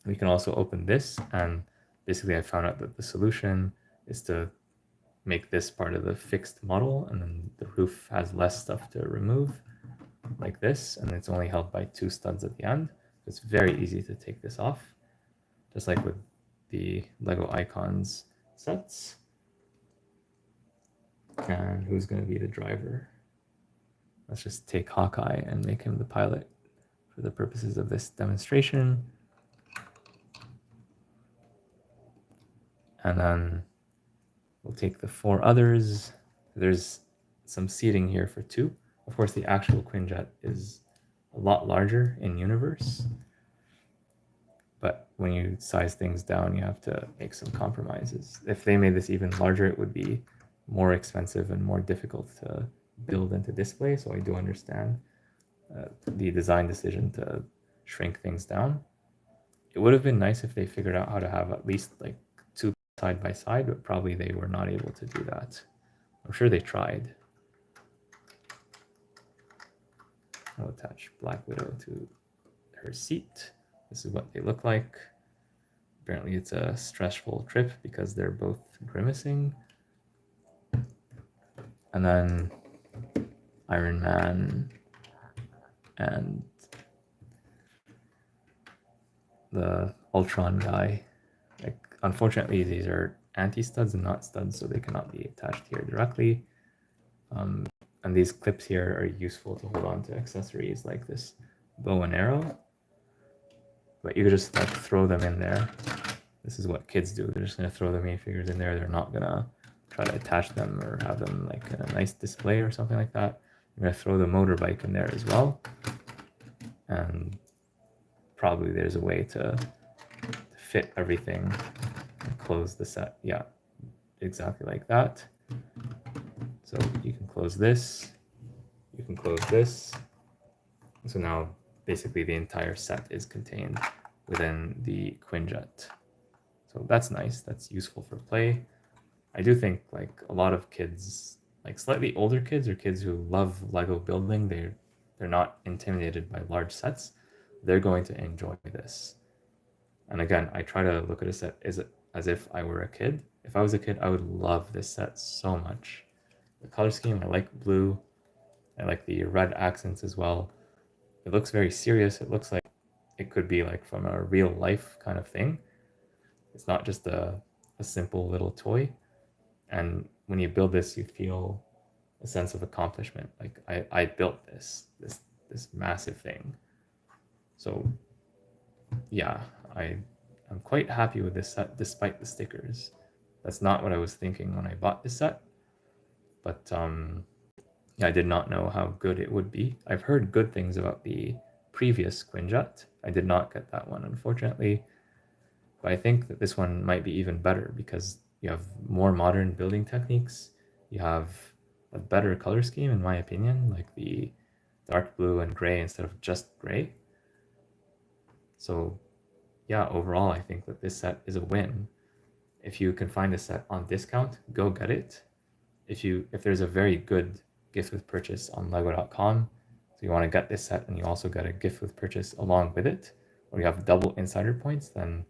We can also open this, and basically I found out that the solution is to make this part of the fixed model, and then the roof has less stuff to remove, like this, and it's only held by 2 studs at the end. It's very easy to take this off, just like with the Lego Icons sets. And who's going to be the driver? Let's just take Hawkeye and make him the pilot for the purposes of this demonstration. And then we'll take the 4 others. There's some seating here for 2. Of course, the actual Quinjet is a lot larger in universe, but when you size things down, you have to make some compromises. If they made this even larger, it would be more expensive and more difficult to build into display. So I do understand the design decision to shrink things down. It would have been nice if they figured out how to have at least like 2 side by side, but probably they were not able to do that. I'm sure they tried. I'll attach Black Widow to her seat. This is what they look like. Apparently it's a stressful trip because they're both grimacing. And then Iron Man and the Ultron guy. Like, unfortunately, these are anti-studs and not studs, so they cannot be attached here directly. And these clips here are useful to hold on to accessories like this bow and arrow. But you could just like throw them in there. This is what kids do. They're just going to throw the minifigures in there. They're not going to try to attach them or have them like in a nice display or something like that. I'm going to throw the motorbike in there as well. And probably there's a way to fit everything and close the set. Yeah, exactly like that. So you can close this, you can close this. So now basically the entire set is contained within the Quinjet. So that's nice, that's useful for play. I do think like a lot of kids, like slightly older kids or kids who love Lego building, they're not intimidated by large sets. They're going to enjoy this. And again, I try to look at a set as if I were a kid. If I was a kid, I would love this set so much. The color scheme, I like blue. I like the red accents as well. It looks very serious. It looks like it could be like from a real life kind of thing. It's not just a simple little toy. And when you build this, you feel a sense of accomplishment. Like I built this massive thing. So yeah, I'm quite happy with this set despite the stickers. That's not what I was thinking when I bought this set. But yeah, I did not know how good it would be. I've heard good things about the previous Quinjet. I did not get that one, unfortunately. But I think that this one might be even better because you have more modern building techniques. You have a better color scheme, in my opinion, like the dark blue and gray instead of just gray. So yeah, overall, I think that this set is a win. If you can find this set on discount, go get it. If there's a very good gift with purchase on lego.com, so you want to get this set and you also get a gift with purchase along with it, or you have double insider points, then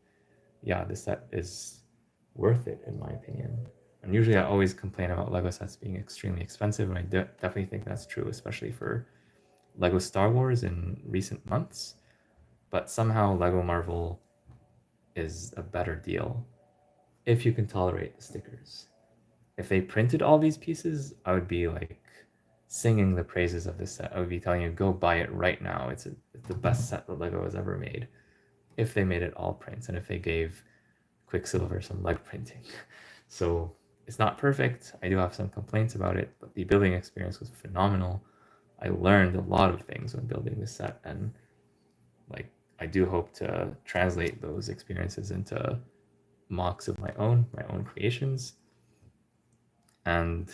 yeah, this set is worth it in my opinion. And usually I always complain about Lego sets being extremely expensive, and I definitely think that's true, especially for Lego Star Wars in recent months. But somehow Lego Marvel is a better deal if you can tolerate the stickers. If they printed all these pieces, I would be like singing the praises of this set. I would be telling you, go buy it right now. It's the best set that Lego has ever made. If they made it all prints and if they gave Quicksilver some leg printing. So it's not perfect. I do have some complaints about it, but the building experience was phenomenal. I learned a lot of things when building this set, and like I do hope to translate those experiences into mocks of my own creations. And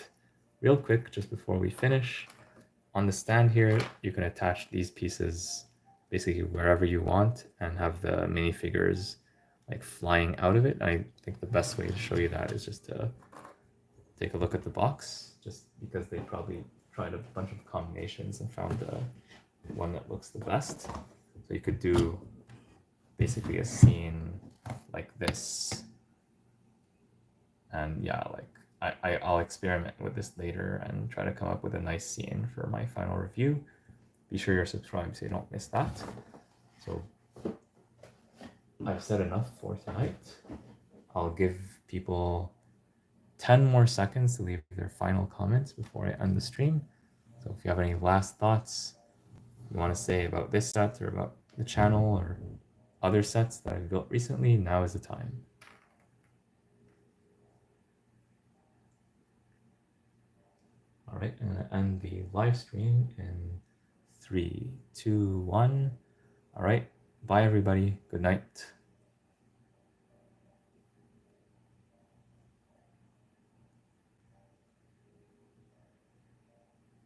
real quick, just before we finish, on the stand here, you can attach these pieces basically wherever you want and have the minifigures like flying out of it. I think the best way to show you that is just to take a look at the box, just because they probably tried a bunch of combinations and found the one that looks the best. So you could do basically a scene like this And yeah, like I'll experiment with this later and try to come up with a nice scene for my final review. Be sure you're subscribed so you don't miss that. So I've said enough for tonight. I'll give people 10 more seconds to leave their final comments before I end the stream. So if you have any last thoughts you want to say about this set or about the channel or other sets that I've built recently, now is the time. All right, I'm gonna end the live stream in 3, 2, 1. All right, bye everybody. Good night.